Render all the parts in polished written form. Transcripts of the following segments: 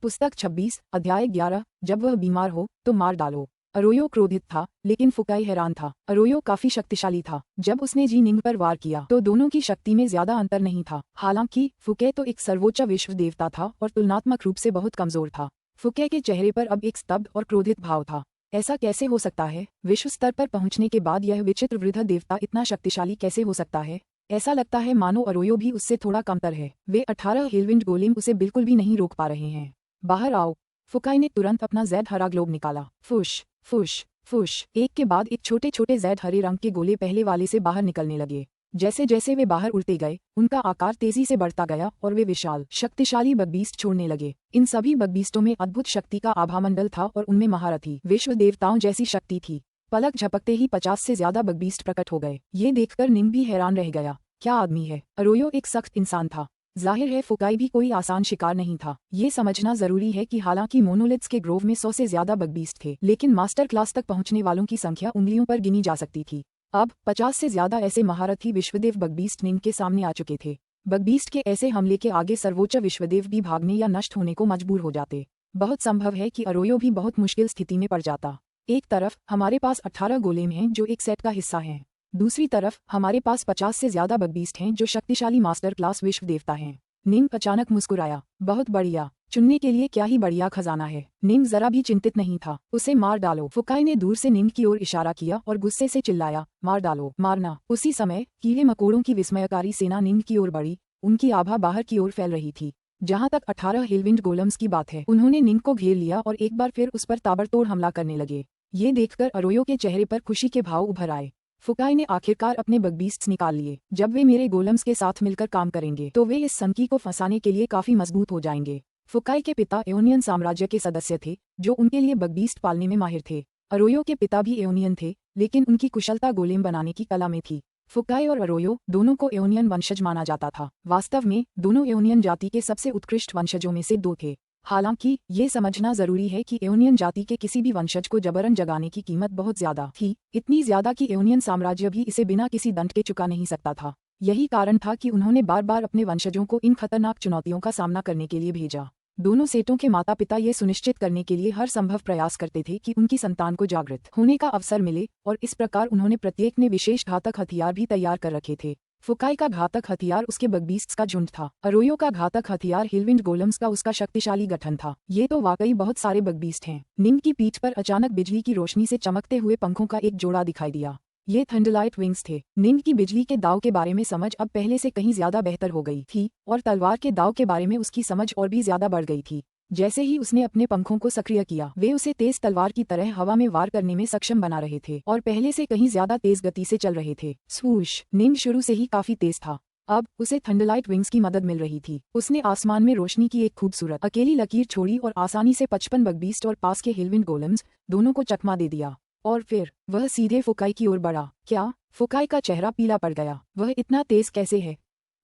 पुस्तक 26, अध्याय 11। जब वह बीमार हो तो मार डालो। अरोयो क्रोधित था, लेकिन फुकाई हैरान था। अरोयो काफी शक्तिशाली था। जब उसने जी निंग पर वार किया तो दोनों की शक्ति में ज्यादा अंतर नहीं था। हालांकि फुके तो एक सर्वोच्च विश्व देवता था और तुलनात्मक रूप से बहुत कमजोर था। फुके के चेहरे पर अब एक स्तब्ध और क्रोधित भाव था। ऐसा कैसे हो सकता है? विश्व स्तर पर पहुंचने के बाद यह विचित्र वृद्ध देवता इतना शक्तिशाली कैसे हो सकता है? ऐसा लगता है मानो अरोयो भी उससे थोड़ा कमतर है। वे 18 हेलविंड गोलेम उसे बिल्कुल भी नहीं रोक पा रहे हैं। बाहर आओ। फुकाई ने तुरंत अपना जैद हरा ग्लोब निकाला। फुश फुश फुश, एक के बाद एक छोटे छोटे जैद हरे रंग के गोले पहले वाले से बाहर निकलने लगे। जैसे जैसे वे बाहर उड़ते गए, उनका आकार तेजी से बढ़ता गया और वे विशाल शक्तिशाली बगबीस्ट छोड़ने लगे। इन सभी बगबीस्टों में अद्भुत शक्ति का आभामंडल था और उनमें महारथी विश्व देवताओं जैसी शक्ति थी। पलक झपकते ही 50 से ज्यादा बगबीस्ट प्रकट हो गए। ये देखकर निंग भी हैरान रह गया। क्या आदमी है? अरोयो एक सख्त इंसान था। जाहिर है फुकाई भी कोई आसान शिकार नहीं था। ये समझना जरूरी है कि हालांकि मोनोलिथ्स के ग्रोव में 100 से ज्यादा बगबीस्ट थे, लेकिन मास्टर क्लास तक पहुंचने वालों की संख्या उंगलियों पर गिनी जा सकती थी। अब 50 से ज्यादा ऐसे महारथी विश्वदेव बगबीस्ट निंग के सामने आ चुके थे। बगबीस्ट के ऐसे हमले के आगे सर्वोच्च विश्वदेव भी भागने या नष्ट होने को मजबूर हो जाते। बहुत संभव है कि अरोयो भी बहुत मुश्किल स्थिति में पड़ जाता। एक तरफ हमारे पास 18 गोलेम हैं जो एक सेट का हिस्सा हैं। दूसरी तरफ हमारे पास 50 से ज्यादा बगबीस्ट हैं जो शक्तिशाली मास्टर क्लास विश्व देवता हैं। निंग अचानक मुस्कुराया। बहुत बढ़िया, चुनने के लिए क्या ही बढ़िया खजाना है। निंग जरा भी चिंतित नहीं था। उसे मार डालो। फुकाई ने दूर से निंग की ओर इशारा किया और गुस्से से चिल्लाया, मार डालो, मारना। उसी समय कीड़े मकोड़ों की विस्मयकारी सेना निंग की ओर बढ़ी। उनकी आभा बाहर की ओर फैल रही थी। जहां तक 18 हेलविंड गोलम्स की बात है, उन्होंने निंग को घेर लिया और एक बार फिर उस पर ताबड़तोड़ हमला करने लगे। ये देखकर अरोयो के चेहरे पर खुशी के भाव उभर आए। फुकाई ने आखिरकार अपने बगबीस्ट्स निकाल लिए। जब वे मेरे गोलम्स के साथ मिलकर काम करेंगे तो वे इस संकी को फंसाने के लिए काफी मजबूत हो जाएंगे। फुकाई के पिता एओनियन साम्राज्य के सदस्य थे जो उनके लिए बगबीस्ट पालने में माहिर थे। अरोयो के पिता भी एओनियन थे, लेकिन उनकी कुशलता गोलेम बनाने की कला में थी। फुकाई और अरोयो दोनों को एओनियन वंशज माना जाता था। वास्तव में दोनों एओनियन जाति के सबसे उत्कृष्ट वंशजों में से दो थे। हालांकि ये समझना जरूरी है कि एओनियन जाति के किसी भी वंशज को जबरन जगाने की कीमत बहुत ज्यादा थी, इतनी ज्यादा कि एओनियन साम्राज्य भी इसे बिना किसी दंड के चुका नहीं सकता था। यही कारण था कि उन्होंने बार बार अपने वंशजों को इन खतरनाक चुनौतियों का सामना करने के लिए भेजा। दोनों सेटों के माता पिता ये सुनिश्चित करने के लिए हर संभव प्रयास करते थे कि उनकी संतान को जागृत होने का अवसर मिले, और इस प्रकार उन्होंने प्रत्येक ने विशेष घातक हथियार भी तैयार कर रखे थे। फुकाई का घातक हथियार उसके बगबीस्ट्स का झुंड था। अरोयो का घातक हथियार हेलविंड गोलम्स का उसका शक्तिशाली गठन था। ये तो वाकई बहुत सारे बगबीस्ट हैं। निंग की पीठ पर अचानक बिजली की रोशनी से चमकते हुए पंखों का एक जोड़ा दिखाई दिया। ये थंडरलाइट विंग्स थे। निंग की बिजली के दाव के बारे में समझ अब पहले से कहीं ज्यादा बेहतर हो गई थी, और तलवार के दाव के बारे में उसकी समझ और भी ज्यादा बढ़ गई थी। जैसे ही उसने अपने पंखों को सक्रिय किया, वे उसे तेज तलवार की तरह हवा में वार करने में सक्षम बना रहे थे और पहले से कहीं ज्यादा तेज गति से चल रहे थे। स्वूश। निंग शुरू से ही काफी तेज था। अब उसे थंडरलाइट विंग्स की मदद मिल रही थी। उसने आसमान में रोशनी की एक खूबसूरत अकेली लकीर छोड़ी और आसानी से 55 बगबीस्ट और पास के हेलविंड गोलम्स दोनों को चकमा दे दिया। और फिर वह सीधे फुकाई की ओर बढ़ा। क्या? फुकाई का चेहरा पीला पड़ गया। वह इतना तेज कैसे है?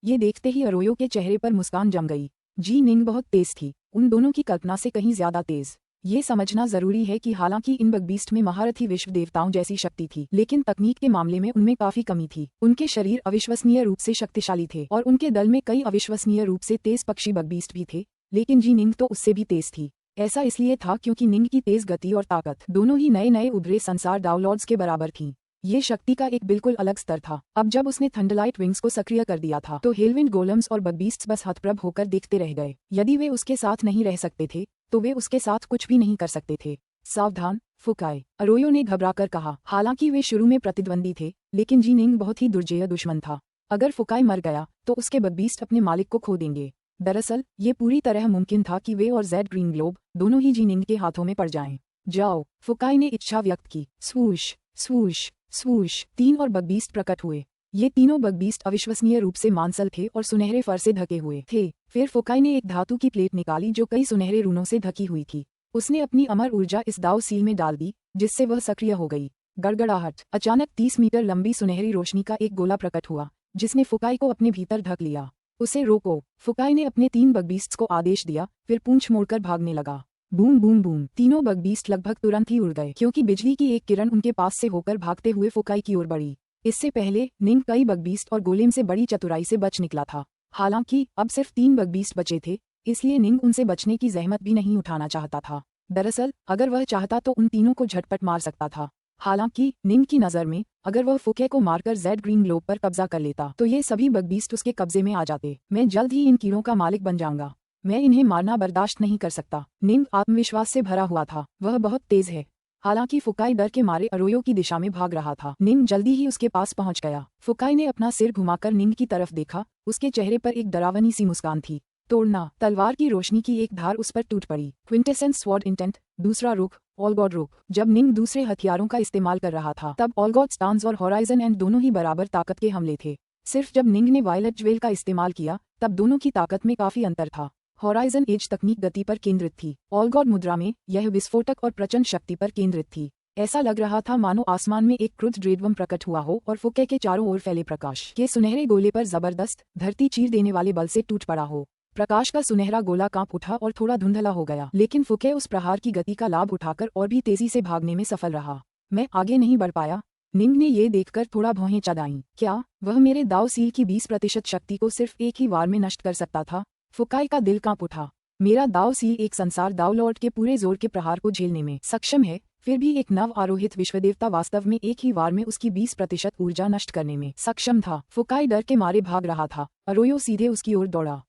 ये देखते ही अरोयो के चेहरे पर मुस्कान जम गई। जी निंग बहुत तेज थी, उन दोनों की कल्पना से कहीं ज्यादा तेज। ये समझना जरूरी है कि हालांकि इन बगबीस्ट में महारथी विश्व देवताओं जैसी शक्ति थी, लेकिन तकनीक के मामले में उनमें काफी कमी थी। उनके शरीर अविश्वसनीय रूप से शक्तिशाली थे और उनके दल में कई अविश्वसनीय रूप से तेज पक्षी बगबीस्ट भी थे, लेकिन जी निंग तो उससे भी तेज थी। ऐसा इसलिए था क्योंकि निंग की तेज गति और ताकत दोनों ही नए नए उभरे संसार डाउनलॉर्ड्स के बराबर थीं। ये शक्ति का एक बिल्कुल अलग स्तर था। अब जब उसने थंडरलाइट विंग्स को सक्रिय कर दिया था तो हेलविंड गोलम्स और बगबीस्ट्स बस हतप्रभ होकर देखते रह गए। यदि वे उसके साथ नहीं रह सकते थे तो वे उसके साथ कुछ भी नहीं कर सकते थे। सावधान फुकाई, अरोयो ने घबराकर कहा। हालांकि वे शुरू में प्रतिद्वंदी थे, लेकिन जी निंग बहुत ही दुर्जेय दुश्मन था। अगर फुकाई मर गया तो उसके बगबीस्ट अपने मालिक को खो देंगे। दरअसल ये पूरी तरह मुमकिन था कि वे और जेड ग्रीन ग्लोब दोनों ही जी निंग के हाथों में पड़ जाएं। जाओ, फुकाई ने इच्छा व्यक्त की। स्वूश स्वूश स्वूश, 3 और बगबीस्ट प्रकट हुए। ये तीनों बगबीस्ट अविश्वसनीय रूप से मांसल थे और सुनहरे फर से ढके हुए थे। फिर फुकाई ने एक धातु की प्लेट निकाली जो कई सुनहरे रूनों से ढकी हुई थी। उसने अपनी अमर ऊर्जा इस दाव सील में डाल दी, जिससे वह सक्रिय हो गई। गड़गड़ाहट। अचानक 30 मीटर लंबी सुनहरी रोशनी का एक गोला प्रकट हुआ, जिसने फुकाई को अपने भीतर ढक लिया। उसे रोको। फुकाई ने अपने 3 बगबीस्ट्स को आदेश दिया, फिर पूंछ मोड़कर भागने लगा। Boom boom boom. तीनों बगबीस्ट लगभग तुरंत ही उड़ गए, क्योंकि बिजली की एक किरण उनके पास से होकर भागते हुए फुकाई की ओर बढ़ी। इससे पहले निंग कई बगबीस्ट और गोलेम से बड़ी चतुराई से बच निकला था। हालांकि अब सिर्फ 3 बगबीस्ट बचे थे, इसलिए निंग उनसे बचने की जहमत भी नहीं उठाना चाहता था। दरअसल अगर वह चाहता तो उन तीनों को झटपट मार सकता था। हालांकि निंग की नज़र में अगर वह फुके को मारकर जेड ग्रीन ग्लोब पर कब्जा कर लेता तो ये सभी बगबीस्ट उसके कब्जे में आ जाते। मैं जल्द ही इन कीड़ों का मालिक बन जाऊंगा। मैं इन्हें मारना बर्दाश्त नहीं कर सकता। निंग आत्मविश्वास से भरा हुआ था। वह बहुत तेज है। हालांकि फुकाई डर के मारे अरोयो की दिशा में भाग रहा था। निंग जल्दी ही उसके पास पहुंच गया। फुकाई ने अपना सिर घुमाकर निंग की तरफ देखा। उसके चेहरे पर एक डरावनी सी मुस्कान थी। तोड़ना। तलवार की रोशनी की एक धार उस पर टूट पड़ी। क्विंटेसेंस स्वॉर्ड इंटेंट, दूसरा रुख, ऑल गॉड रुख। जब निंग दूसरे हथियारों का इस्तेमाल कर रहा था तब ऑल गॉड स्टांस और होराइजन एंड दोनों ही बराबर ताकत के हमले थे। सिर्फ जब निंग ने वायलेट ज्वेल का इस्तेमाल किया तब दोनों की ताकत में काफी अंतर था। होराइजन एज तकनीक गति पर केंद्रित थी। ऑल गॉड मुद्रा में यह विस्फोटक और प्रचंड शक्ति पर केंद्रित थी। ऐसा लग रहा था मानो आसमान में एक क्रुद्ध ड्रेडवम प्रकट हुआ हो और फुके के चारों ओर फैले प्रकाश के सुनहरे गोले पर जबरदस्त धरती चीर देने वाले बल से टूट पड़ा हो। प्रकाश का सुनहरा गोला कांप उठा और थोड़ा धुंधला हो गया, लेकिन फुके उस प्रहार की गति का लाभ उठाकर और भी तेजी से भागने में सफल रहा। मैं आगे नहीं बढ़ पाया। निंग ने ये देखकर थोड़ा भौहें चढ़ाईं। क्या वह मेरे दाव सील की 20% शक्ति को सिर्फ एक ही वार में नष्ट कर सकता था? फुकाई का दिल कांप उठा। मेरा दाव सील एक संसार दाव लॉर्ड के पूरे जोर के प्रहार को झेलने में सक्षम है, फिर भी एक नव आरोहित विश्वदेवता वास्तव में एक ही वार में उसकी 20% ऊर्जा नष्ट करने में सक्षम था। फुकाई डर के मारे भाग रहा था। अरोयो सीधे उसकी ओर दौड़ा।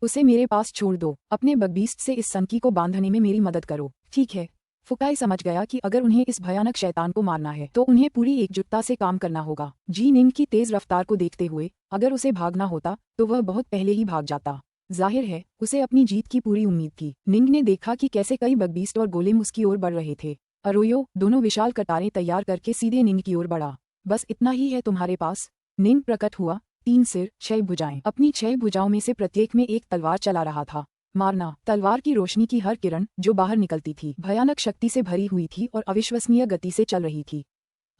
उसे मेरे पास छोड़ दो। अपने बगबीस्ट से इस सनकी को बांधने में मेरी मदद करो। ठीक है। फुकाई समझ गया कि अगर उन्हें इस भयानक शैतान को मारना है तो उन्हें पूरी एकजुटता से काम करना होगा। जी निंग की तेज रफ्तार को देखते हुए अगर उसे भागना होता तो वह बहुत पहले ही भाग जाता। जाहिर है उसे अपनी जीत की पूरी उम्मीद थी। निंग ने देखा कि कैसे कई बगबीस्ट और गोलेम उसकी ओर बढ़ रहे थे। अरोयो दोनों विशाल कटारें तैयार करके सीधे निंग की ओर बढ़ा। बस इतना ही है तुम्हारे पास? निंग प्रकट हुआ। 3 सिर 6 भुजाएं। अपनी 6 भुजाओं में से प्रत्येक में एक तलवार चला रहा था। मारना। तलवार की रोशनी की हर किरण जो बाहर निकलती थी भयानक शक्ति से भरी हुई थी और अविश्वसनीय गति से चल रही थी।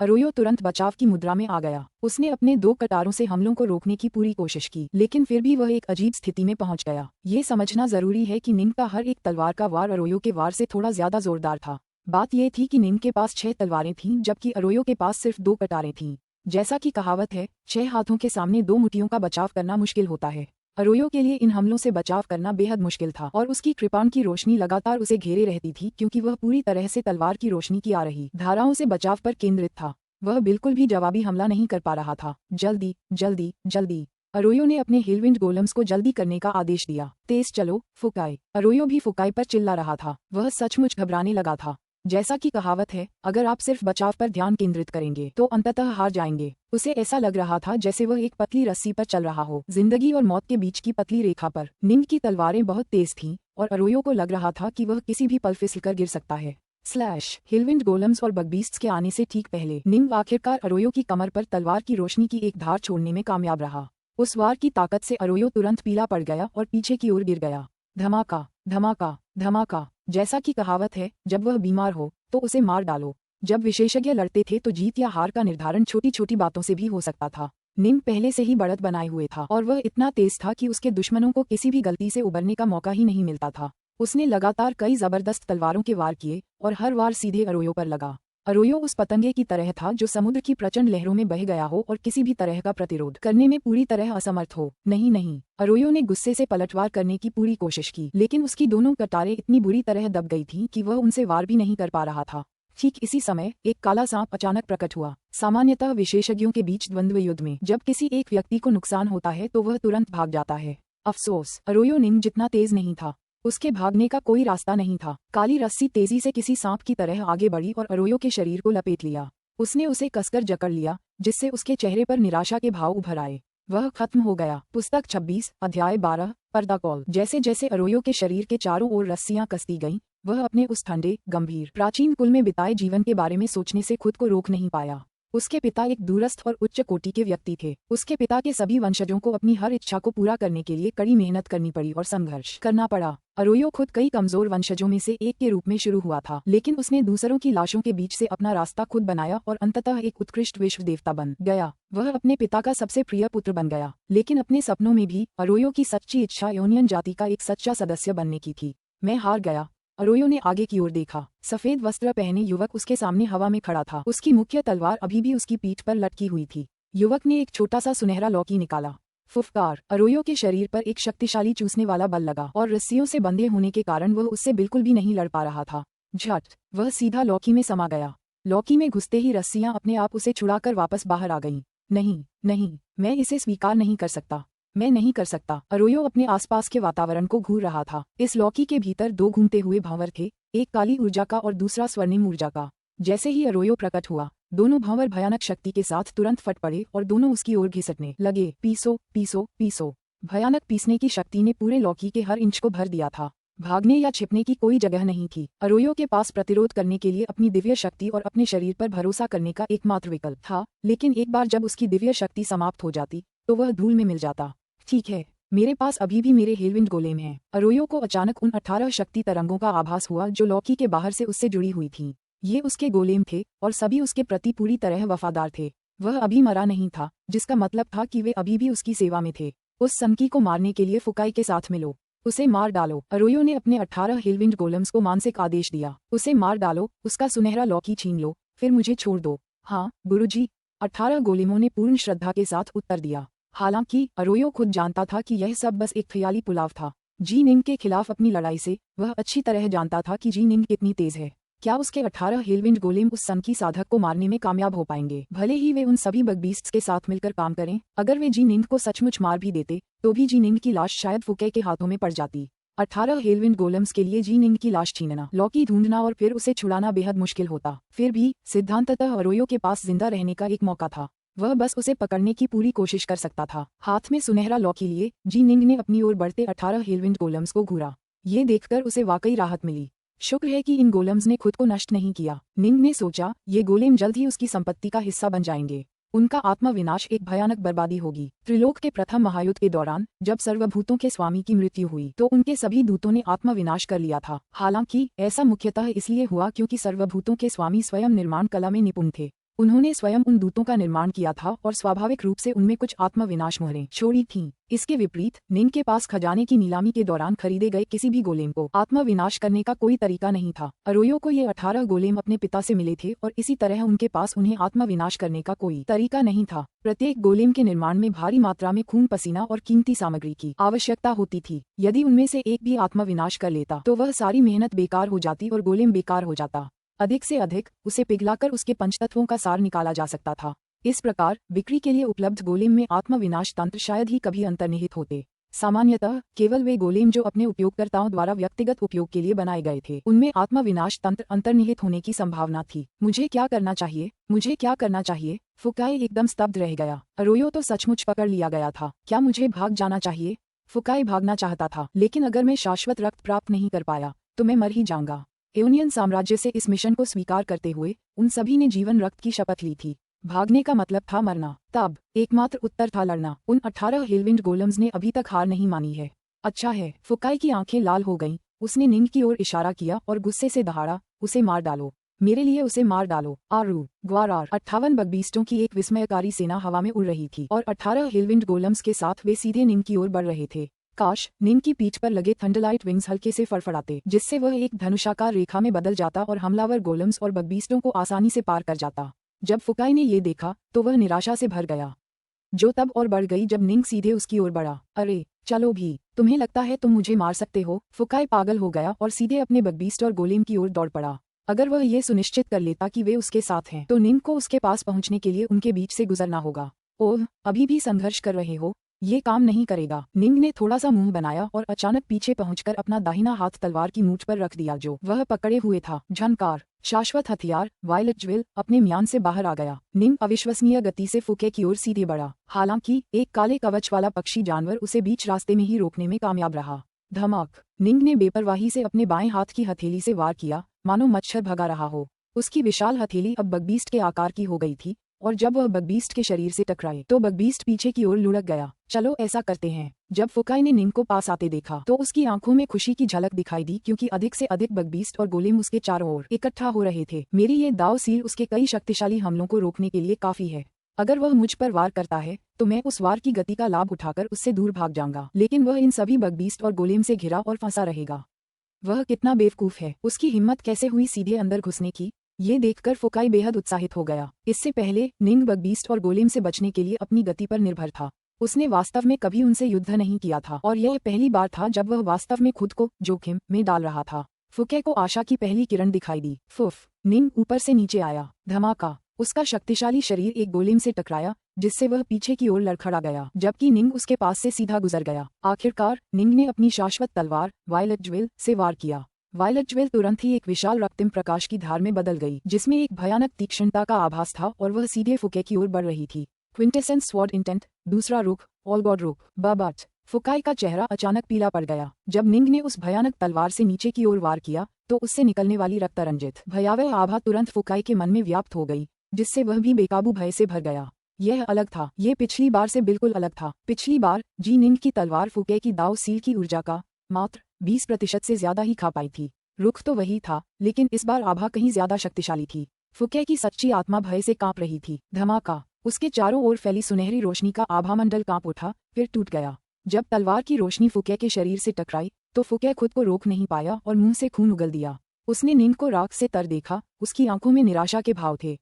अरोयो तुरंत बचाव की मुद्रा में आ गया। उसने अपने 2 कटारों से हमलों को रोकने की पूरी कोशिश की, लेकिन फिर भी वह एक अजीब स्थिति में पहुंच गया। ये समझना जरूरी है कि निंग का हर एक तलवार का वार अरोयो के वार से थोड़ा ज्यादा जोरदार था। बात यह थी कि निंग के पास 6 तलवारें थीं जबकि अरोयो के पास सिर्फ 2 कटारें थीं। जैसा कि कहावत है, 6 हाथों के सामने 2 मुट्ठियों का बचाव करना मुश्किल होता है। अरोयो के लिए इन हमलों से बचाव करना बेहद मुश्किल था और उसकी कृपाण की रोशनी लगातार उसे घेरे रहती थी क्योंकि वह पूरी तरह से तलवार की रोशनी की आ रही धाराओं से बचाव पर केंद्रित था। वह बिल्कुल भी जवाबी हमला नहीं कर पा रहा था। जल्दी जल्दी जल्दी। अरोयो ने अपने हिलविंड गोलम्स को जल्दी करने का आदेश दिया। तेज चलो फुकाई। अरोयो भी फुकाई पर चिल्ला रहा था। वह सचमुच घबराने लगा था। जैसा कि कहावत है, अगर आप सिर्फ बचाव पर ध्यान केंद्रित करेंगे तो अंततः हार जाएंगे। उसे ऐसा लग रहा था जैसे वह एक पतली रस्सी पर चल रहा हो, जिंदगी और मौत के बीच की पतली रेखा पर। निंग की तलवारें बहुत तेज थीं और अरोयो को लग रहा था कि वह किसी भी पल फिसलकर गिर सकता है। स्लैश। हिलविंड गोलम्स और बगबीस्ट्स के आने से ठीक पहले निंग आखिरकार अरोयो की कमर पर तलवार की रोशनी की एक धार छोड़ने में कामयाब रहा। उस वार की ताकत से अरोयो तुरंत पीला पड़ गया और पीछे की ओर गिर गया। धमाका धमाका धमाका। जैसा कि कहावत है, जब वह बीमार हो तो उसे मार डालो। जब विशेषज्ञ लड़ते थे तो जीत या हार का निर्धारण छोटी छोटी बातों से भी हो सकता था। निंग पहले से ही बढ़त बनाए हुए था और वह इतना तेज था कि उसके दुश्मनों को किसी भी गलती से उबरने का मौका ही नहीं मिलता था। उसने लगातार कई जबरदस्त तलवारों के वार किए और हर वार सीधे अरोयो पर लगा। अरोयो उस पतंगे की तरह था जो समुद्र की प्रचंड लहरों में बह गया हो और किसी भी तरह का प्रतिरोध करने में पूरी तरह असमर्थ हो। नहीं नहीं, अरोयो ने गुस्से से पलटवार करने की पूरी कोशिश की, लेकिन उसकी दोनों कटारें इतनी बुरी तरह दब गई थीं कि वह उनसे वार भी नहीं कर पा रहा था। ठीक इसी समय एक काला सांप अचानक प्रकट हुआ। सामान्यतः विशेषज्ञों के बीच द्वंद्व युद्ध में जब किसी एक व्यक्ति को नुकसान होता है तो वह तुरंत भाग जाता है। अफसोस, अरोयो निंग जितना तेज नहीं था। उसके भागने का कोई रास्ता नहीं था। काली रस्सी तेजी से किसी सांप की तरह आगे बढ़ी और अरोयो के शरीर को लपेट लिया। उसने उसे कसकर जकड़ लिया, जिससे उसके चेहरे पर निराशा के भाव उभर आए। वह खत्म हो गया। पुस्तक 26, अध्याय 12, पर्दा कॉल। जैसे जैसे अरोयो के शरीर के चारों ओर रस्सियां कसती गईं, वह अपने उस ठंडे, गंभीर, प्राचीन कुल में बिताए जीवन के बारे में सोचने से खुद को रोक नहीं पाया। उसके पिता एक दूरस्थ और उच्च कोटि के व्यक्ति थे। उसके पिता के सभी वंशजों को अपनी हर इच्छा को पूरा करने के लिए कड़ी मेहनत करनी पड़ी और संघर्ष करना पड़ा। अरोयो खुद कई कमजोर वंशजों में से एक के रूप में शुरू हुआ था, लेकिन उसने दूसरों की लाशों के बीच से अपना रास्ता खुद बनाया और अंततः एक उत्कृष्ट विश्व देवता बन गया। वह अपने पिता का सबसे प्रिय पुत्र बन गया, लेकिन अपने सपनों में भी अरोयो की सच्ची इच्छा योनियन जाति का एक सच्चा सदस्य बनने की थी। मैं हार गया। अरोयो ने आगे की ओर देखा। सफेद वस्त्र पहने युवक उसके सामने हवा में खड़ा था। उसकी मुख्य तलवार अभी भी उसकी पीठ पर लटकी हुई थी। युवक ने एक छोटा सा सुनहरा लौकी निकाला। फुफकार। अरोयो के शरीर पर एक शक्तिशाली चूसने वाला बल लगा और रस्सियों से बंधे होने के कारण वह उससे बिल्कुल भी नहीं लड़ पा रहा था। झट, वह सीधा लौकी में समा गया। लौकी में घुसते ही रस्सियां अपने आप उसे छुड़ाकर वापस बाहर आ गईं। नहीं, नहीं, मैं इसे स्वीकार नहीं कर सकता, मैं नहीं कर सकता। अरोयो अपने आसपास के वातावरण को घूर रहा था। इस लौकी के भीतर दो घूमते हुए भंवर थे, एक काली ऊर्जा का और दूसरा स्वर्णिम ऊर्जा का। जैसे ही अरोयो प्रकट हुआ, दोनों भंवर भयानक शक्ति के साथ तुरंत फट पड़े और दोनों उसकी ओर घिसटने लगे। पीसो, पीसो, पीसो। भयानक पीसने की शक्ति ने पूरे लौकी के हर इंच को भर दिया था। भागने या छिपने की कोई जगह नहीं थी। अरोयो के पास प्रतिरोध करने के लिए अपनी दिव्य शक्ति और अपने शरीर पर भरोसा करने का एकमात्र विकल्प था, लेकिन एक बार जब उसकी दिव्य शक्ति समाप्त हो जाती तो वह धूल में मिल जाता। ठीक है, मेरे पास अभी भी मेरे हेलविंड गोलेम हैं। अरोयो को अचानक उन 18 शक्ति तरंगों का आभास हुआ जो लौकी के बाहर से उससे जुड़ी हुई थीं। ये उसके गोलेम थे और सभी उसके प्रति पूरी तरह वफादार थे। वह अभी मरा नहीं था, जिसका मतलब था कि वे अभी भी उसकी सेवा में थे। उस सनकी को मारने के लिए फुकाई के साथ मिलो, उसे मार डालो। अरोयो ने अपने 18 हेलविंड गोलम्स को मानसिक आदेश दिया। उसे मार डालो, उसका सुनहरा लौकी छीन लो, फिर मुझे छोड़ दो। हाँ गुरुजी, 18 गोलेमों ने पूर्ण श्रद्धा के साथ उत्तर दिया। हालांकि अरोयो खुद जानता था कि यह सब बस एक ख्याली पुलाव था। जी निंग के खिलाफ अपनी लड़ाई से वह अच्छी तरह जानता था कि जी निंग कितनी तेज है। क्या उसके 18 हेलविंड गोलेम उस सनकी साधक को मारने में कामयाब हो पाएंगे? भले ही वे उन सभी बगबीस्ट्स के साथ मिलकर काम करें, अगर वे जी निंग को सचमुच मार भी देते तो भी जी निंग की लाश शायद फुके के हाथों में पड़ जाती। 18 हेलविंड गोलम्स के लिए जी निंग की लाश छीनना, लौकी ढूंढना और फिर उसे छुड़ाना बेहद मुश्किल होता। फिर भी सिद्धांततः अरोयो के पास जिंदा रहने का एक मौका था। वह बस उसे पकड़ने की पूरी कोशिश कर सकता था। हाथ में सुनहरा लौकी लिए जी निंग ने अपनी ओर बढ़ते 18 हेलविंड गोलम्स को घूरा। ये देखकर उसे वाकई राहत मिली। शुक्र है कि इन गोलम्स ने खुद को नष्ट नहीं किया। निंग ने सोचा, ये गोलेम जल्द ही उसकी संपत्ति का हिस्सा बन जाएंगे। उनका आत्मा विनाश एक भयानक बर्बादी होगी। त्रिलोक के प्रथम महायुद्ध के दौरान जब सर्वभूतों के स्वामी की मृत्यु हुई तो उनके सभी दूतों ने आत्मा विनाश कर लिया था। हालांकि ऐसा मुख्यतः इसलिए हुआ क्योंकि सर्वभूतों के स्वामी स्वयं निर्माण कला में निपुण थे। उन्होंने स्वयं उन दूतों का निर्माण किया था और स्वाभाविक रूप से उनमें कुछ आत्मा विनाश मोहरें छोड़ी थीं। इसके विपरीत निंग के पास खजाने की नीलामी के दौरान खरीदे गए किसी भी गोलेम को आत्मा विनाश करने का कोई तरीका नहीं था। अरोयो को ये 18 गोलेम अपने पिता से मिले थे और इसी तरह उनके पास उन्हें आत्मा विनाश करने का कोई तरीका नहीं था। प्रत्येक गोलेम के निर्माण में भारी मात्रा में खून पसीना और कीमती सामग्री की आवश्यकता होती थी। यदि उनमें से एक भी आत्मा विनाश कर लेता तो वह सारी मेहनत बेकार हो जाती और गोलेम बेकार हो जाता। अधिक से अधिक उसे पिघलाकर उसके पंचतत्वों का सार निकाला जा सकता था। इस प्रकार बिक्री के लिए उपलब्ध गोलेम में आत्मा विनाश तंत्र शायद ही कभी अंतर्निहित होते। सामान्यतः केवल वे गोलेम जो अपने उपयोगकर्ताओं द्वारा व्यक्तिगत उपयोग के लिए बनाए गए थे उनमें आत्मा विनाश तंत्र अंतर्निहित होने की संभावना थी। मुझे क्या करना चाहिए, मुझे क्या करना चाहिए? फुकाई एकदम स्तब्ध रह गया। अरोयो तो सचमुच पकड़ लिया गया था। क्या मुझे भाग जाना चाहिए? फुकाई भागना चाहता था, लेकिन अगर मैं शाश्वत रक्त प्राप्त नहीं कर पाया तो मैं मर ही जाऊंगा। एओनियन साम्राज्य से इस मिशन को स्वीकार करते हुए उन सभी ने जीवन रक्त की शपथ ली थी। भागने का मतलब था मरना। तब एकमात्र उत्तर था लड़ना। उन 18 हेलविंड गोलम्स ने अभी तक हार नहीं मानी है। अच्छा है। फुकाई की आंखें लाल हो गईं। उसने निंग की ओर इशारा किया और गुस्से से दहाड़ा, उसे मार डालो, मेरे लिए उसे मार डालो। आरू ग्वारार 58 बगबीस्टों की एक विस्मयकारी सेना हवा में उड़ रही थी और 18 हेलविंड गोलम्स के साथ वे सीधे निंग की ओर बढ़ रहे थे। काश निंग की पीठ पर लगे थंडरलाइट विंग्स हल्के से फड़फड़ाते, जिससे वह एक धनुषाकार रेखा में बदल जाता और हमलावर गोलम्स और बगबीस्टों को आसानी से पार कर जाता। जब फुकाई ने ये देखा तो वह निराशा से भर गया, जो तब और बढ़ गई जब निंग सीधे उसकी ओर बढ़ा। अरे चलो भी, तुम्हें लगता है तुम मुझे मार सकते हो? फुकाई पागल हो गया और सीधे अपने बगबीस्ट और गोलेम की ओर दौड़ पड़ा। अगर वह ये सुनिश्चित कर लेता कि वे उसके साथ हैं तो निंग को उसके पास पहुंचने के लिए उनके बीच से गुजरना होगा। ओह, अभी भी संघर्ष कर रहे हो? ये काम नहीं करेगा। निंग ने थोड़ा सा मुंह बनाया और अचानक पीछे पहुंचकर अपना दाहिना हाथ तलवार की मूठ पर रख दिया जो वह पकड़े हुए था। झनकार, शाश्वत हथियार वायलेट ज्वेल अपने म्यान से बाहर आ गया। निंग अविश्वसनीय गति से फुके की ओर सीधे बढ़ा। हालांकि एक काले कवच वाला पक्षी जानवर उसे बीच रास्ते में ही रोकने में कामयाब रहा। धमाक! निंग ने बेपरवाही से अपने बाएं हाथ की हथेली से वार किया, मानो मच्छर भगा रहा हो। उसकी विशाल हथेली अब बगबीस्ट के आकार की हो गई थी और जब वह बगबीस्ट के शरीर से टकराए तो बगबीस्ट पीछे की ओर लुढ़क गया। चलो ऐसा करते हैं। जब फुकाई ने निंग को पास आते देखा तो उसकी आंखों में खुशी की झलक दिखाई दी, क्योंकि अधिक से अधिक बगबीस्ट और गोलेम उसके चारों ओर इकट्ठा हो रहे थे। मेरी ये दाव सील उसके कई शक्तिशाली हमलों को रोकने के लिए काफी है। अगर वह मुझ पर वार करता है तो मैं उस वार की गति का लाभ उठाकर उससे दूर भाग जाऊंगा, लेकिन वह इन सभी बगबीस्ट और गोलेम से घिरा और फंसा रहेगा। वह कितना बेवकूफ है। उसकी हिम्मत कैसे हुई सीधे अंदर घुसने की? ये देखकर फुकाई बेहद उत्साहित हो गया। इससे पहले निंग बगबीस्ट और गोलेम से बचने के लिए अपनी गति पर निर्भर था। उसने वास्तव में कभी उनसे युद्ध नहीं किया था और यह पहली बार था जब वह वास्तव में खुद को जोखिम में डाल रहा था। फुके को आशा की पहली किरण दिखाई दी। फुफ, निंग ऊपर से नीचे आया। धमाका, उसका शक्तिशाली शरीर एक गोलेम से टकराया जिससे वह पीछे की ओर लड़खड़ा गया, जबकि निंग उसके पास से सीधा गुजर गया। आखिरकार निंग ने अपनी शाश्वत तलवार वायलेट ज्वेल से वार किया। वायलेट ज्वेल तुरंत ही एक विशाल रक्तिम प्रकाश की धार में बदल गई, जिसमें एक भयानक तीक्ष्णता का आभास था और वह सीधे फुके की ओर बढ़ रही थी। क्विंटेसेंस स्वॉर्ड इंटेंट, दूसरा रुख, ऑल गॉड रुख। बाबाट, फुकाई का चेहरा अचानक पीला पड़ गया। जब निंग ने उस भयानक तलवार से नीचे की ओर वार किया तो उससे निकलने वाली रक्तरंजित भयावह आभा तुरंत फुकाई के मन में व्याप्त हो गई, जिससे वह भी बेकाबू भय से भर गया। यह अलग था, ये पिछली बार से बिल्कुल अलग था। पिछली बार जी निंग की तलवार फुके की दाव सील की ऊर्जा का मात्र 20% से ज्यादा ही खा पाई थी। रुख तो वही था, लेकिन इस बार आभा कहीं ज्यादा शक्तिशाली थी। फुके की सच्ची आत्मा भय से कांप रही थी। धमाका, उसके चारों ओर फैली सुनहरी रोशनी का आभामंडल कांप उठा, फिर टूट गया। जब तलवार की रोशनी फुके के शरीर से टकराई तो फुके खुद को रोक नहीं पाया और मुंह से खून उगल दिया। उसने निंग को राख से तर देखा, उसकी आंखों में निराशा के भाव थे।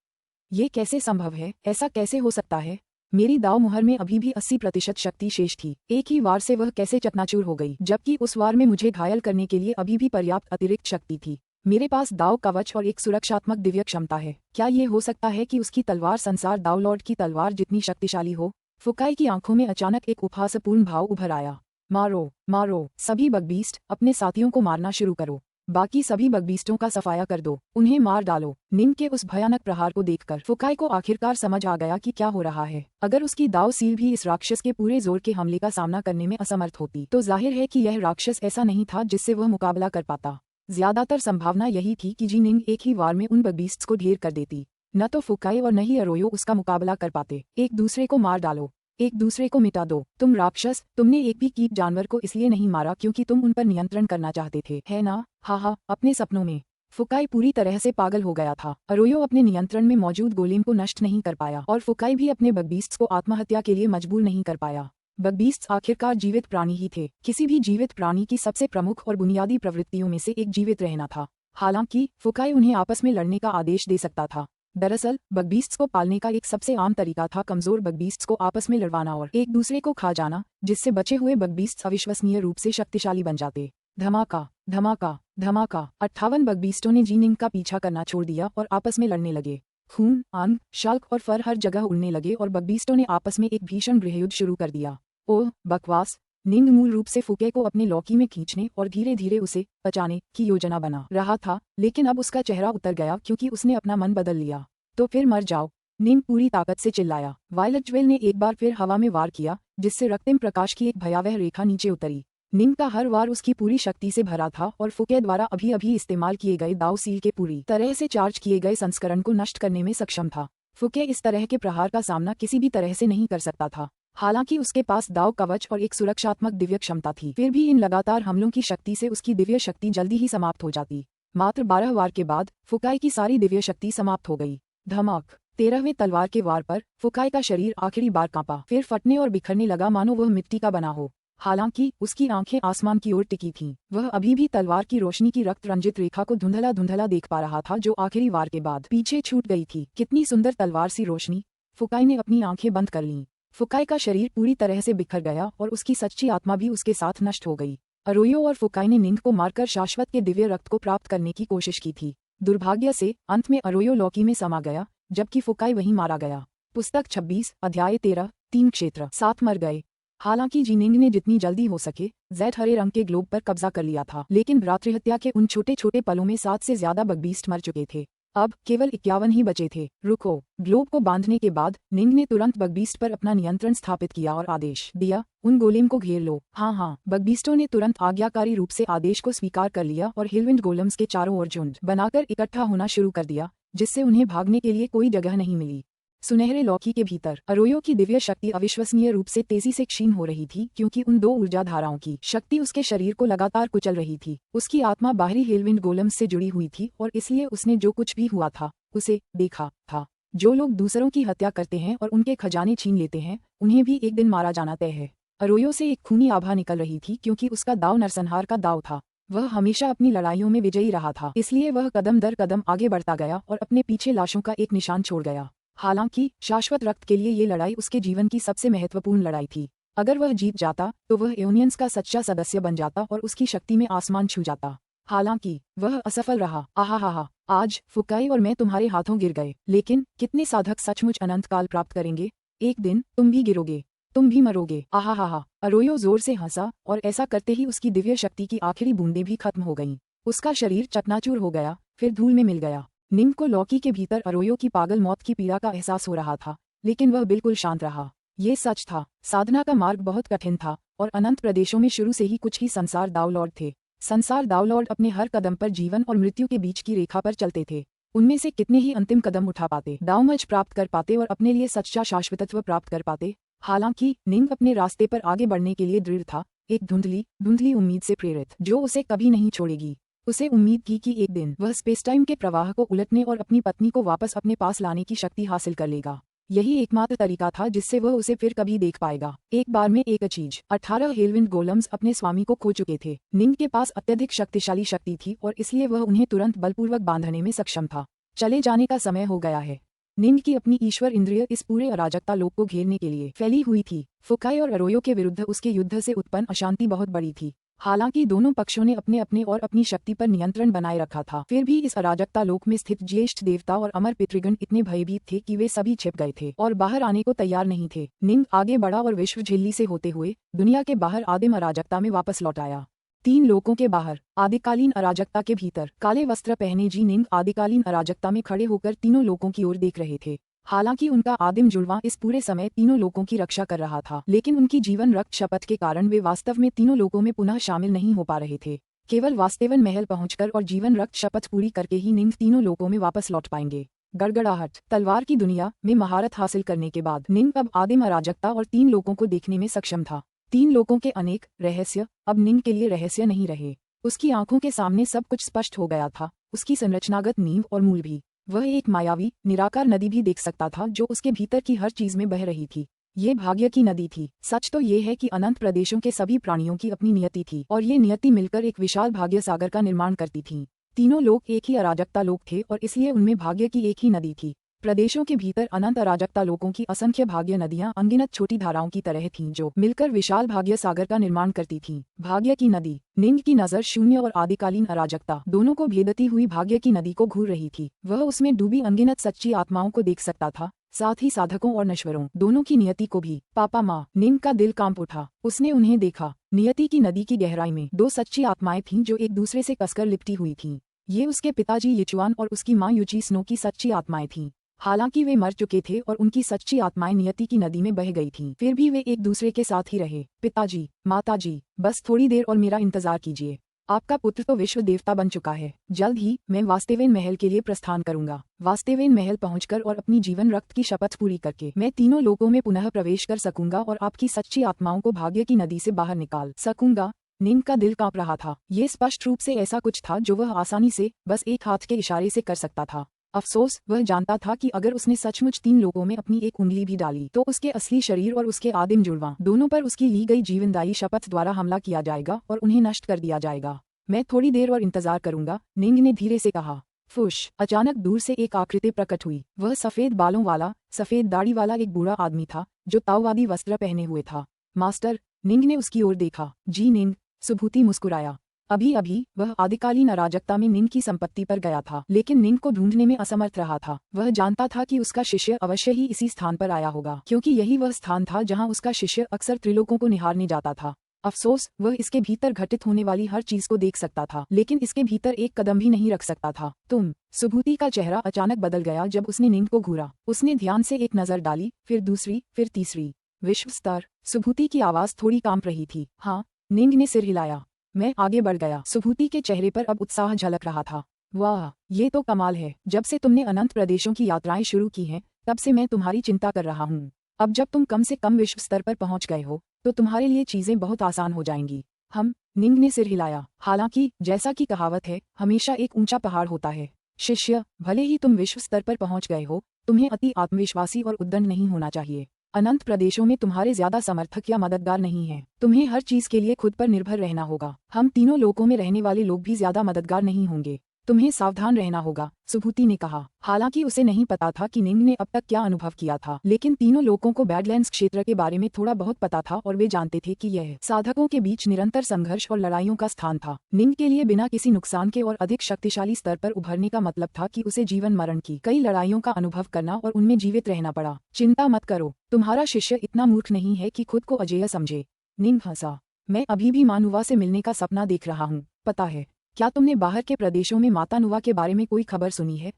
ये कैसे संभव है? ऐसा कैसे हो सकता है? मेरी दाव मुहर में अभी भी 80% शक्ति शेष थी। एक ही वार से वह कैसे चकनाचूर हो गई, जबकि उस वार में मुझे घायल करने के लिए अभी भी पर्याप्त अतिरिक्त शक्ति थी। मेरे पास दाव कवच और एक सुरक्षात्मक दिव्य क्षमता है। क्या ये हो सकता है कि उसकी तलवार संसार दाव लॉर्ड की तलवार जितनी शक्तिशाली हो? फुकाई की आंखों में अचानक एक उपहासपूर्ण भाव उभर आया। मारो, मारो, सभी बगबीस्ट अपने साथियों को मारना शुरू करो। बाकी सभी बगबीस्टों का सफाया कर दो, उन्हें मार डालो। निंग के उस भयानक प्रहार को देखकर फुकाई को आखिरकार समझ आ गया कि क्या हो रहा है। अगर उसकी दाव सील भी इस राक्षस के पूरे जोर के हमले का सामना करने में असमर्थ होती तो जाहिर है कि यह राक्षस ऐसा नहीं था जिससे वह मुकाबला कर पाता। ज्यादातर संभावना यही थी कि जी निंग एक ही वार में उन बगबीस्ट्स को ढेर कर देती। न तो फुकाई और न ही अरोयो उसका मुकाबला कर पाते। एक दूसरे को मार डालो, एक दूसरे को मिटा दो। तुम राक्षस, तुमने एक भी कीट जानवर को इसलिए नहीं मारा क्योंकि तुम उन पर नियंत्रण करना चाहते थे, है ना? हा, अपने सपनों में। फुकाई पूरी तरह से पागल हो गया था। अरोयो अपने नियंत्रण में मौजूद गोलेम को नष्ट नहीं कर पाया और फुकाई भी अपने बगबीस्ट्स को आत्महत्या के लिए मजबूर नहीं कर पाया। बगबीस्ट्स आखिरकार जीवित प्राणी ही थे। किसी भी जीवित प्राणी की सबसे प्रमुख और बुनियादी प्रवृत्तियों में से एक जीवित रहना था। हालांकि फुकाई उन्हें आपस में लड़ने का आदेश दे सकता था। दरअसल बगबीस्ट्स को पालने का एक सबसे आम तरीका था कमजोर बगबीस्ट्स को आपस में लड़वाना और एक दूसरे को खा जाना, जिससे बचे हुए बगबीस्ट्स अविश्वसनीय रूप से शक्तिशाली बन जाते। धमाका, धमाका, धमाका। 58 बगबीस्टों ने जी निंग का पीछा करना छोड़ दिया और आपस में लड़ने लगे। खून, अंग, शल्क और फर हर जगह उड़ने लगे और बगबीस्टों ने आपस में एक भीषण गृहयुद्ध शुरू कर दिया। ओह बकवास। निंग मूल रूप से फुके को अपने लौकी में खींचने और धीरे धीरे उसे बचाने की योजना बना रहा था, लेकिन अब उसका चेहरा उतर गया क्योंकि उसने अपना मन बदल लिया। तो फिर मर जाओ, निंग पूरी ताकत से चिल्लाया। वायलेट ज्वेल ने एक बार फिर हवा में वार किया, जिससे रक्तिम प्रकाश की एक भयावह रेखा नीचे उतरी। निंग का हर वार उसकी पूरी शक्ति से भरा था और फुके द्वारा अभी अभी इस्तेमाल किए गए दाव सील के पूरी तरह से चार्ज किए गए संस्करण को नष्ट करने में सक्षम था। फुके इस तरह के प्रहार का सामना किसी भी तरह से नहीं कर सकता था। हालांकि उसके पास दाव कवच और एक सुरक्षात्मक दिव्य क्षमता थी, फिर भी इन लगातार हमलों की शक्ति से उसकी दिव्य शक्ति जल्दी ही समाप्त हो जाती। मात्र 12 वार के बाद फुकाई की सारी दिव्य शक्ति समाप्त हो गई। धमाक। 13वें तलवार के वार पर फुकाई का शरीर आखिरी बार कांपा, फिर फटने और बिखरने लगा मानो वह मिट्टी का बना हो। हालांकि उसकी आंखें आसमान की ओर टिकी थीं। वह अभी भी तलवार की रोशनी की रक्त रंजित रेखा को धुंधला धुंधला देख पा रहा था जो आखिरी वार के बाद पीछे छूट गई थी। कितनी सुंदर तलवार सी रोशनी। फुकाई ने अपनी आंखें बंद कर लीं। फुकाई का शरीर पूरी तरह से बिखर गया और उसकी सच्ची आत्मा भी उसके साथ नष्ट हो गई। अरोयो और फुकाई ने निंग को मारकर शाश्वत के दिव्य रक्त को प्राप्त करने की कोशिश की थी। दुर्भाग्य से अंत में अरोयो लौकी में समा गया, जबकि फुकाई वहीं मारा गया। पुस्तक 26, अध्याय 13, 3 क्षेत्र 7 मर गए। हालांकि जीनिंग ने जितनी जल्दी हो सके जेड हरे रंग के ग्लोब पर कब्जा कर लिया था, लेकिन भ्रातृहत्या के उन छोटे छोटे पलों में 7 से ज्यादा बगबीस्ट मर चुके थे। अब केवल 51 ही बचे थे। रुको। ग्लोब को बांधने के बाद निंग ने तुरंत बगबीस्ट पर अपना नियंत्रण स्थापित किया और आदेश दिया, उन गोलेम को घेर लो। हाँ, बगबीस्टों ने तुरंत आज्ञाकारी रूप से आदेश को स्वीकार कर लिया और हिलविंड गोलम्स के चारों ओर झुंड बनाकर इकट्ठा होना शुरू कर दिया, जिससे उन्हें भागने के लिए कोई जगह नहीं मिली। सुनहरे लौकी के भीतर अरोयो की दिव्य शक्ति अविश्वसनीय रूप से तेजी से क्षीण हो रही थी, क्योंकि उन 2 ऊर्जा धाराओं की शक्ति उसके शरीर को लगातार कुचल रही थी। उसकी आत्मा बाहरी हेलविंड गोलम्स से जुड़ी हुई थी और इसलिए उसने जो कुछ भी हुआ था उसे देखा था। जो लोग दूसरों की हत्या करते हैं और उनके खजाने छीन लेते हैं, उन्हें भी एक दिन मारा जाना तय है। अरोयो से एक खूनी आभा निकल रही थी, क्योंकि उसका दाव नरसंहार का दाव था। वह हमेशा अपनी लड़ाइयों में विजयी रहा था, इसलिए वह कदम दर कदम आगे बढ़ता गया और अपने पीछे लाशों का एक निशान छोड़ गया। हालांकि शाश्वत रक्त के लिए ये लड़ाई उसके जीवन की सबसे महत्वपूर्ण लड़ाई थी। अगर वह जीत जाता तो वह यूनियंस का सच्चा सदस्य बन जाता और उसकी शक्ति में आसमान छू जाता। हालांकि वह असफल रहा। आहा, आज फुकाई और मैं तुम्हारे हाथों गिर गए, लेकिन कितने साधक सचमुच अनंत काल प्राप्त करेंगे? एक दिन तुम भी गिरोगे, तुम भी मरोगे। आहा। अरोयो जोर से हंसा और ऐसा करते ही उसकी दिव्य शक्ति की आखिरी बूंदें भी खत्म हो गईं। उसका शरीर चकनाचूर हो गया, फिर धूल में मिल गया। निंग को लौकी के भीतर अरोयो की पागल मौत की पीड़ा का एहसास हो रहा था, लेकिन वह बिल्कुल शांत रहा। ये सच था, साधना का मार्ग बहुत कठिन था और अनंत प्रदेशों में शुरू से ही कुछ ही संसार दावलॉर्ड थे। संसार दावलॉर्ड अपने हर कदम पर जीवन और मृत्यु के बीच की रेखा पर चलते थे। उनमें से कितने ही अंतिम कदम उठा पाते, दावमंच प्राप्त कर पाते और अपने लिए सच्चा शाश्वतत्व प्राप्त कर पाते। हालांकि निंग अपने रास्ते पर आगे बढ़ने के लिए दृढ़ था, एक धुंधली उम्मीद से प्रेरित जो उसे कभी नहीं छोड़ेगी। उसे उम्मीद की कि एक दिन वह स्पेस टाइम के प्रवाह को उलटने और अपनी पत्नी को वापस अपने पास लाने की शक्ति हासिल कर लेगा। यही एकमात्र तरीका था जिससे वह उसे फिर कभी देख पाएगा। एक बार में एक चीज। 18 हेलविंड गोलम्स अपने स्वामी को खो चुके थे। निंग के पास अत्यधिक शक्तिशाली शक्ति थी और इसलिए वह उन्हें तुरंत बलपूर्वक बांधने में सक्षम था। चले जाने का समय हो गया है। निंग की अपनी ईश्वर इंद्रिय इस पूरे अराजकता लोक को घेरने के लिए फैली हुई थी। फुकाई और अरोयो के विरुद्ध उसके युद्ध से उत्पन्न अशांति बहुत बड़ी थी। हालांकि दोनों पक्षों ने अपने अपने और अपनी शक्ति पर नियंत्रण बनाए रखा था, फिर भी इस अराजकता लोक में स्थित ज्येष्ठ देवता और अमर पितृगण इतने भयभीत थे कि वे सभी छिप गए थे और बाहर आने को तैयार नहीं थे। निंग आगे बढ़ा और विश्व झिल्ली से होते हुए दुनिया के बाहर आदिम अराजकता में वापस लौट आया। 3 लोकों के बाहर, आदिकालीन अराजकता के भीतर, काले वस्त्र पहने जी निंग आदिकालीन अराजकता में खड़े होकर तीनों लोकों की ओर देख रहे थे। हालांकि उनका आदिम जुड़वां इस पूरे समय तीनों लोकों की रक्षा कर रहा था, लेकिन उनकी जीवन रक्त शपथ के कारण वे वास्तव में तीनों लोकों में पुनः शामिल नहीं हो पा रहे थे। केवल वास्तवन महल पहुंचकर और जीवन रक्त शपथ पूरी करके ही निंग तीनों लोकों में वापस लौट पाएंगे। गड़गड़ाहट। तलवार की दुनिया में महारत हासिल करने के बाद निंग अब आदिम अराजकता और 3 लोकों को देखने में सक्षम था। 3 लोकों के अनेक रहस्य अब निंग के लिए रहस्य नहीं रहे। उसकी आंखों के सामने सब कुछ स्पष्ट हो गया था, उसकी संरचनागत नींव और मूल भी। वह एक मायावी निराकार नदी भी देख सकता था जो उसके भीतर की हर चीज में बह रही थी। ये भाग्य की नदी थी। सच तो ये है कि अनंत प्रदेशों के सभी प्राणियों की अपनी नियति थी और ये नियति मिलकर एक विशाल भाग्य सागर का निर्माण करती थी। तीनों लोक एक ही अराजकता लोक थे और इसलिए उनमें भाग्य की एक ही नदी थी। प्रदेशों के भीतर अनंत अराजकता लोकों की असंख्य भाग्य नदियां अनगिनत छोटी धाराओं की तरह थीं जो मिलकर विशाल भाग्य सागर का निर्माण करती थीं। भाग्य की नदी। निंग की नजर शून्य और आदिकालीन अराजकता दोनों को भेदती हुई भाग्य की नदी को घूर रही थी। वह उसमें डूबी अनगिनत सच्ची आत्माओं को देख सकता था, साथ ही साधकों और नश्वरों दोनों की नियति को भी। पापा माँ। निंग का दिल कांप उठा। उसने उन्हें देखा। नियति की नदी की गहराई में 2 सच्ची आत्माएं थीं जो एक दूसरे से कसकर लिपटी हुई थीं। ये उसके पिताजी यिचुआन और उसकी माँ युची स्नो की सच्ची आत्माएं थीं। हालांकि वे मर चुके थे और उनकी सच्ची आत्माएं नियति की नदी में बह गई थीं, फिर भी वे एक दूसरे के साथ ही रहे। पिताजी, माताजी, बस थोड़ी देर और मेरा इंतजार कीजिए। आपका पुत्र तो विश्व देवता बन चुका है। जल्द ही मैं वास्तवेन महल के लिए प्रस्थान करूंगा। वास्तवेन महल पहुंचकर और अपनी जीवन रक्त की शपथ पूरी करके मैं तीनों लोकों में पुनः प्रवेश कर सकूंगा और आपकी सच्ची आत्माओं को भाग्य की नदी से बाहर निकाल सकूंगा। निंग का दिल कांप रहा था। ये स्पष्ट रूप से ऐसा कुछ था जो वह आसानी से बस एक हाथ के इशारे से कर सकता था। अफसोस, वह जानता था कि अगर उसने सचमुच 3 लोगों में अपनी एक उंगली भी डाली तो उसके असली शरीर और उसके आदिम जुड़वां दोनों पर उसकी ली गई जीवनदायी शपथ द्वारा हमला किया जाएगा और उन्हें नष्ट कर दिया जाएगा। मैं थोड़ी देर और इंतजार करूंगा, निंग ने धीरे से कहा। फुश। अचानक दूर से एक आकृति प्रकट हुई। वह सफेद बालों वाला, सफेद दाढ़ी वाला एक बूढ़ा आदमी था जो ताओवादी वस्त्र पहने हुए था। मास्टर। निंग ने उसकी ओर देखा। जी निंग। सुभूति मुस्कुराया। अभी अभी वह आदिकालीन अराजकता में निंग की संपत्ति पर गया था, लेकिन निंग को ढूंढने में असमर्थ रहा था। वह जानता था कि उसका शिष्य अवश्य ही इसी स्थान पर आया होगा, क्योंकि यही वह स्थान था जहां उसका शिष्य अक्सर त्रिलोकों को निहारने जाता था। अफसोस, वह इसके भीतर घटित होने वाली हर चीज को देख सकता था, लेकिन इसके भीतर एक कदम भी नहीं रख सकता था। तुम। सुभूति का चेहरा अचानक बदल गया जब उसने निंग को घूरा। उसने ध्यान से एक नजर डाली, फिर दूसरी, फिर तीसरी। विश्व स्तर। सुभूति की आवाज थोड़ी कांप रही थी। हाँ। निंग ने सिर हिलाया। मैं आगे बढ़ गया। सुभूति के चेहरे पर अब उत्साह झलक रहा था। वाह, ये तो कमाल है। जब से तुमने अनंत प्रदेशों की यात्राएं शुरू की हैं, तब से मैं तुम्हारी चिंता कर रहा हूँ। अब जब तुम कम से कम विश्व स्तर पर पहुंच गए हो, तो तुम्हारे लिए चीजें बहुत आसान हो जाएंगी। हम। निंग ने सिर हिलाया। हालांकि जैसा कि कहावत है, हमेशा एक ऊंचा पहाड़ होता है। शिष्य, भले ही तुम विश्व स्तर पर पहुंच गए हो, तुम्हें अति आत्मविश्वासी और उद्दंड नहीं होना चाहिए। अनंत प्रदेशों में तुम्हारे ज्यादा समर्थक या मददगार नहीं हैं। तुम्हें हर चीज के लिए खुद पर निर्भर रहना होगा। हम तीनों लोकों में रहने वाले लोग भी ज्यादा मददगार नहीं होंगे। तुम्हें सावधान रहना होगा, सुभूति ने कहा। हालांकि उसे नहीं पता था कि निंग ने अब तक क्या अनुभव किया था, लेकिन तीनों लोगों को बैडलैंड्स क्षेत्र के बारे में थोड़ा बहुत पता था और वे जानते थे कि यह साधकों के बीच निरंतर संघर्ष और लड़ाइयों का स्थान था। निंग के लिए बिना किसी नुकसान के और अधिक शक्तिशाली स्तर पर उभरने का मतलब था कि उसे जीवन मरण की कई लड़ाइयों का अनुभव करना और उनमें जीवित रहना पड़ा। चिंता मत करो, तुम्हारा शिष्य इतना मूर्ख नहीं है कि खुद को अजेय समझे। निंग हंसा। मैं अभी भी मानुवा से मिलने का सपना देख रहा हूँ, पता है। क्या तुमने बाहर के प्रदेशों में माता नुवा के बारे में कोई खबर सुनी है?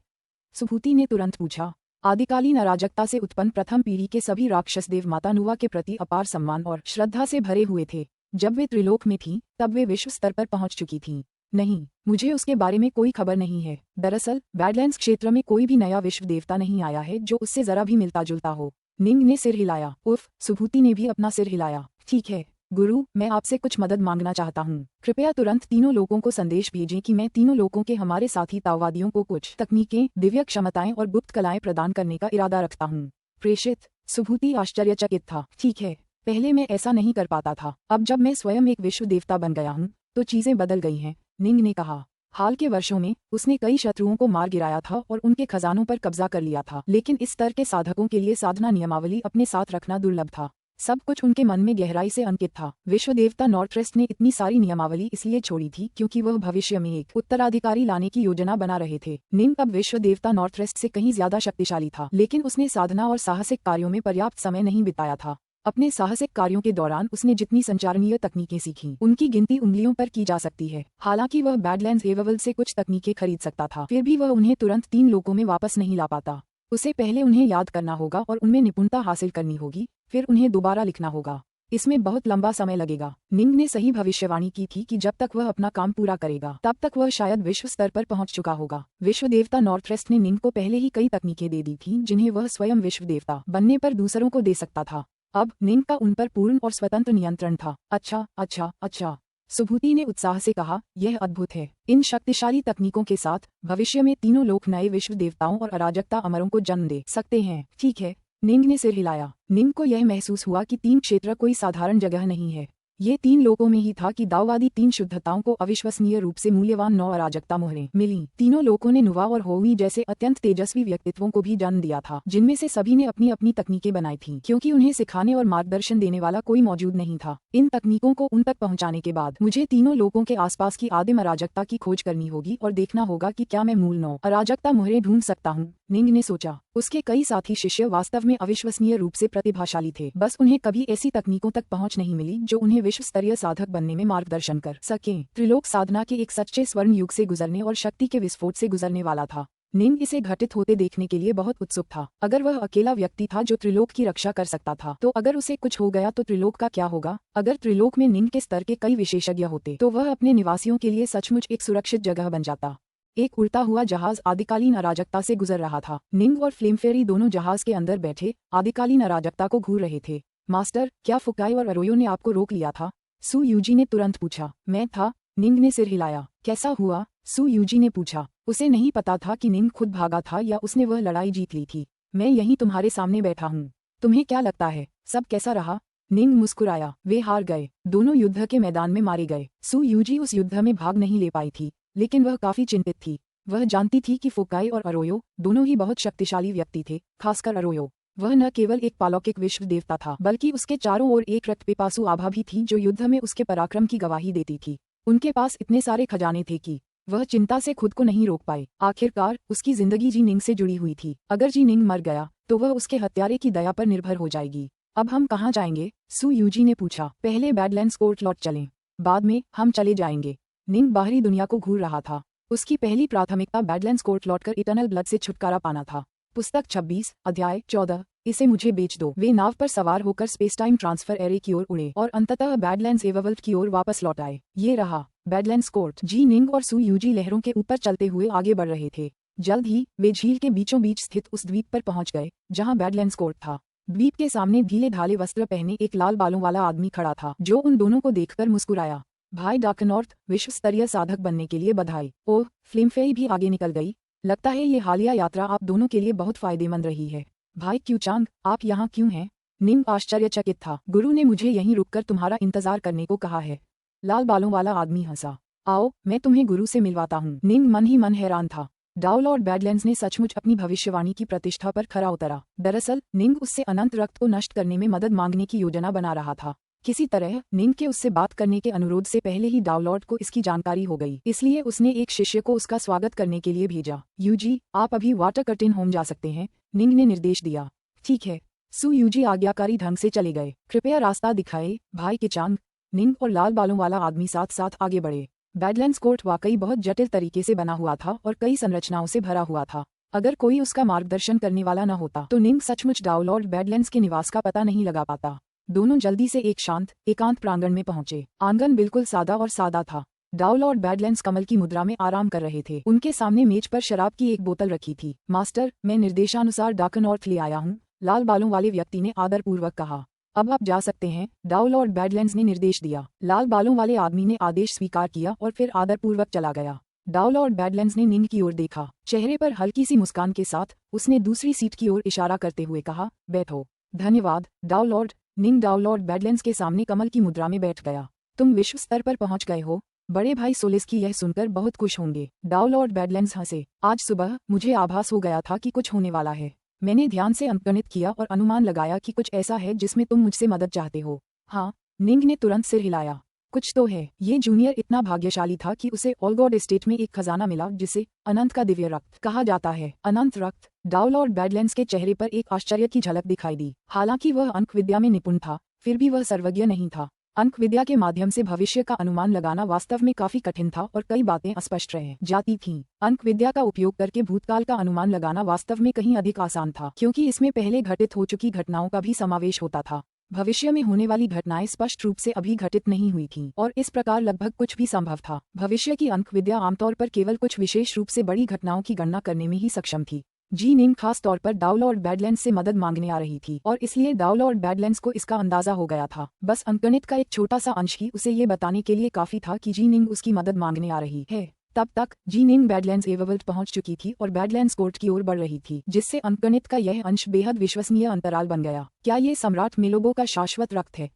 सुभूति ने तुरंत पूछा। आदिकालीन अराजकता से उत्पन्न प्रथम पीढ़ी के सभी राक्षस देव माता नुवा के प्रति अपार सम्मान और श्रद्धा से भरे हुए थे। जब वे त्रिलोक में थीं, तब वे विश्व स्तर पर पहुंच चुकी थीं। नहीं, मुझे उसके बारे में कोई खबर नहीं है। दरअसल बैडलैंड्स क्षेत्र में कोई भी नया विश्व देवता नहीं आया है जो उससे जरा भी मिलता जुलता हो। निंग ने सिर हिलाया। उफ, सुभूति ने भी अपना सिर हिलाया। ठीक है गुरु, मैं आपसे कुछ मदद मांगना चाहता हूँ। कृपया तुरंत तीनों लोगों को संदेश भेजें कि मैं तीनों लोगों के हमारे साथी ताओवादियों को कुछ तकनीकें, दिव्य क्षमताएं और गुप्त कलाएं प्रदान करने का इरादा रखता हूँ। प्रेषित? सुभूति आश्चर्यचकित था। ठीक है, पहले मैं ऐसा नहीं कर पाता था, अब जब मैं स्वयं एक विश्व देवता बन गया हूँ तो चीजें बदल गई हैं, निंग ने कहा। हाल के वर्षों में उसने कई शत्रुओं को मार गिराया था और उनके खजानों पर कब्जा कर लिया था, लेकिन इस स्तर के साधकों के लिए साधना नियमावली अपने साथ रखना दुर्लभ था। सब कुछ उनके मन में गहराई से अंकित था। विश्व देवता नॉर्थरेस्ट ने इतनी सारी नियमावली इसलिए छोड़ी थी क्योंकि वह भविष्य में एक उत्तराधिकारी लाने की योजना बना रहे थे। निंग अब विश्व देवता नॉर्थरेस्ट से कहीं ज्यादा शक्तिशाली था, लेकिन उसने साधना और साहसिक कार्यों में पर्याप्त समय नहीं बिताया था। अपने साहसिक कार्यों के दौरान उसने जितनी संचारणीय तकनीकें सीखीं, उनकी गिनती उंगलियों पर की जा सकती है। हालांकि वह बैडलैंड्स एवल से कुछ तकनीकें खरीद सकता था, फिर भी वह उन्हें तुरंत तीन लोकों में वापस नहीं ला पाता। उसे पहले उन्हें याद करना होगा और उनमें निपुणता हासिल करनी होगी, फिर उन्हें दोबारा लिखना होगा। इसमें बहुत लंबा समय लगेगा। निंग ने सही भविष्यवाणी की थी कि जब तक वह अपना काम पूरा करेगा तब तक वह शायद विश्व स्तर पर पहुंच चुका होगा। विश्व देवता नॉर्थरेस्ट ने निंग को पहले ही कई तकनीकें दे दी थीं जिन्हें वह स्वयं विश्व देवता बनने पर दूसरों को दे सकता था। अब निंग का उन पर पूर्ण और स्वतंत्र नियंत्रण था। अच्छा अच्छा अच्छा, सुभूति ने उत्साह से कहा, यह अद्भुत है। इन शक्तिशाली तकनीकों के साथ भविष्य में तीनों लोक नए विश्व देवताओं और अराजकता अमरों को जन्म दे सकते हैं। ठीक है, निंग ने सिर हिलाया। निंग को यह महसूस हुआ कि तीन क्षेत्र कोई साधारण जगह नहीं है। ये तीन लोकों में ही था कि दाववादी तीन शुद्धताओं को अविश्वसनीय रूप से मूल्यवान 9 अराजकता मोहरें मिली। तीनों लोकों ने नुवा और होवी जैसे अत्यंत तेजस्वी व्यक्तित्वों को भी जन्म दिया था, जिनमें से सभी ने अपनी अपनी तकनीकें बनाई थीं, क्योंकि उन्हें सिखाने और मार्गदर्शन देने वाला कोई मौजूद नहीं था। इन तकनीकों को उन तक पहुंचाने के बाद मुझे तीनों लोकों के आसपास की आदिम अराजकता की खोज करनी होगी और देखना होगा कि क्या मैं मूल 9 अराजकता मोहरें ढूंढ सकता हूँ। निंग ने सोचा। उसके कई साथी शिष्य वास्तव में अविश्वसनीय रूप से प्रतिभाशाली थे, बस उन्हें कभी ऐसी तकनीकों तक पहुंच नहीं मिली जो उन्हें विश्व स्तरीय साधक बनने में मार्गदर्शन कर सकें। त्रिलोक साधना के एक सच्चे स्वर्ण युग से गुजरने और शक्ति के विस्फोट से गुजरने वाला था। निंग इसे घटित होते देखने के लिए बहुत उत्सुक था। अगर वह अकेला व्यक्ति था जो त्रिलोक की रक्षा कर सकता था, तो अगर उसे कुछ हो गया तो त्रिलोक का क्या होगा? अगर त्रिलोक में निंग के स्तर के कई विशेषज्ञ होते तो वह अपने निवासियों के लिए सचमुच एक सुरक्षित जगह बन जाता। एक उड़ता हुआ जहाज आदिकालीन अराजकता से गुजर रहा था। निंग और फ्लेमफेरी दोनों जहाज के अंदर बैठे आदिकालीन अराजकता को घूर रहे थे। मास्टर, क्या फुकाई और अरोयो ने आपको रोक लिया था? सू यूजी ने तुरंत पूछा। मैं था, निंग ने सिर हिलाया। कैसा हुआ? सू यूजी ने पूछा। उसे नहीं पता था कि निंग खुद भागा था या उसने वह लड़ाई जीत ली थी। मैं यहीं तुम्हारे सामने बैठा हूँ। तुम्हें क्या लगता है, सब कैसा रहा? निंग मुस्कुराया। वे हार गए। दोनों युद्ध के मैदान में मारे गए। सू यूजी उस युद्ध में भाग नहीं ले पाई थी, लेकिन वह काफी चिंतित थी। वह जानती थी कि फुकाई और अरोयो दोनों ही बहुत शक्तिशाली व्यक्ति थे, खासकर अरोयो। वह न केवल एक पालौकिक विश्व देवता था, बल्कि उसके चारों ओर एक रक्तपिपासु आभा भी थी जो युद्ध में उसके पराक्रम की गवाही देती थी। उनके पास इतने सारे खजाने थे कि वह चिंता से खुद को नहीं रोक पाई। आखिरकार उसकी जिंदगी जी निंग से जुड़ी हुई थी। अगर जी निंग मर गया तो वह उसके हत्यारे की दया पर निर्भर हो जाएगी। अब हम कहाँ जाएंगे? सू यूजी ने पूछा। पहले बैडलैंड्स कोर्ट लौट चलें, बाद में हम चले जाएंगे। निंग बाहरी दुनिया को घूर रहा था। उसकी पहली प्राथमिकता बैडलैंड्स कोर्ट लौटकर इटर्नल ब्लड से छुटकारा पाना था। पुस्तक 26, अध्याय 14। इसे मुझे बेच दो। वे नाव पर सवार होकर स्पेस टाइम ट्रांसफर एरे की ओर उड़े और अंततः बैडलैंड्स एववर्ल्ड की ओर वापस लौट आए। ये रहा बैडलैंड्स कोर्ट। जी निंग और सू यूजी लहरों के ऊपर चलते हुए आगे बढ़ रहे थे। जल्द ही वे झील के बीचों बीच स्थित उस द्वीप पर पहुंच गए जहां बैडलैंड्स कोर्ट था। द्वीप के सामने ढीले ढाले वस्त्र पहने एक लाल बालों वाला आदमी खड़ा था, जो उन दोनों को देखकर मुस्कुराया। भाई डार्कनॉर्थ, विश्व स्तरीय साधक बनने के लिए बधाई। ओह, फ्लेमफेई भी आगे निकल गई। लगता है ये हालिया यात्रा आप दोनों के लिए बहुत फायदेमंद रही है। भाई क्यूचांग, आप यहाँ क्यों हैं? निंग आश्चर्यचकित था। गुरु ने मुझे यहीं रुककर तुम्हारा इंतजार करने को कहा है। लाल बालों वाला आदमी हंसा। आओ मैं तुम्हें गुरु से मिलवाता हूँ। निंग मन ही मन हैरान था। डाउलॉर्ड बैडलैंड्स ने सचमुच अपनी भविष्यवाणी की प्रतिष्ठा पर खरा उतरा। दरअसल निंग उससे अनंत रक्त को नष्ट करने में मदद मांगने की योजना बना रहा था। किसी तरह निंग के उससे बात करने के अनुरोध से पहले ही डाउलॉर्ड को इसकी जानकारी हो गई, इसलिए उसने एक शिष्य को उसका स्वागत करने के लिए भेजा। यूजी, आप अभी वाटर कर्टेन होम जा सकते हैं, निंग ने निर्देश दिया। ठीक है। सु यूजी आज्ञाकारी ढंग से चले गए। कृपया रास्ता दिखाए भाई किचांग। निंग और लाल बालों वाला आदमी साथ साथ आगे बढ़े। बैडलैंड्स कोर्ट वाकई बहुत जटिल तरीके से बना हुआ था और कई संरचनाओं से भरा हुआ था। अगर कोई उसका मार्गदर्शन करने वाला न होता तो निंग सचमुच डाउलॉर्ड बैडलैंड्स के निवास का पता नहीं लगा पाता। दोनों जल्दी से एक शांत एकांत प्रांगण में पहुंचे। आंगन बिल्कुल सादा और सादा था। डाउलॉर्ड बैडलैंड्स कमल की मुद्रा में आराम कर रहे थे। उनके सामने मेज पर शराब की एक बोतल रखी थी। मास्टर, मैं निर्देशानुसार डाकनॉर्थ ले आया हूँ, लाल बालों वाले व्यक्ति ने आदरपूर्वक कहा। अब आप जा सकते हैं, डाउलॉर्ड बैडलैंड्स ने निर्देश दिया। लाल बालों वाले आदमी ने आदेश स्वीकार किया और फिर आदरपूर्वक चला गया। डाउलॉर्ड बैडलैंड्स ने निंग की ओर देखा। चेहरे पर हल्की सी मुस्कान के साथ उसने दूसरी सीट की ओर इशारा करते हुए कहा, बैठो। धन्यवाद डाउलॉर्ड। निंग डाउलॉर्ड बैडलैंड्स के सामने कमल की मुद्रा में बैठ गया। तुम विश्व स्तर पर पहुंच गए हो, बड़े भाई सोलिस की यह सुनकर बहुत खुश होंगे। डाउलॉर्ड बैडलैंड्स हंसे। आज सुबह मुझे आभास हो गया था कि कुछ होने वाला है। मैंने ध्यान से अंकगणित किया और अनुमान लगाया कि कुछ ऐसा है जिसमें तुम मुझसे मदद चाहते हो। हाँ, निंग ने तुरंत सिर हिलाया। कुछ तो है। ये जूनियर इतना भाग्यशाली था कि उसे ऑलगॉड एस्टेट में एक खजाना मिला जिसे अनंत का दिव्य रक्त कहा जाता है। अनंत रक्त। डाउलॉर्ड बैडलैंड्स के चेहरे पर एक आश्चर्य की झलक दिखाई दी। हालांकि वह अंक विद्या में निपुण था, फिर भी वह सर्वज्ञ नहीं था। अंक विद्या के माध्यम से भविष्य का अनुमान लगाना वास्तव में काफी कठिन था और कई बातें अस्पष्ट रह जाती थीं। अंक विद्या का उपयोग करके भूतकाल का अनुमान लगाना वास्तव में कहीं अधिक आसान था, क्योंकि इसमें पहले घटित हो चुकी घटनाओं का भी समावेश होता था। भविष्य में होने वाली घटनाएं स्पष्ट रूप से अभी घटित नहीं हुई थीं और इस प्रकार लगभग कुछ भी संभव था। भविष्य की अंक विद्या आमतौर पर केवल कुछ विशेष रूप से बड़ी घटनाओं की गणना करने में ही सक्षम थी। जी निंग खास तौर पर डाउलॉर्ड बैडलैंड्स से मदद मांगने आ रही थी और इसलिए डाउलॉर्ड बैडलैंड्स को इसका अंदाजा हो गया था। बस अंकगणित का एक छोटा सा अंश ही उसे ये बताने के लिए काफी था कि जी निंग उसकी मदद मांगने आ रही है। तब तक जी निंग बैडलैंड्स एवरविल्ट पहुंच चुकी थी और बैडलैंड्स कोर्ट की ओर बढ़ रही थी, जिससे अंकगणित का यह अंश बेहद विश्वसनीय अंतराल बन गया। क्या ये सम्राट मेलोबो का शाश्वत रक्त है?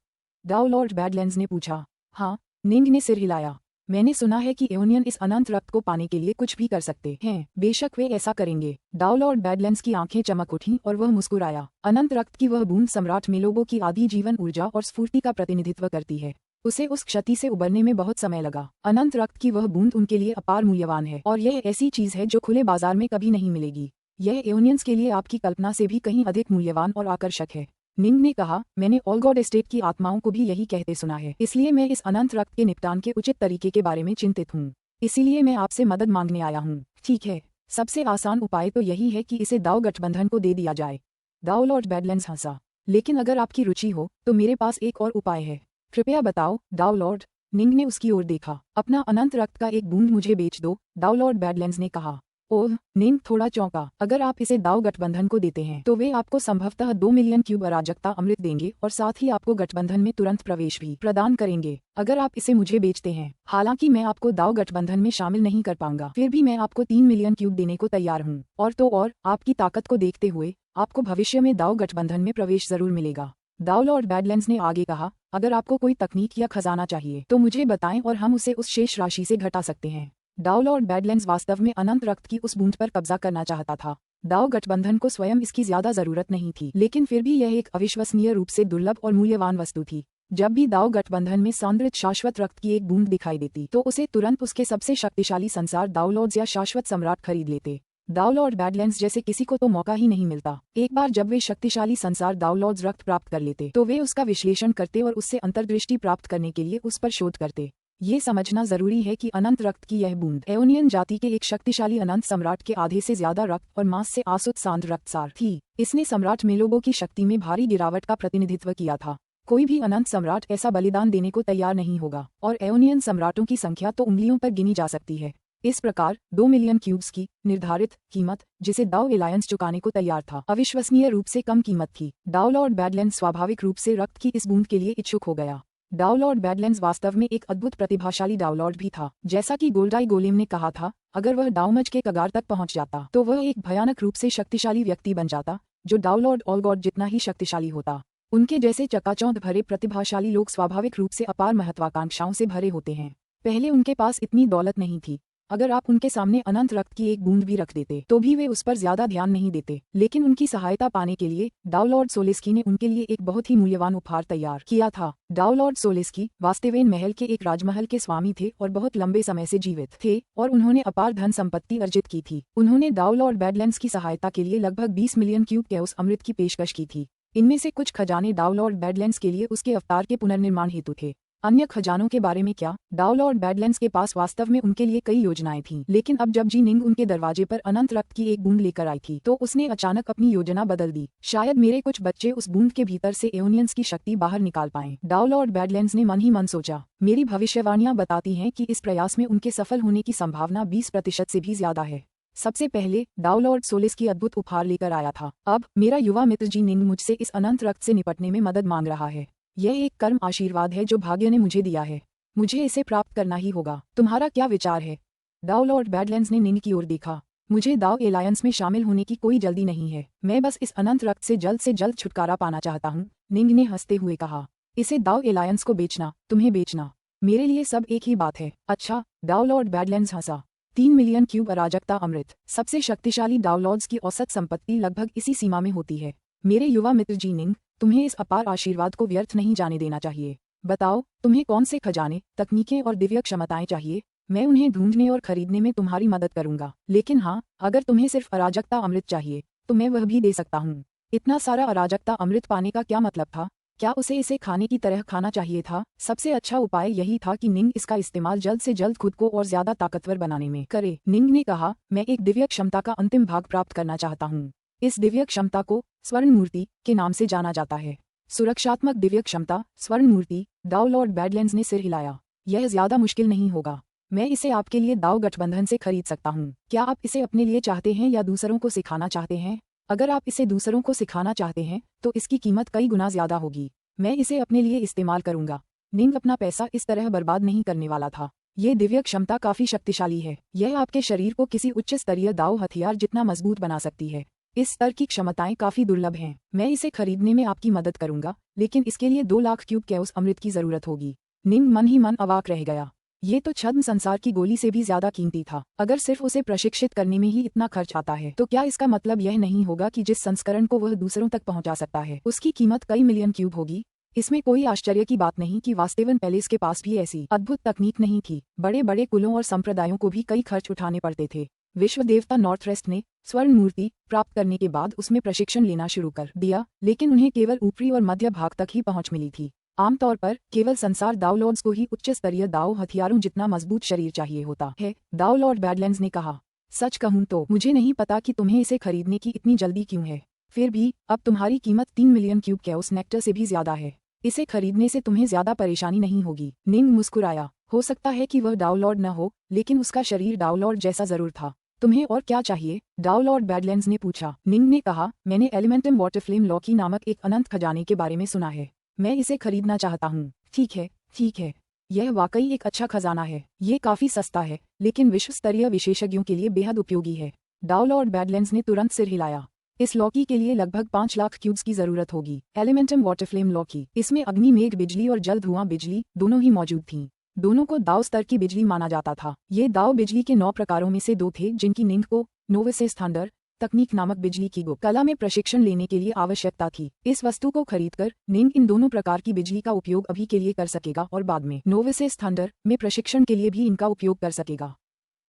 डाउलॉर्ड बैडलैंड्स ने पूछा। हाँ, निंग ने सिर हिलाया। मैंने सुना है कि एओनियन इस अनंत रक्त को पाने के लिए कुछ भी कर सकते हैं। बेशक वे ऐसा करेंगे। डाउलॉर्ड बैडलैंड्स की आंखें चमक उठीं और वह मुस्कुराया। अनंत रक्त की वह बूंद सम्राट मेलोबो की आधी जीवन ऊर्जा और स्फूर्ति का प्रतिनिधित्व करती है। उसे उस क्षति से उबरने में बहुत समय लगा। अनंत रक्त की वह बूंद उनके लिए अपार मूल्यवान है और यह ऐसी चीज है जो खुले बाजार में कभी नहीं मिलेगी। यह एओनियंस के लिए आपकी कल्पना से भी कहीं अधिक मूल्यवान और आकर्षक है। निंग ने कहा, मैंने ऑलगॉड एस्टेट की आत्माओं को भी यही कहते सुना है, इसलिए मैं इस अनंत रक्त के निपटान के उचित तरीके के बारे में चिंतित हूँ। इसीलिए मैं आपसे मदद मांगने आया हूँ। ठीक है, सबसे आसान उपाय तो यही है कि इसे दाव गठबंधन को दे दिया जाए। डाउलॉर्ड बैडलैंड्स हंसा। लेकिन अगर आपकी रुचि हो तो मेरे पास एक और उपाय है। कृपया बताओ डाउलॉर्ड। निंग ने उसकी ओर देखा। अपना अनंत रक्त का एक बूंद मुझे बेच दो, डाउलॉर्ड बैडलैंड्स ने कहा। ओह, निंग थोड़ा चौंका। अगर आप इसे दाव गठबंधन को देते हैं तो वे आपको संभवतः 2 मिलियन क्यूब अराजकता अमृत देंगे और साथ ही आपको गठबंधन में तुरंत प्रवेश भी प्रदान करेंगे। अगर आप इसे मुझे बेचते हैं, हालांकि मैं आपको दाव गठबंधन में शामिल नहीं कर पाऊंगा, फिर भी मैं आपको 3 मिलियन क्यूब देने को तैयार हूँ। और तो और, आपकी ताकत को देखते हुए आपको भविष्य में दाव गठबंधन में प्रवेश जरूर मिलेगा। डाउलॉर्ड बैडलैंड्स ने आगे कहा, अगर आपको कोई तकनीक या खजाना चाहिए तो मुझे बताएं और हम उसे उस शेष राशि से घटा सकते हैं। डाउलॉर्ड बैडलैंड्स वास्तव में अनंत रक्त की उस बूंद पर कब्जा करना चाहता था। दाव गठबंधन को स्वयं इसकी ज्यादा जरूरत नहीं थी, लेकिन फिर भी यह एक अविश्वसनीय रूप से दुर्लभ और मूल्यवान वस्तु थी। जब भी दाव गठबंधन में सांद्रित शाश्वत रक्त की एक बूंद दिखाई देती तो उसे तुरंत उसके सबसे शक्तिशाली संसार दाउलॉर्ड्स या शाश्वत सम्राट खरीद लेते। दाउलॉर्ड बैडलैंड्स जैसे किसी को तो मौका ही नहीं मिलता। एक बार जब वे शक्तिशाली संसार दाउलॉर्ड्स रक्त प्राप्त कर लेते तो वे उसका विश्लेषण करते और उससे अंतर्दृष्टि प्राप्त करने के लिए उस पर शोध करते। ये समझना जरूरी है कि अनंत रक्त की यह बूंद एओनियन जाति के एक शक्तिशाली अनंत सम्राट के आधे से ज्यादा रक्त और मांस से आसुत सांद्र रक्तसार थी। इसने सम्राट मेलोबो की शक्ति में भारी गिरावट का प्रतिनिधित्व किया था। कोई भी अनंत सम्राट ऐसा बलिदान देने को तैयार नहीं होगा और एओनियन सम्राटों की संख्या तो उंगलियों पर गिनी जा सकती है। इस प्रकार 2 मिलियन क्यूब्स की निर्धारित कीमत, जिसे दाव एलायंस चुकाने को तैयार था, अविश्वसनीय रूप से कम कीमत थी। डाउलॉर्ड बैडलैंड्स स्वाभाविक रूप से रक्त की इस बूंद के लिए इच्छुक हो गया। डाउलॉर्ड बैडलैंड्स वास्तव में एक अद्भुत प्रतिभाशाली डाउलॉर्ड भी था। जैसा कि गोल्डाई गोलेम ने कहा था, अगर वह डाउमज के कगार तक पहुंच जाता तो वह एक भयानक रूप से शक्तिशाली व्यक्ति बन जाता, जो डाउलॉर्ड ऑलगॉड जितना ही शक्तिशाली होता। उनके जैसे चकाचौंध भरे प्रतिभाशाली लोग स्वाभाविक रूप से अपार महत्वाकांक्षाओं से भरे होते हैं। पहले उनके पास इतनी दौलत नहीं थी। अगर आप उनके सामने अनंत रक्त की एक बूंद भी रख देते तो भी वे उस पर ज्यादा ध्यान नहीं देते। लेकिन उनकी सहायता पाने के लिए डाउ लॉर्ड सोलेस्की ने उनके लिए एक बहुत ही मूल्यवान उपहार तैयार किया था। डाउ लॉर्ड सोलेस्की वास्तेवेन महल के एक राजमहल के स्वामी थे और बहुत लंबे समय से जीवित थे और उन्होंने अपार धन संपत्ति अर्जित की थी। उन्होंने डाउ लॉर्ड बैडलैंड्स की सहायता के लिए लगभग 20 मिलियन क्यूब कैओस अमृत की पेशकश की थी। इनमें से कुछ खजाने डाउ लॉर्ड बैडलैंड्स के लिए उसके अवतार के पुनर्निर्माण हेतु थे। अन्य खजानों के बारे में क्या? डाउ लॉर्ड बैडलैंड्स के पास वास्तव में उनके लिए कई योजनाएं थीं, लेकिन अब जब जी निंग उनके दरवाजे पर अनंत रक्त की एक बूंद लेकर आई थी तो उसने अचानक अपनी योजना बदल दी। शायद मेरे कुछ बच्चे उस बूंद के भीतर से एओनियंस की शक्ति बाहर निकाल पाएं। डाउ लॉर्ड बैडलैंड्स ने मन ही मन सोचा। मेरी भविष्यवाणियां बताती हैं कि इस प्रयास में उनके सफल होने की संभावना 20% से भी ज्यादा है। सबसे पहले डाउ लॉर्ड सोलेस्की अद्भुत उपहार लेकर आया था। अब मेरा युवा मित्र जी निंग मुझसे इस अनंत रक्त से निपटने में मदद मांग रहा है। यह एक कर्म आशीर्वाद है जो भाग्य ने मुझे दिया है। मुझे इसे प्राप्त करना ही होगा। तुम्हारा क्या विचार है? डाउ लॉर्ड बैडलैंड्स ने निंग की ओर देखा। मुझे दाव एलायंस में शामिल होने की कोई जल्दी नहीं है। मैं बस इस अनंत रक्त से जल्द छुटकारा पाना चाहता हूँ, निंग ने हंसते हुए कहा। इसे दाव एलायंस को बेचना, तुम्हें बेचना, मेरे लिए सब एक ही बात है। अच्छा, डाउ लॉर्ड बैडलैंड्स हंसा। 3 मिलियन क्यूब अराजकता अमृत। सबसे शक्तिशाली डाउ लॉर्ड्स की औसत संपत्ति लगभग इसी सीमा में होती है। मेरे युवा मित्र जी निंग, तुम्हें इस अपार आशीर्वाद को व्यर्थ नहीं जाने देना चाहिए। बताओ, तुम्हें कौन से खजाने, तकनीकें और दिव्य क्षमताएं चाहिए? मैं उन्हें ढूंढने और खरीदने में तुम्हारी मदद करूंगा। लेकिन हाँ, अगर तुम्हें सिर्फ अराजकता अमृत चाहिए तो मैं वह भी दे सकता हूँ। इतना सारा अराजकता अमृत पाने का क्या मतलब था? क्या उसे इसे खाने की तरह खाना चाहिए था? सबसे अच्छा उपाय यही था कि निंग इसका इस्तेमाल जल्द से जल्द खुद को और ज्यादा ताकतवर बनाने में करे। निंग ने कहा, मैं एक दिव्य क्षमता का अंतिम भाग प्राप्त करना चाहता हूँ। इस दिव्य क्षमता को स्वर्ण मूर्ति के नाम से जाना जाता है। सुरक्षात्मक दिव्य क्षमता, स्वर्ण मूर्ति। डाउ लॉर्ड बैडलैंड्स ने सिर हिलाया। यह ज्यादा मुश्किल नहीं होगा। मैं इसे आपके लिए दाव गठबंधन से खरीद सकता हूँ। क्या आप इसे अपने लिए चाहते हैं या दूसरों को सिखाना चाहते हैं? अगर आप इसे दूसरों को सिखाना चाहते हैं तो इसकी कीमत कई गुना ज्यादा होगी। मैं इसे अपने लिए इस्तेमाल करूंगा। निंग अपना पैसा इस तरह बर्बाद नहीं करने वाला था। ये दिव्य क्षमता काफी शक्तिशाली है। यह आपके शरीर को किसी उच्च स्तरीय दाव हथियार जितना मजबूत बना सकती है। इस स्तर की क्षमताएं काफी दुर्लभ हैं। मैं इसे खरीदने में आपकी मदद करूंगा, लेकिन इसके लिए 2 लाख क्यूब कैओस अमृत की जरूरत होगी। निंग मन ही मन अवाक रह गया। ये तो छद्म संसार की गोली से भी ज्यादा कीमती था। अगर सिर्फ उसे प्रशिक्षित करने में ही इतना खर्च आता है तो क्या इसका मतलब यह नहीं होगा कि जिस संस्करण को वह दूसरों तक पहुंचा सकता है उसकी कीमत कई मिलियन क्यूब होगी? इसमें कोई आश्चर्य की बात नहीं कि वास्तेवन पैलेस के पास भी ऐसी अद्भुत तकनीक नहीं थी। बड़े बड़े कुलों और संप्रदायों को भी कई खर्च उठाने पड़ते थे। विश्व देवता नॉर्थवेस्ट ने स्वर्ण मूर्ति प्राप्त करने के बाद उसमें प्रशिक्षण लेना शुरू कर दिया, लेकिन उन्हें केवल ऊपरी और मध्य भाग तक ही पहुंच मिली थी। आमतौर पर केवल संसार दाव लॉर्ड्स को ही उच्च स्तरीय दाव हथियारों जितना मजबूत शरीर चाहिए होता है। डाउ लॉर्ड बैडलैंड्स ने कहा, सच कहूं तो मुझे नहीं पता कि तुम्हें इसे खरीदने की इतनी जल्दी क्यों है। फिर भी अब तुम्हारी कीमत 3 मिलियन क्यूब कैओस नेक्टर से भी ज्यादा है। इसे खरीदने से तुम्हें ज्यादा परेशानी नहीं होगी। निंग मुस्कुराया। हो सकता है कि वह डाउ लॉर्ड न हो, लेकिन उसका शरीर डाउ लॉर्ड जैसा जरूर था। तुम्हें और क्या चाहिए? डाउ लॉर्ड बैडलैंड्स ने पूछा। निंग ने कहा, मैंने एलिमेंटम वाटरफ्लेम लॉकी नामक एक अनंत खजाने के बारे में सुना है। मैं इसे खरीदना चाहता हूँ। ठीक है, यह वाकई एक अच्छा खजाना है। ये काफी सस्ता है, लेकिन विश्व स्तरीय विशेषज्ञों के लिए बेहद उपयोगी है। डाउ लॉर्ड बैडलैंड्स ने तुरंत सिर हिलाया। इस लॉकी के लिए लगभग 5 लाख क्यूब्स की जरूरत होगी। एलिमेंटम वाटरफ्लेम लॉकी, इसमें अग्नि मेघ बिजली और जल धुआं बिजली दोनों ही मौजूद थीं। दोनों को दाव स्तर की बिजली माना जाता था। ये दाव बिजली के 9 प्रकारों में से 2 थे जिनकी निंग को नोवेसिस थंडर तकनीक नामक बिजली की गुप्त कला में प्रशिक्षण लेने के लिए आवश्यकता थी। इस वस्तु को खरीदकर निंग इन दोनों प्रकार की बिजली का उपयोग अभी के लिए कर सकेगा और बाद में नोवेसिस थंडर में प्रशिक्षण के लिए भी इनका उपयोग कर सकेगा।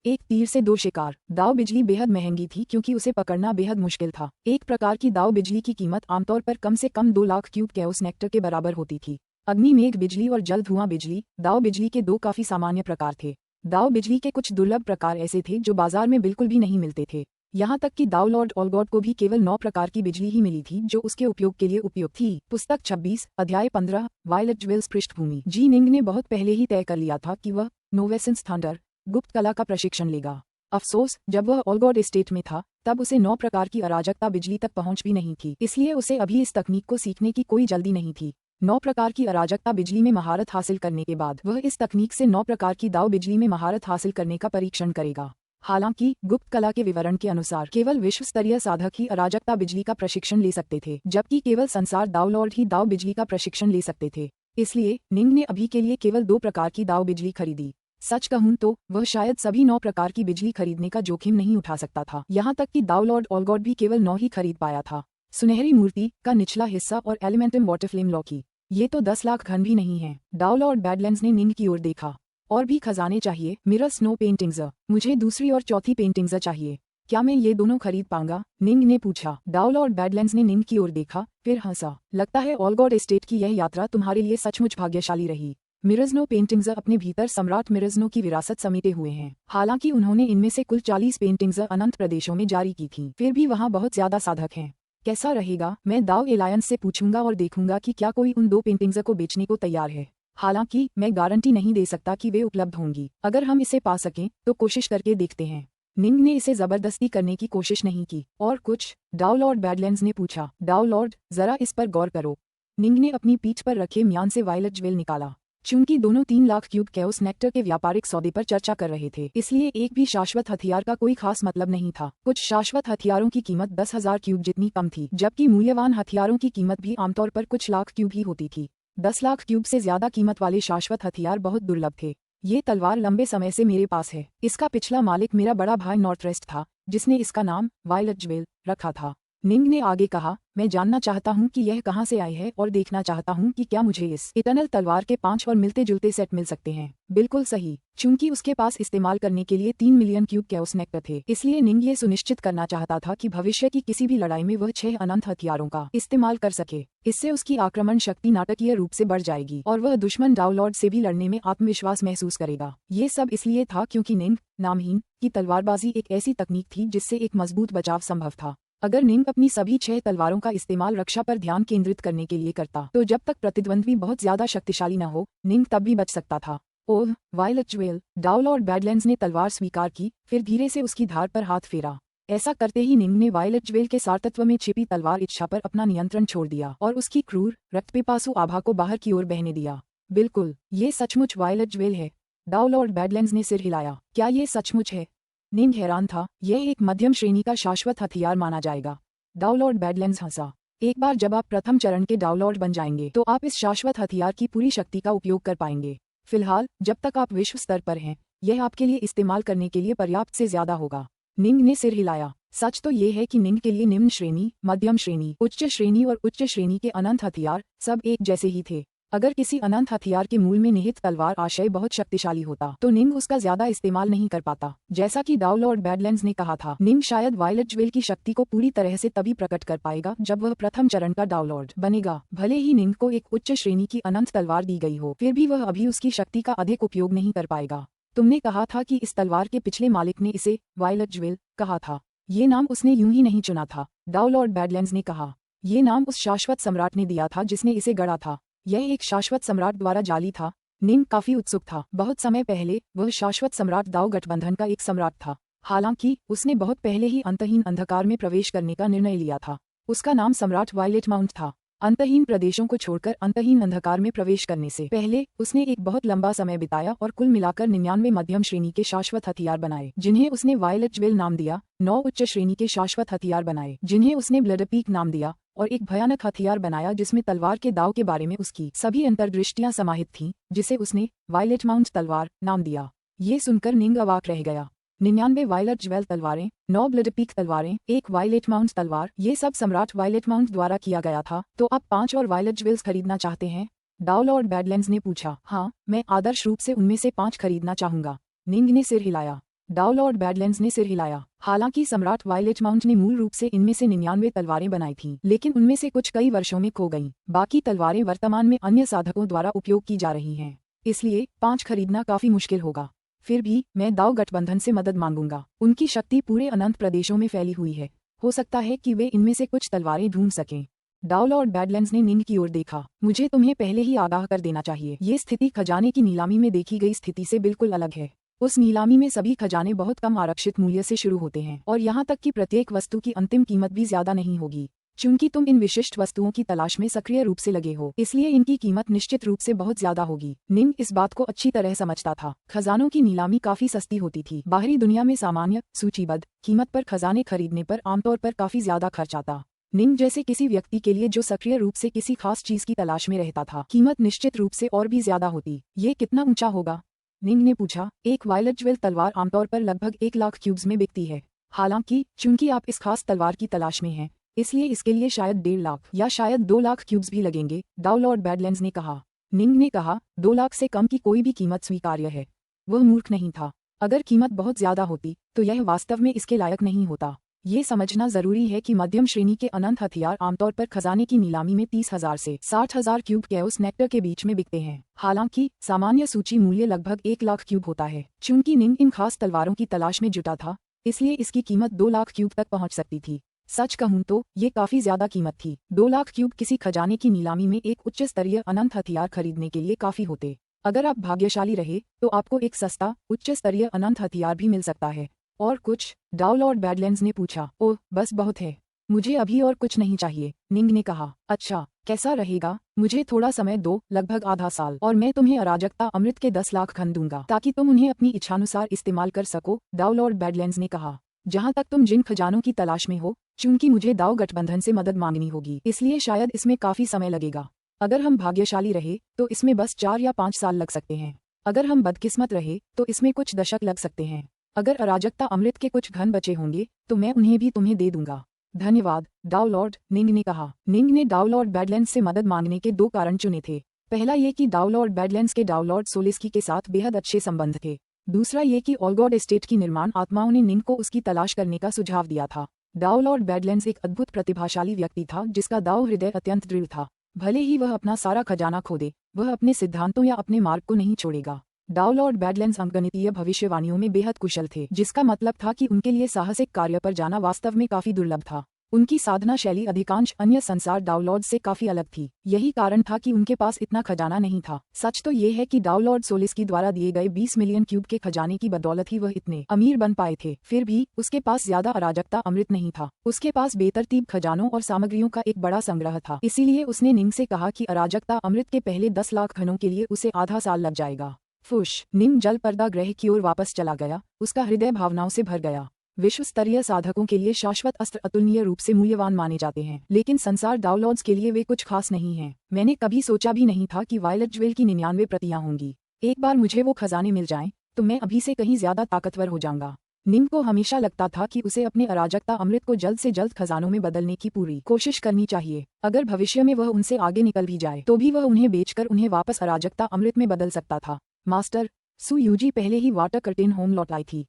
एक तीर से 2 शिकार। दाव बिजली बेहद महंगी थी क्योंकि उसे पकड़ना बेहद मुश्किल था। एक प्रकार की दाव बिजली की कीमत आमतौर पर कम से कम 2 लाख क्यूब कैओस नेक्टर के बराबर होती थी। अग्नि मेघ बिजली और जल धुआं बिजली दाव बिजली के 2 काफी सामान्य प्रकार थे। दाव बिजली के कुछ दुर्लभ प्रकार ऐसे थे जो बाजार में बिल्कुल भी नहीं मिलते थे। यहाँ तक कि दाउ लॉर्ड ऑलगॉट को भी केवल 9 प्रकार की बिजली ही मिली थी जो उसके उपयोग के लिए उपयुक्त थी। पुस्तक 26, अध्याय 15, वायलेट ज्वेल्स पृष्ठभूमि। जी निंग ने बहुत पहले ही तय कर लिया था कि वह नोवेसिस थंडर गुप्त कला का प्रशिक्षण लेगा। अफसोस, जब वह ऑलगॉड एस्टेट में था तब उसे 9 प्रकार की अराजकता बिजली तक पहुंच भी नहीं थी, इसलिए उसे अभी इस तकनीक को सीखने की कोई जल्दी नहीं थी। 9 प्रकार की अराजकता बिजली में महारत हासिल करने के बाद वह इस तकनीक से 9 प्रकार की दाव बिजली में महारत हासिल करने का परीक्षण करेगा। हालांकि गुप्त कला के विवरण के अनुसार केवल विश्व स्तरीय साधक ही अराजकता बिजली का प्रशिक्षण ले सकते थे, जबकि केवल संसार दाव लॉर्ड ही दाव बिजली का प्रशिक्षण ले सकते थे। इसलिए निंग ने अभी के लिए केवल 2 प्रकार की दाव बिजली खरीदी। सच कहूं तो वह शायद सभी 9 प्रकार की बिजली खरीदने का जोखिम नहीं उठा सकता था। यहाँ तक कि दाऊ लॉर्ड ओलगॉट भी केवल 9 ही खरीद पाया था। सुनहरी मूर्ति का निचला हिस्सा और एलिमेंटम वाटरफ्लेम लॉकी, ये तो 10 लाख घन भी नहीं है। दाऊ लॉर्ड बैडलैंड्स ने निंग की ओर देखा। और भी खजाने चाहिए? मिरर स्नो पेंटिंग्स, मुझे दूसरी और चौथी पेंटिंग्स चाहिए। क्या मैं ये दोनों खरीद पाऊंगा? निंग ने पूछा। दाऊ लॉर्ड बैडलैंड्स ने निंग की ओर देखा, फिर हंसा। लगता है ओलगॉट एस्टेट की यह यात्रा तुम्हारे लिए सचमुच भाग्यशाली रही। मिरजनो पेंटिंग्स अपने भीतर सम्राट मिरजनो की विरासत समेटे हुए हैं। हालांकि उन्होंने इनमें से कुल 40 पेंटिंग्स अनंत प्रदेशों में जारी की थीं, फिर भी वहां बहुत ज्यादा साधक हैं। कैसा रहेगा? मैं दाऊ एलायंस से पूछूंगा और देखूंगा कि क्या कोई उन 2 पेंटिंग्स को बेचने को तैयार है। हालांकि मैं गारंटी नहीं दे सकता कि वे उपलब्ध होंगी। अगर हम इसे पा सकें तो कोशिश करके देखते हैं। निंग ने इसे जबरदस्ती करने की कोशिश नहीं की। और कुछ? दाऊ लॉर्ड बैडलैंड्स ने पूछा। दाऊ लॉर्ड, जरा इस पर गौर करो। निंग ने अपनी पीठ पर रखे म्यान से वायलेट ज्वेल निकाला। चूंकि दोनों 3 लाख क्यूब कैओस नेक्टर के व्यापारिक सौदे पर चर्चा कर रहे थे, इसलिए एक भी शाश्वत हथियार का कोई खास मतलब नहीं था। कुछ शाश्वत हथियारों की कीमत 10,000 क्यूब जितनी कम थी, जबकि मूल्यवान हथियारों की कीमत भी आमतौर पर कुछ लाख क्यूब ही होती थी। 10 लाख क्यूब से ज्यादा कीमत वाले शाश्वत हथियार बहुत दुर्लभ थे। ये तलवार लंबे समय से मेरे पास है। इसका पिछला मालिक मेरा बड़ा भाई नॉर्थरेस्ट था, जिसने इसका नाम वायलेट ज्वेल रखा था। निंग ने आगे कहा, मैं जानना चाहता हूँ कि यह कहाँ से आई है और देखना चाहता हूँ कि क्या मुझे इस इटर्नल तलवार के 5 और मिलते जुलते सेट मिल सकते हैं। बिल्कुल सही। चूंकि उसके पास इस्तेमाल करने के लिए 3 मिलियन क्यूब कैओस नेक्टर थे, इसलिए निंग ये सुनिश्चित करना चाहता था कि भविष्य की किसी भी लड़ाई में वह 6 अनंत हथियारों का इस्तेमाल कर सके। इससे उसकी आक्रमण शक्ति नाटकीय रूप से बढ़ जाएगी और वह दुश्मन दाऊ लॉर्ड से भी लड़ने में आत्मविश्वास महसूस करेगा। ये सब इसलिए था क्योंकि निंग नामहीन की तलवारबाजी एक ऐसी तकनीक थी जिससे एक मजबूत बचाव संभव था। अगर निंग अपनी सभी 6 तलवारों का इस्तेमाल रक्षा पर ध्यान केंद्रित करने के लिए करता, तो जब तक प्रतिद्वंद्वी बहुत ज्यादा शक्तिशाली न हो, निंग तब भी बच सकता था। ओह, वायलेट ज्वेल! दाऊ लॉर्ड बैडलैंड्स ने तलवार स्वीकार की, फिर धीरे से उसकी धार पर हाथ फेरा। ऐसा करते ही निंग ने वायलेट ज्वेल के सारतत्व में छिपी तलवार इच्छा पर अपना नियंत्रण छोड़ दिया और उसकी क्रूर रक्तपिपासु आभा को बाहर की ओर बहने दिया। बिल्कुल, ये सचमुच वायलेट ज्वेल है। दाऊ लॉर्ड बैडलैंड्स ने सिर हिलाया। क्या ये सचमुच है? निंग हैरान था। यह एक मध्यम श्रेणी का शाश्वत हथियार माना जाएगा। दाऊ लॉर्ड बैडलैंड्स हंसा। एक बार जब आप प्रथम चरण के दाऊ लॉर्ड बन जाएंगे तो आप इस शाश्वत हथियार की पूरी शक्ति का उपयोग कर पाएंगे। फिलहाल जब तक आप विश्व स्तर पर हैं, यह आपके लिए इस्तेमाल करने के लिए पर्याप्त से ज्यादा होगा। निंग ने सिर हिलाया। सच तो ये है कि निंग के लिए निम्न श्रेणी, मध्यम श्रेणी, उच्च श्रेणी और उच्च श्रेणी के अनंत हथियार सब एक जैसे ही थे। अगर किसी अनंत हथियार के मूल में निहित तलवार आशय बहुत शक्तिशाली होता, तो निंग उसका ज्यादा इस्तेमाल नहीं कर पाता। जैसा कि दाऊ लॉर्ड बैडलैंड्स ने कहा था, निंग शायद वायलेट ज्वेल की शक्ति को पूरी तरह से तभी प्रकट कर पाएगा जब वह प्रथम चरण का दाऊ लॉर्ड बनेगा। भले ही निंग को एक उच्च श्रेणी की अनंत तलवार दी गई हो, फिर भी वह अभी उसकी शक्ति का अधिक उपयोग नहीं कर पाएगा। तुमने कहा था कि इस तलवार के पिछले मालिक ने इसे वायलेट ज्वेल कहा था। ये नाम उसने यूं ही नहीं चुना था, दाऊ लॉर्ड बैडलैंड्स ने कहा। ये नाम उस शाश्वत सम्राट ने दिया था जिसने इसे गढ़ा था। यह एक शाश्वत सम्राट द्वारा जाली था। निंग काफी उत्सुक था। बहुत समय पहले वह शाश्वत सम्राट दाऊ गठबंधन का एक सम्राट था। हालांकि उसने बहुत पहले ही अंतहीन अंधकार में प्रवेश करने का निर्णय लिया था। उसका नाम सम्राट वायलेट माउंट था। अंतहीन प्रदेशों को छोड़कर अंतहीन अंधकार में प्रवेश करने से पहले उसने एक बहुत लंबा समय बिताया और कुल मिलाकर 99 मध्यम श्रेणी के शाश्वत हथियार बनाए, जिन्हें उसने वायलेट ज्वेल नाम दिया। 9 उच्च श्रेणी के शाश्वत हथियार बनाए, जिन्हें उसने ब्लडपीक नाम दिया, और एक भयानक हथियार बनाया जिसमें तलवार के दाव के बारे में उसकी सभी अंतर्दृष्टियां समाहित थीं, जिसे उसने वायलेट माउंट तलवार नाम दिया। ये सुनकर निंग अवाक रह गया। 99 वायलेट ज्वेल तलवारें, 9 ब्लडपीक तलवारें, एक वायलेट माउंट तलवार, ये सब सम्राट वायलेट माउंट द्वारा किया गया था। तो आप 5 और वायलेट ज्वेल्स खरीदना चाहते हैं? दाऊ लॉर्ड बैडलैंड्स ने पूछा। हाँ, मैं आदर्श रूप से उनमें से 5 खरीदना चाहूंगा। निंग ने सिर हिलाया। दाऊ लॉर्ड बैडलैंड्स ने सिर हिलाया। हालांकि सम्राट वायलेट माउंट ने मूल रूप से इनमें से 99 तलवारें बनाई थीं, लेकिन उनमें से कुछ कई वर्षों में खो गईं। बाकी तलवारें वर्तमान में अन्य साधकों द्वारा उपयोग की जा रही हैं, इसलिए 5 खरीदना काफी मुश्किल होगा। फिर भी मैं दाऊ गठबंधन से मदद मांगूंगा। उनकी शक्ति पूरे अनंत प्रदेशों में फैली हुई है। हो सकता है कि वे इनमें से कुछ तलवारें ढूंढ सकें। दाऊ लॉर्ड बैडलैंड्स ने निंग की ओर देखा। मुझे तुम्हें पहले ही आगाह कर देना चाहिए, ये स्थिति खजाने की नीलामी में देखी गई स्थिति से बिल्कुल अलग है। उस नीलामी में सभी खजाने बहुत कम आरक्षित मूल्य से शुरू होते हैं, और यहाँ तक कि प्रत्येक वस्तु की अंतिम कीमत भी ज्यादा नहीं होगी। चूंकि तुम इन विशिष्ट वस्तुओं की तलाश में सक्रिय रूप से लगे हो, इसलिए इनकी कीमत निश्चित रूप से बहुत ज्यादा होगी। निंग इस बात को अच्छी तरह समझता था। खजानों की नीलामी काफी सस्ती होती थी। बाहरी दुनिया में सामान्य सूचीबद्ध कीमत पर खजाने खरीदने पर आमतौर पर काफी ज्यादा खर्च आता। निंग जैसे किसी व्यक्ति के लिए जो सक्रिय रूप से किसी खास चीज की तलाश में रहता था, कीमत निश्चित रूप से और भी ज्यादा होती। ये कितना ऊंचा होगा? निंग ने पूछा। एक वायलेट ज्वेल तलवार आमतौर पर लगभग 1 लाख क्यूब्स में बिकती है। हालांकि चूंकि आप इस खास तलवार की तलाश में हैं, इसलिए इसके लिए शायद 1.5 लाख या शायद 2 लाख क्यूब्स भी लगेंगे, डाउ लॉर्ड बैडलैंड्स ने कहा। निंग ने कहा, 2 लाख से कम की कोई भी कीमत स्वीकार्य है। वह मूर्ख नहीं था। अगर कीमत बहुत ज्यादा होती तो यह वास्तव में इसके लायक नहीं होता। ये समझना जरूरी है कि मध्यम श्रेणी के अनंत हथियार आमतौर पर खजाने की नीलामी में 30,000 से 60,000 क्यूब कैओस नेक्टर के बीच में बिकते हैं। हालांकि सामान्य सूची मूल्य लगभग 1 लाख क्यूब होता है। चूंकि निंग इन खास तलवारों की तलाश में जुटा था, इसलिए इसकी कीमत 2 लाख क्यूब तक पहुंच सकती थी। सच कहूं तो ये काफी ज्यादा कीमत थी। 2 लाख क्यूब किसी खजाने की नीलामी में एक उच्च स्तरीय अनंत हथियार खरीदने के लिए काफी होते। अगर आप भाग्यशाली रहे तो आपको एक सस्ता उच्च स्तरीय अनंत हथियार भी मिल सकता है। और कुछ? डाउ लॉर्ड बैडलैंड्स ने पूछा। ओह, बस बहुत है। मुझे अभी और कुछ नहीं चाहिए, निंग ने कहा। अच्छा, कैसा रहेगा? मुझे थोड़ा समय दो, लगभग आधा साल, और मैं तुम्हें अराजकता अमृत के 10 लाख खन दूंगा ताकि तुम उन्हें अपनी इच्छानुसार इस्तेमाल कर सको, डाउ लॉर्ड बैडलैंड्स ने कहा। जहां तक तुम जिन खजानों की तलाश में हो, चूंकि मुझे दाव गठबंधन से मदद मांगनी होगी, इसलिए शायद इसमें काफी समय लगेगा। अगर हम भाग्यशाली रहे तो इसमें बस 4 या 5 साल लग सकते हैं। अगर हम बदकिस्मत रहे तो इसमें कुछ दशक लग सकते हैं। अगर अराजकता अमृत के कुछ घन बचे होंगे तो मैं उन्हें भी तुम्हें दे दूंगा। धन्यवाद, डाउ लॉर्ड, निंग ने कहा। निंग ने डाउ लॉर्ड बैडलैंड्स से मदद मांगने के 2 कारण चुने थे। पहला ये कि डाउ लॉर्ड बैडलैंड्स के डाउ लॉर्ड सोलिस्की के साथ बेहद अच्छे संबंध थे। दूसरा ये कि ऑलगॉड एस्टेट की निर्माण आत्माओं ने निंग को उसकी तलाश करने का सुझाव दिया था। डाउ लॉर्ड बैडलैंड्स एक अद्भुत प्रतिभाशाली व्यक्ति था जिसका दाव हृदय अत्यंत दृढ़ था। भले ही वह अपना सारा खजाना खो दे, वह अपने सिद्धांतों या अपने मार्ग को नहीं छोड़ेगा। डाउ लॉर्ड बैडलैंड्स अंकगणितीय भविष्यवाणियों में बेहद कुशल थे, जिसका मतलब था कि उनके लिए साहसिक कार्य पर जाना वास्तव में काफी दुर्लभ था। उनकी साधना शैली अधिकांश अन्य संसार डाउ लॉर्ड से काफी अलग थी। यही कारण था कि उनके पास इतना खजाना नहीं था। सच तो ये है कि डाउ लॉर्ड सोलिस्की द्वारा दिए गए 20 मिलियन क्यूब के खजाने की बदौलत ही वह इतने अमीर बन पाए थे। फिर भी उसके पास ज्यादा अराजकता अमृत नहीं था। उसके पास बेतरतीब खजानों और सामग्रियों का एक बड़ा संग्रह था। इसीलिए उसने निंग से कहा कि अराजकता अमृत के पहले 10 लाख खनों के लिए उसे आधा साल लग जाएगा। फुश, निंग जल पर्दा ग्रह की ओर वापस चला गया। उसका हृदय भावनाओं से भर गया। विश्व स्तरीय साधकों के लिए शाश्वत अस्त्र अतुलनीय रूप से मूल्यवान माने जाते हैं, लेकिन संसार डाउ लॉर्ड्स के लिए वे कुछ खास नहीं हैं। मैंने कभी सोचा भी नहीं था कि वायलेट ज्वेल की 99 प्रतियां होंगी। एक बार मुझे वो खजाने मिल जाएं, तो मैं अभी से कहीं ज्यादा ताकतवर हो जाऊंगा। निंग को हमेशा लगता था कि उसे अपने अराजकता अमृत को जल्द से जल्द खजानों में बदलने की पूरी कोशिश करनी चाहिए। अगर भविष्य में वह उनसे आगे निकल भी जाए तो भी वह उन्हें बेचकर उन्हें वापस अराजकता अमृत में बदल सकता था। मास्टर, सु यूजी पहले ही वाटर कर्टेन होम लौट आई थी।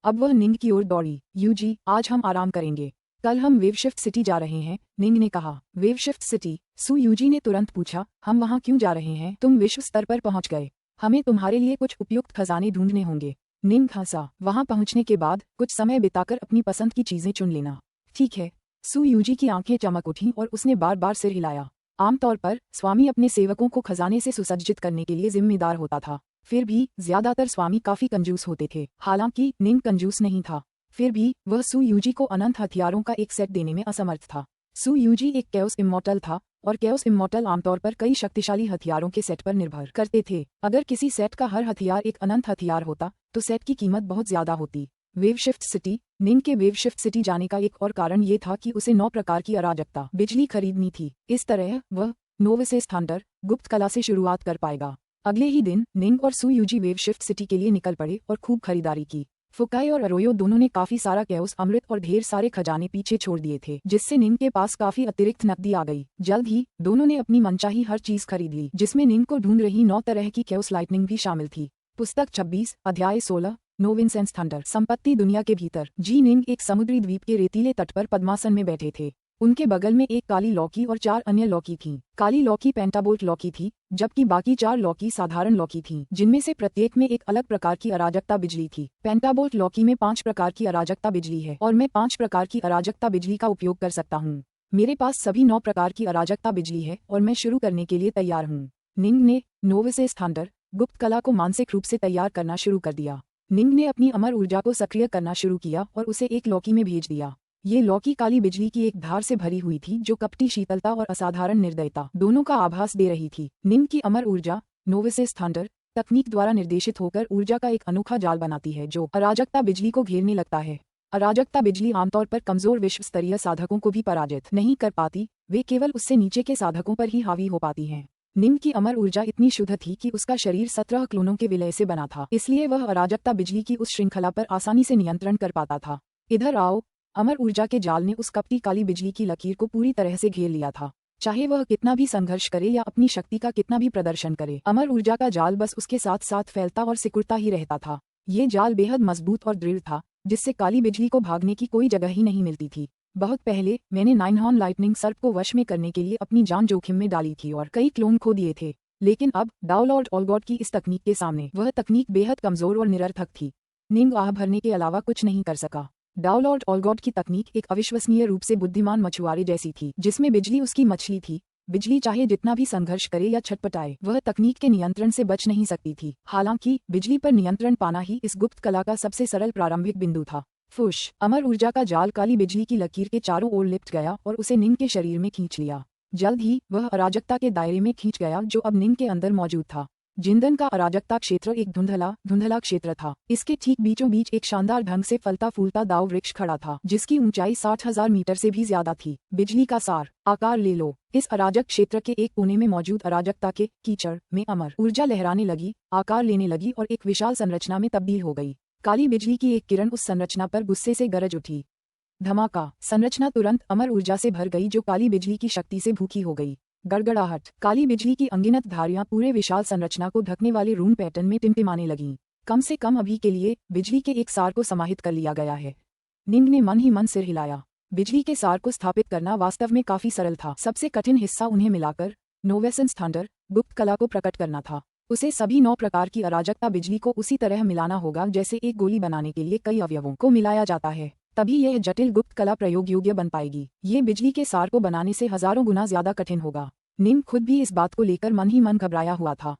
अब वह निंग की ओर दौड़ी। यूजी, आज हम आराम करेंगे। कल हम वेवशिफ्ट सिटी जा रहे हैं, निंग ने कहा। वेवशिफ्ट सिटी? सु यूजी ने तुरंत पूछा। हम वहाँ क्यों जा रहे हैं? तुम विश्व स्तर पर पहुँच गए, हमें तुम्हारे लिए कुछ उपयुक्त खजाने ढूंढने होंगे। निंग हंसा। वहाँ पहुँचने के बाद कुछ समय बिताकर अपनी पसंद की चीजें चुन लेना। ठीक है। सु यूजी की आंखें चमक उठीं और उसने बार बार सिर हिलाया। आमतौर पर स्वामी अपने सेवकों को खजाने से सुसज्जित करने के लिए जिम्मेदार होता था। फिर भी ज्यादातर स्वामी काफी कंजूस होते थे। हालांकि निंग कंजूस नहीं था। फिर भी वह सु यूजी को अनंत हथियारों का एक सेट देने में असमर्थ था। सु यूजी एक कैओस इमॉर्टल था और कैओस इमॉर्टल आमतौर पर कई शक्तिशाली हथियारों के सेट पर निर्भर करते थे। अगर किसी सेट का हर हथियार एक अनंत हथियार होता तो सेट की कीमत बहुत ज्यादा होती। वेवशिफ्ट सिटी? निंग के वेवशिफ्ट सिटी जाने का एक और कारण ये था कि उसे 9 प्रकार की अराजकता बिजली खरीदनी थी। इस तरह वह नोविसेस थंडर गुप्त कला से शुरुआत कर पाएगा। अगले ही दिन निंग और सु यूजी वेवशिफ्ट सिटी के लिए निकल पड़े और खूब खरीदारी की। फुकाई और अरोयो दोनों ने काफी सारा कैओस अमृत और ढेर सारे खजाने पीछे छोड़ दिए थे, जिससे निंग के पास काफी अतिरिक्त नकदी आ गई। जल्द ही दोनों ने अपनी मनचाही हर चीज खरीद ली, जिसमें निंग को ढूंढ रही 9 तरह की कैओस लाइटनिंग भी शामिल थी। पुस्तक 26, अध्याय 16, नोविसेस थंडर। संपत्ति दुनिया के भीतर। जी निंग एक समुद्री द्वीप के रेतीले तट पर पद्मासन में बैठे थे। उनके बगल में एक काली लौकी और 4 अन्य लौकी थीं। काली लौकी पेंटाबोल्ट लौकी थी, जबकि बाकी 4 लौकी साधारण लौकी थीं, जिनमें से प्रत्येक में एक अलग प्रकार की अराजकता बिजली थी। पेंटाबोल्ट लौकी में 5 प्रकार की अराजकता बिजली है और मैं 5 प्रकार की अराजकता बिजली का उपयोग कर सकता हूँ। मेरे पास सभी 9 प्रकार की अराजकता बिजली है और मैं शुरू करने के लिए तैयार हूँ। निंग ने नोविसेस थंडर गुप्त कला को मानसिक रूप से तैयार करना शुरू कर दिया। निंग ने अपनी अमर ऊर्जा को सक्रिय करना शुरू किया और उसे एक लौकी में भेज दिया। ये लौकी काली बिजली की एक धार से भरी हुई थी जो कपटी शीतलता और असाधारण निर्दयता दोनों का आभास दे रही थी। निंग की अमर ऊर्जा नोविसेस थंडर तकनीक द्वारा निर्देशित होकर ऊर्जा का एक अनोखा जाल बनाती है जो अराजकता बिजली को घेरने लगता है। अराजकता बिजली आमतौर पर कमजोर विश्व स्तरीय साधकों को भी पराजित नहीं कर पाती, वे केवल उससे नीचे के साधकों पर ही हावी हो पाती हैं। निंग की अमर ऊर्जा इतनी शुद्ध थी कि उसका शरीर 17 क्लोनों के विलय से बना था, इसलिए वह अराजकता बिजली की उस श्रृंखला पर आसानी से नियंत्रण कर पाता था। इधर आओ। अमर ऊर्जा के जाल ने उस कपटी काली बिजली की लकीर को पूरी तरह से घेर लिया था। चाहे वह कितना भी संघर्ष करे या अपनी शक्ति का कितना भी प्रदर्शन करे, अमर ऊर्जा का जाल बस उसके साथ साथ फैलता और सिकुड़ता ही रहता था। ये जाल बेहद मजबूत और दृढ़ था, जिससे काली बिजली को भागने की कोई जगह ही नहीं मिलती थी। बहुत पहले मैंने 9 हॉर्न लाइटनिंग सर्प को वश में करने के लिए अपनी जान जोखिम में डाली थी और कई क्लोन खो दिए थे, लेकिन अब डाओ लॉर्ड ऑलगॉड की इस तकनीक के सामने वह तकनीक बेहद कमजोर और निरर्थक थी। निंग आह भरने के अलावा कुछ नहीं कर सका। डाओ लॉर्ड ऑलगॉड की तकनीक एक अविश्वसनीय रूप से बुद्धिमान मछुआरे जैसी थी, जिसमें बिजली उसकी मछली थी। बिजली चाहे जितना भी संघर्ष करे या छटपटाए, वह तकनीक के नियंत्रण से बच नहीं सकती थी। हालांकि बिजली पर नियंत्रण पाना ही इस गुप्त कला का सबसे सरल प्रारंभिक बिंदु था। फुश। अमर ऊर्जा का जाल काली बिजली की लकीर के चारों ओर लिपट गया और उसे निंग के शरीर में खींच लिया। जल्द ही वह अराजकता के दायरे में खींच गया जो अब निंग के अंदर मौजूद था। जिंदन का अराजकता क्षेत्र एक धुंधला क्षेत्र था। इसके ठीक बीचों बीच एक शानदार ढंग से फलता फूलता दाव वृक्ष खड़ा था, जिसकी ऊंचाई 60,000 मीटर से भी ज्यादा थी। बिजली का सार। आकार ले लो। इस अराजक क्षेत्र के एक कोने में मौजूद अराजकता के कीचड़ में अमर ऊर्जा लहराने लगी, आकार लेने लगी और एक विशाल संरचना में तब्दील हो गई। काली बिजली की एक किरण उस संरचना पर गुस्से से गरज उठी। धमाका। संरचना तुरंत अमर ऊर्जा से भर गई जो काली बिजली की शक्ति से भूखी हो गई। गड़गड़ाहट। काली बिजली की अनगिनत धारियां पूरे विशाल संरचना को ढकने वाले रून पैटर्न में टिमटिमाने लगीं। कम से कम अभी के लिए बिजली के एक सार को समाहित कर लिया गया है। निंग ने मन ही मन सिर हिलाया। बिजली के सार को स्थापित करना वास्तव में काफी सरल था। सबसे कठिन हिस्सा उन्हें मिलाकर नोवेसेंस थंडर गुप्त कला को प्रकट करना था। उसे सभी 9 प्रकार की अराजकता बिजली को उसी तरह मिलाना होगा जैसे एक गोली बनाने के लिए कई अवयवों को मिलाया जाता है, तभी यह जटिल गुप्त कला प्रयोग योग्य बन पाएगी। ये बिजली के सार को बनाने से हजारों गुना ज्यादा कठिन होगा। निंग खुद भी इस बात को लेकर मन ही मन घबराया हुआ था।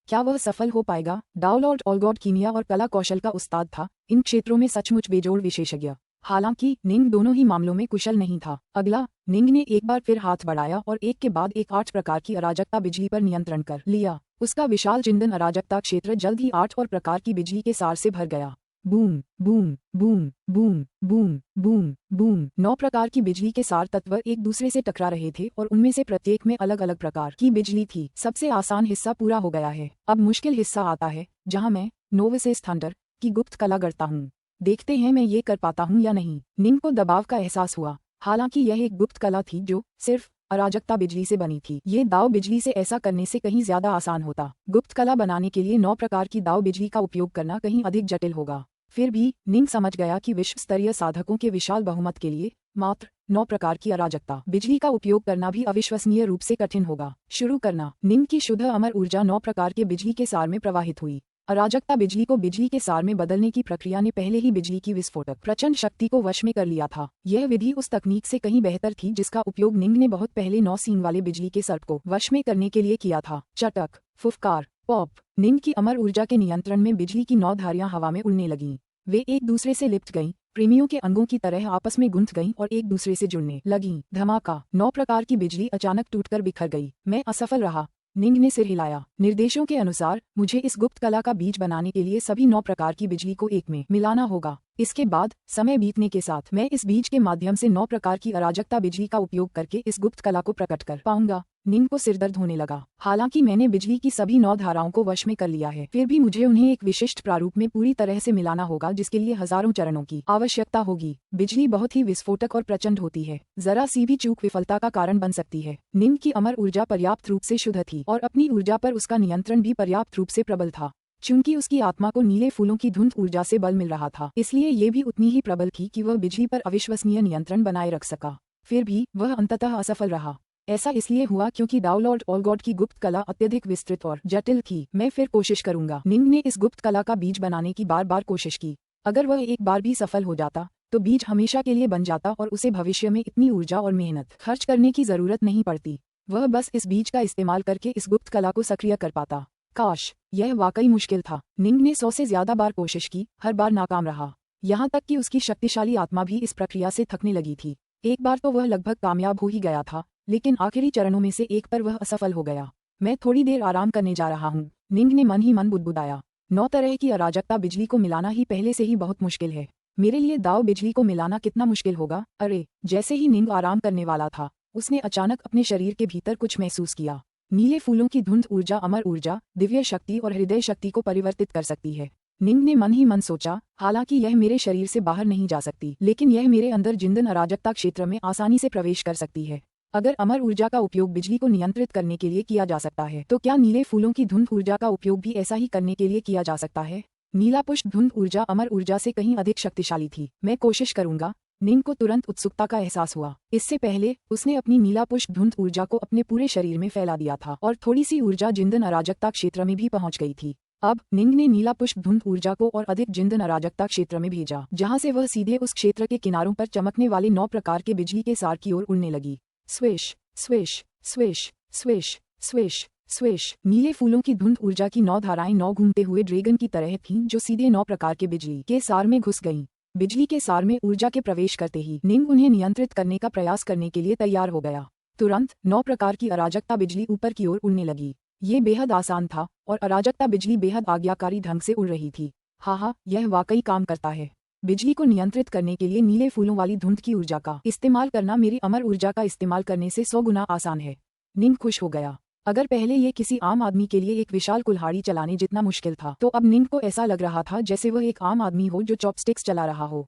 क्या वह सफल हो पाएगा? डाओ लॉर्ड ऑलगॉड कीमिया और कला कौशल का उस्ताद था, इन क्षेत्रों में सचमुच बेजोड़ विशेषज्ञ। हालांकि निंग दोनों ही मामलों में कुशल नहीं था। अगला। निंग ने एक बार फिर हाथ बढ़ाया और एक के बाद एक 8 प्रकार की अराजकता बिजली पर नियंत्रण कर लिया। उसका विशाल जिंदन अराजकता क्षेत्र जल्द ही 8 और प्रकार की बिजली के सार से भर गया। Boom boom boom boom boom boom boom. 9 प्रकार की बिजली के सार तत्व एक दूसरे से टकरा रहे थे और उनमें से प्रत्येक में अलग अलग प्रकार की बिजली थी। सबसे आसान हिस्सा पूरा हो गया है। अब मुश्किल हिस्सा आता है, जहां मैं नोवेसेस थंडर की गुप्त कला करता हूँ। देखते हैं मैं ये कर पाता हूँ या नहीं। निंग को दबाव का एहसास हुआ। हालांकि यह एक गुप्त कला थी जो सिर्फ अराजकता बिजली से बनी थी। ये दाव बिजली से ऐसा करने से कहीं ज्यादा आसान होता। गुप्त कला बनाने के लिए 9 प्रकार की दाव बिजली का उपयोग करना कहीं अधिक जटिल होगा। फिर भी निंग समझ गया कि विश्व स्तरीय साधकों के विशाल बहुमत के लिए मात्र 9 प्रकार की अराजकता बिजली का उपयोग करना भी अविश्वसनीय रूप से कठिन होगा। शुरू करना। निंग की शुद्ध अमर ऊर्जा 9 प्रकार के बिजली के सार में प्रवाहित हुई। अराजकता बिजली को बिजली के सार में बदलने की प्रक्रिया ने पहले ही बिजली की विस्फोटक प्रचंड शक्ति को वश में कर लिया था। यह विधि उस तकनीक से कहीं बेहतर थी जिसका उपयोग निंग ने बहुत पहले 9 सींग वाले बिजली के सर्प को वश में करने के लिए किया था। चटक, फुफकार, पॉप। निंग की अमर ऊर्जा के नियंत्रण में बिजली की 9 धारियां हवा में उड़ने लगीं। वे एक दूसरे से लिपट गईं, प्रेमियों के अंगों की तरह आपस में गुंथ गईं और एक दूसरे से जुड़ने लगीं। धमाका। 9 प्रकार की बिजली अचानक टूटकर बिखर गई। मैं असफल रहा। निंग ने सिर हिलाया। निर्देशों के अनुसार मुझे इस गुप्त कला का बीज बनाने के लिए सभी 9 प्रकार की बिजली को एक में मिलाना होगा। इसके बाद समय बीतने के साथ मैं इस बीज के माध्यम से 9 प्रकार की अराजकता बिजली का उपयोग करके इस गुप्त कला को प्रकट कर पाऊंगा। निंग को सिरदर्द होने लगा। हालांकि मैंने बिजली की सभी 9 धाराओं को वश में कर लिया है, फिर भी मुझे उन्हें एक विशिष्ट प्रारूप में पूरी तरह से मिलाना होगा, जिसके लिए हजारों चरणों की आवश्यकता होगी। बिजली बहुत ही विस्फोटक और प्रचंड होती है। जरा सी भी चूक विफलता का कारण बन सकती है। निंग की अमर ऊर्जा पर्याप्त रूप से शुद्ध थी और अपनी ऊर्जा पर उसका नियंत्रण भी पर्याप्त रूप से प्रबल था। चूंकि उसकी आत्मा को नीले फूलों की धुंध ऊर्जा से बल मिल रहा था, इसलिए ये भी उतनी ही प्रबल थी कि वह बिजली पर अविश्वसनीय नियंत्रण बनाए रख सका। फिर भी वह अंततः असफल रहा। ऐसा इसलिए हुआ क्योंकि डाओ लॉर्ड ऑलगॉड की गुप्त कला अत्यधिक विस्तृत और जटिल थी। मैं फिर कोशिश करूंगा। निंग ने इस गुप्त कला का बीज बनाने की बार बार कोशिश की। अगर वह एक बार भी सफल हो जाता तो बीज हमेशा के लिए बन जाता और उसे भविष्य में इतनी ऊर्जा और मेहनत खर्च करने की जरूरत नहीं पड़ती। वह बस इस बीज का इस्तेमाल करके इस गुप्त कला को सक्रिय कर पाता। काश, यह वाकई मुश्किल था। निंग ने 100 से ज्यादा बार कोशिश की, हर बार नाकाम रहा। यहाँ तक कि उसकी शक्तिशाली आत्मा भी इस प्रक्रिया से थकने लगी थी। एक बार तो वह लगभग कामयाब हो ही गया था, लेकिन आखिरी चरणों में से एक पर वह असफल हो गया। मैं थोड़ी देर आराम करने जा रहा हूँ, निंग ने मन ही मन बुदबुदाया। 9 तरह की अराजकता बिजली को मिलाना ही पहले से ही बहुत मुश्किल है। मेरे लिए दाव बिजली को मिलाना कितना मुश्किल होगा। अरे, जैसे ही निंग आराम करने वाला था, उसने अचानक अपने शरीर के भीतर कुछ महसूस किया। नीले फूलों की धुंध ऊर्जा अमर ऊर्जा, दिव्य शक्ति और हृदय शक्ति को परिवर्तित कर सकती है। निंग ने मन ही मन सोचा, हालांकि यह मेरे शरीर से बाहर नहीं जा सकती, लेकिन यह मेरे अंदर जिंदन अराजकता क्षेत्र में आसानी से प्रवेश कर सकती है। अगर अमर ऊर्जा का उपयोग बिजली को नियंत्रित करने के लिए किया जा सकता है, तो क्या नीले फूलों की धुंध ऊर्जा का उपयोग भी ऐसा ही करने के लिए किया जा सकता है? नीला पुष्प धुंध ऊर्जा अमर ऊर्जा से कहीं अधिक शक्तिशाली थी। मैं कोशिश करूंगा। निंग को तुरंत उत्सुकता का एहसास हुआ। इससे पहले उसने अपनी नीला पुष्प धुंध ऊर्जा को अपने पूरे शरीर में फैला दिया था और थोड़ी सी ऊर्जा जिंदन अराजकता क्षेत्र में भी पहुंच गई थी। अब निंग ने नीला पुष्प धुंध ऊर्जा को और अधिक जिंदन अराजकता क्षेत्र में भेजा, जहां से वह सीधे उस क्षेत्र के किनारों पर चमकने वाले 9 प्रकार के बिजली के सार की ओर उड़ने लगी। Swish swish swish swish swish swish. नीले फूलों की धुंध ऊर्जा की 9 धाराएं 9 घूमते हुए ड्रैगन की तरह थीं, जो सीधे 9 प्रकार के बिजली के सार में घुस गईं। बिजली के सार में ऊर्जा के प्रवेश करते ही निंग उन्हें नियंत्रित करने का प्रयास करने के लिए तैयार हो गया। तुरंत 9 प्रकार की अराजकता बिजली ऊपर की ओर उड़ने लगी। ये बेहद आसान था और अराजकता बिजली बेहद आज्ञाकारी ढंग से उड़ रही थी। हाँ, यह वाकई काम करता है। बिजली को नियंत्रित करने के लिए नीले फूलों वाली धुंध की ऊर्जा का इस्तेमाल करना मेरी अमर ऊर्जा का इस्तेमाल करने से 100 गुना आसान है। निंग खुश हो गया। अगर पहले ये किसी आम आदमी के लिए एक विशाल कुल्हाड़ी चलाने जितना मुश्किल था, तो अब निंग को ऐसा लग रहा था जैसे वह एक आम आदमी हो जो चॉपस्टिक्स चला रहा हो।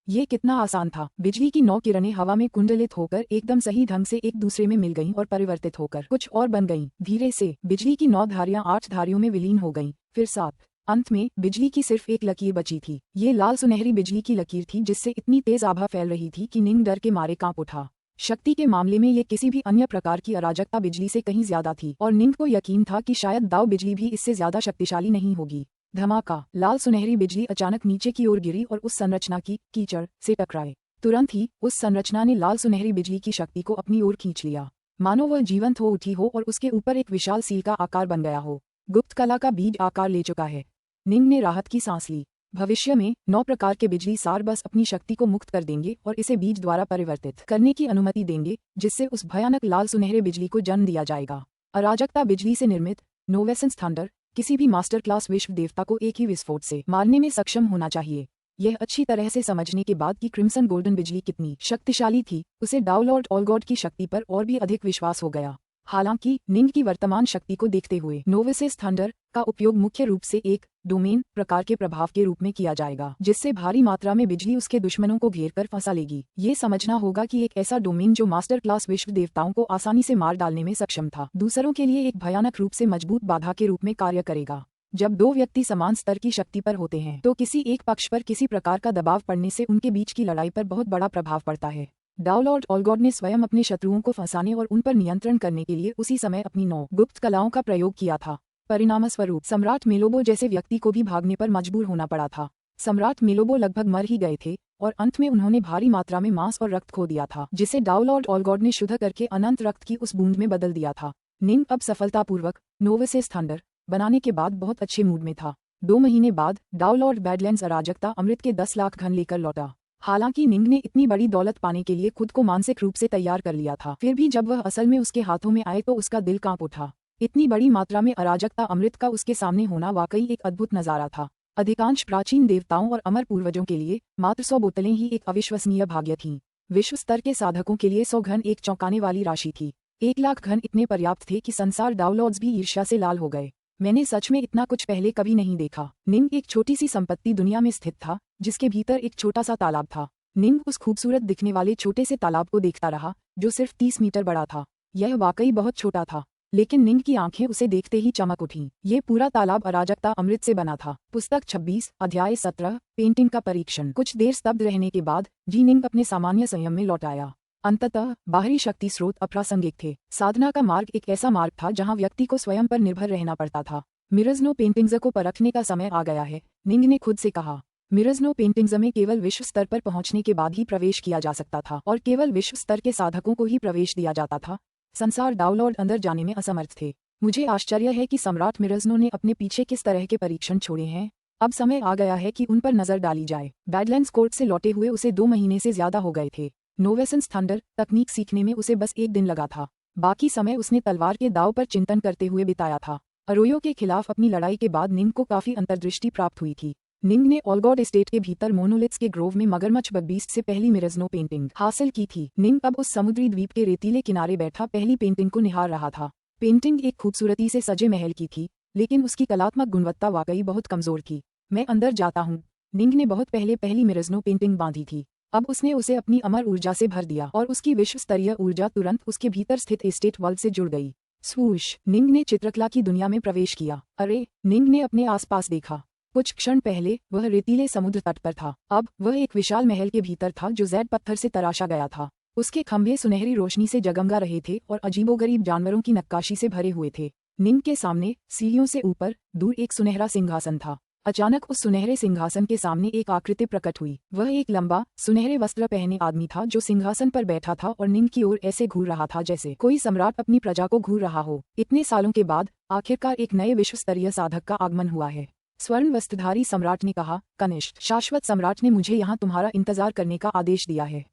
ये कितना आसान था। बिजली की 9 किरणें हवा में कुंडलित होकर एकदम सही ढंग से एक दूसरे में मिल गईं और परिवर्तित होकर कुछ और बन गईं। धीरे से बिजली की 9 धारियां 8 धारियों में विलीन हो गईं, फिर 7। अंत में बिजली की सिर्फ एक लकीर बची थी। ये लाल सुनहरी बिजली की लकीर थी, जिससे इतनी तेज आभा फैल रही थी कि निंग डर के मारे कांप उठा। शक्ति के मामले में ये किसी भी अन्य प्रकार की अराजकता बिजली से कहीं ज्यादा थी और निंग को यकीन था कि शायद दाव बिजली भी इससे ज्यादा शक्तिशाली नहीं होगी। धमाका! लाल सुनहरी बिजली अचानक नीचे की ओर गिरी और उस संरचना की कीचड़ से टकराए। तुरंत ही उस संरचना ने लाल सुनहरी बिजली की शक्ति को अपनी ओर खींच लिया, मानो वह जीवंत हो उठी हो और उसके ऊपर एक विशाल सील का आकार बन गया हो। गुप्त कला का बीज आकार ले चुका है। निंग ने राहत की सांस ली। भविष्य में 9 प्रकार के बिजली सार बस अपनी शक्ति को मुक्त कर देंगे और इसे बीज द्वारा परिवर्तित करने की अनुमति देंगे, जिससे उस भयानक लाल सुनहरे बिजली को जन्म दिया जाएगा। अराजकता बिजली से निर्मित नोवेसेंस थंडर किसी भी मास्टर क्लास विश्व देवता को एक ही विस्फोट से मारने में सक्षम होना चाहिए। यह अच्छी तरह से समझने के बाद कि क्रिम्सन गोल्डन बिजली कितनी शक्तिशाली थी, उसे डाउलॉर्ड ऑलगॉड की शक्ति पर और भी अधिक विश्वास हो गया। हालांकि निंग की वर्तमान शक्ति को देखते हुए नोवेसेस थंडर का उपयोग मुख्य रूप से एक डोमेन प्रकार के प्रभाव के रूप में किया जाएगा, जिससे भारी मात्रा में बिजली उसके दुश्मनों को घेर कर फंसा लेगी। ये समझना होगा कि एक ऐसा डोमेन जो मास्टर क्लास विश्व देवताओं को आसानी से मार डालने में सक्षम था, दूसरों के लिए एक भयानक रूप से मजबूत बाधा के रूप में कार्य करेगा। जब 2 व्यक्ति समान स्तर की शक्ति पर होते हैं, तो किसी एक पक्ष पर किसी प्रकार का दबाव पड़ने से उनके बीच की लड़ाई पर बहुत बड़ा प्रभाव पड़ता है। डाउलॉर्ड ऑलगॉड ने स्वयं अपने शत्रुओं को फंसाने और उन पर नियंत्रण करने के लिए उसी समय अपनी 9 गुप्त कलाओं का प्रयोग किया था। परिणामस्वरूप सम्राट मेलोबो जैसे व्यक्ति को भी भागने पर मजबूर होना पड़ा था। सम्राट मेलोबो लगभग मर ही गए थे और अंत में उन्होंने भारी मात्रा में मांस और रक्त खो दिया था, जिसे डाउलॉर्ड ऑलगॉड ने शुद्ध करके अनंत रक्त की उस बूंद में बदल दिया था। निंग अब सफलतापूर्वक नोवेसेस थंडर बनाने के बाद बहुत अच्छे मूड में था। 2 महीने बाद डाउलॉर्ड बैडलैंड्स अराजकता अमृत के 10 लाख घन लेकर लौटा। हालांकि निंग ने इतनी बड़ी दौलत पाने के लिए खुद को मानसिक रूप से तैयार कर लिया था, फिर भी जब वह असल में उसके हाथों में आए तो उसका दिल कांप उठा। इतनी बड़ी मात्रा में अराजकता अमृत का उसके सामने होना वाकई एक अद्भुत नजारा था। अधिकांश प्राचीन देवताओं और अमर पूर्वजों के लिए मात्र 100 बोतलें ही एक अविश्वसनीय भाग्य थीं। विश्व स्तर के साधकों के लिए 100 घन एक चौंकाने वाली राशि थी। 1 लाख घन इतने पर्याप्त थे कि संसार डाउनलोड्स भी ईर्ष्या से लाल हो गए। मैंने सच में इतना कुछ पहले कभी नहीं देखा। निंग एक छोटी सी संपत्ति दुनिया में स्थित था, जिसके भीतर एक छोटा सा तालाब था। निंग उस खूबसूरत दिखने वाले छोटे से तालाब को देखता रहा, जो सिर्फ 30 मीटर बड़ा था। यह वाकई बहुत छोटा था, लेकिन निंग की आंखें उसे देखते ही चमक उठीं। ये पूरा तालाब अराजकता अमृत से बना था। पुस्तक 26 अध्याय 17 पेंटिंग का परीक्षण। कुछ देर स्तब्ध रहने के बाद निंग अपने सामान्य संयम में लौट आया। अंततः बाहरी शक्ति स्रोत अप्रासंगिक थे। साधना का मार्ग एक ऐसा मार्ग था जहां व्यक्ति को स्वयं पर निर्भर रहना पड़ता था। मिरजनो पेंटिंग्स को परखने का समय आ गया है, निंग ने खुद से कहा। मिरजनो पेंटिंग्स में केवल विश्व स्तर पर पहुंचने के बाद ही प्रवेश किया जा सकता था और केवल विश्व स्तर के साधकों को ही प्रवेश दिया जाता था। संसार डाउनलोड अंदर जाने में असमर्थ थे। मुझे आश्चर्य है कि सम्राट मिरजनो ने अपने पीछे किस तरह के परीक्षण छोड़े हैं। अब समय आ गया है कि उन पर नजर डाली जाए। बैडलैंड्स कोर्ट से लौटे हुए उसे 2 महीने से ज्यादा हो गए थे। नोवेसेंस थंडर तकनीक सीखने में उसे बस 1 दिन लगा था। बाकी समय उसने तलवार के दाव पर चिंतन करते हुए बिताया था। अरोयो के खिलाफ अपनी लड़ाई के बाद निंग को काफी अंतर्दृष्टि प्राप्त हुई थी। निंग ने ऑलगॉड एस्टेट के भीतर मोनोलिथ्स के ग्रोव में मगरमच्छ बगबीस्ट से पहली मिरजनो पेंटिंग हासिल की थी। निंग अब उस समुद्री द्वीप के रेतीले किनारे बैठा पहली पेंटिंग को निहार रहा था। पेंटिंग एक खूबसूरती से सजे महल की थी, लेकिन उसकी कलात्मक गुणवत्ता वाकई बहुत कमजोर थी। मैं अंदर जाता हूँ। निंग ने बहुत पहले पहली मिरजनो पेंटिंग बांधी थी। अब उसने उसे अपनी अमर ऊर्जा से भर दिया और उसकी विश्व स्तरीय ऊर्जा तुरंत उसके भीतर स्थित एस्टेट वर्ल्ड से जुड़ गई। स्वूश, निंग ने चित्रकला की दुनिया में प्रवेश किया। अरे, निंग ने अपने आसपास देखा। कुछ क्षण पहले वह रेतीले समुद्र तट पर था। अब वह एक विशाल महल के भीतर था जो जैद पत्थर से तराशा गया था। उसके खंभे सुनहरी रोशनी से जगमगा रहे थे और अजीबोगरीब जानवरों की नक्काशी से भरे हुए थे। निंग के सामने सीढ़ियों से ऊपर दूर एक सुनहरा सिंहासन था। अचानक उस सुनहरे सिंहासन के सामने एक आकृति प्रकट हुई। वह एक लंबा सुनहरे वस्त्र पहने आदमी था जो सिंहासन पर बैठा था और निंग की ओर ऐसे घूर रहा था जैसे कोई सम्राट अपनी प्रजा को घूर रहा हो। इतने सालों के बाद आखिरकार एक नए विश्व स्तरीय साधक का आगमन हुआ है। स्वर्ण वस्त्रधारी सम्राट ने कहा, कनिष्ठ शाश्वत सम्राट ने मुझे यहाँ तुम्हारा इंतजार करने का आदेश दिया है।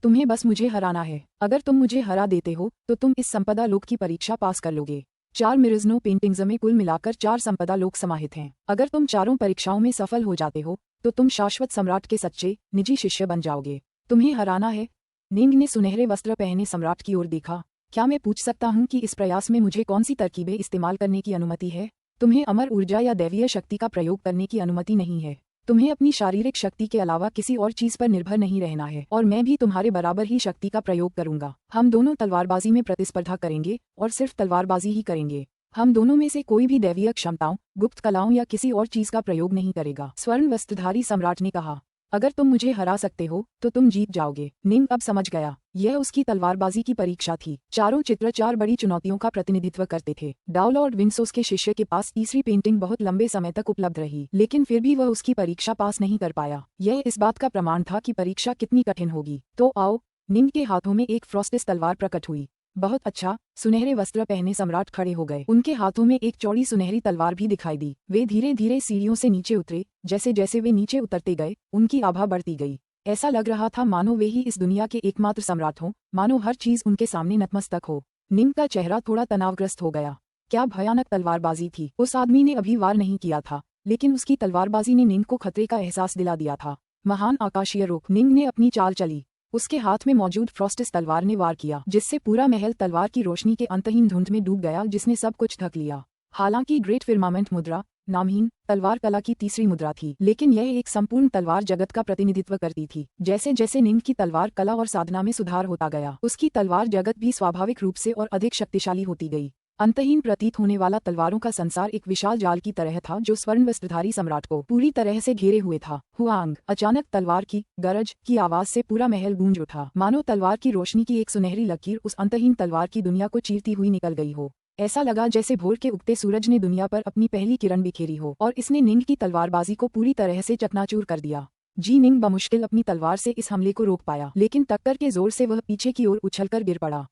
तुम्हें बस मुझे हराना है। अगर तुम मुझे हरा देते हो तो तुम इस संपदा लोक की परीक्षा पास कर लोगे। 4 मिरजनो पेंटिंग्स में कुल मिलाकर 4 संपदा लोक समाहित हैं। अगर तुम चारों परीक्षाओं में सफल हो जाते हो तो तुम शाश्वत सम्राट के सच्चे निजी शिष्य बन जाओगे। तुम्हें हराना है। निंग ने सुनहरे वस्त्र पहने सम्राट की ओर देखा। क्या मैं पूछ सकता हूँ कि इस प्रयास में मुझे कौन सी तरकीबें इस्तेमाल करने की अनुमति है? तुम्हें अमर ऊर्जा या दैवीय शक्ति का प्रयोग करने की अनुमति नहीं है। तुम्हें अपनी शारीरिक शक्ति के अलावा किसी और चीज पर निर्भर नहीं रहना है और मैं भी तुम्हारे बराबर ही शक्ति का प्रयोग करूंगा। हम दोनों तलवारबाजी में प्रतिस्पर्धा करेंगे और सिर्फ तलवारबाजी ही करेंगे। हम दोनों में से कोई भी दैवीय क्षमताओं, गुप्त कलाओं या किसी और चीज का प्रयोग नहीं करेगा। स्वर्ण वस्त्रधारी सम्राट ने कहा, अगर तुम मुझे हरा सकते हो तो तुम जीत जाओगे। निंग अब समझ गया, यह उसकी तलवारबाजी की परीक्षा थी। चारों चित्र 4 बड़ी चुनौतियों का प्रतिनिधित्व करते थे। डाउलॉर्ड विंसोस के शिष्य के पास तीसरी पेंटिंग बहुत लंबे समय तक उपलब्ध रही, लेकिन फिर भी वह उसकी परीक्षा पास नहीं कर पाया। यह इस बात का प्रमाण था कि परीक्षा कितनी कठिन होगी। तो आओ। निंग के हाथों में एक फ्रॉस्टिस तलवार प्रकट हुई। बहुत अच्छा। सुनहरे वस्त्र पहने सम्राट खड़े हो गए। उनके हाथों में एक चौड़ी सुनहरी तलवार भी दिखाई दी। वे धीरे धीरे सीढ़ियों से नीचे उतरे। जैसे जैसे वे नीचे उतरते गए उनकी आभा बढ़ती गई। ऐसा लग रहा था मानो वे ही इस दुनिया के एकमात्र सम्राट हों, मानो हर चीज उनके सामने नतमस्तक हो। निंग का चेहरा थोड़ा तनावग्रस्त हो गया। क्या भयानक तलवारबाजी थी। उस आदमी ने अभी वार नहीं किया था, लेकिन उसकी तलवारबाजी ने निंग को खतरे का एहसास दिला दिया था। महान आकाशीय रुख। निंग ने अपनी चाल चली। उसके हाथ में मौजूद फ्रॉस्टिस तलवार ने वार किया, जिससे पूरा महल तलवार की रोशनी के अंतहीन धुंध में डूब गया जिसने सब कुछ ढक लिया। हालांकि ग्रेट फिर्मामेंट मुद्रा नामहीन तलवार कला की तीसरी मुद्रा थी, लेकिन यह एक संपूर्ण तलवार जगत का प्रतिनिधित्व करती थी। जैसे जैसे निंग की तलवार कला और साधना में सुधार होता गया, उसकी तलवार जगत भी स्वाभाविक रूप से और अधिक शक्तिशाली होती गई। अंतहीन प्रतीत होने वाला तलवारों का संसार एक विशाल जाल की तरह था जो स्वर्ण वस्त्रधारी सम्राट को पूरी तरह से घेरे हुए था। हुआंग। अचानक तलवार की गरज की आवाज से पूरा महल गूंज उठा, मानो तलवार की रोशनी की एक सुनहरी लकीर उस अंतहीन तलवार की दुनिया को चीरती हुई निकल गई हो। ऐसा लगा जैसे भोर के उगते सूरज ने दुनिया पर अपनी पहली किरण बिखेरी हो और इसने निंग की तलवारबाजी को पूरी तरह से चकनाचूर कर दिया। निंग बमुश्किल अपनी तलवार से इस हमले को रोक पाया, लेकिन टक्कर के जोर से वह पीछे की ओर उछलकर गिर पड़ा।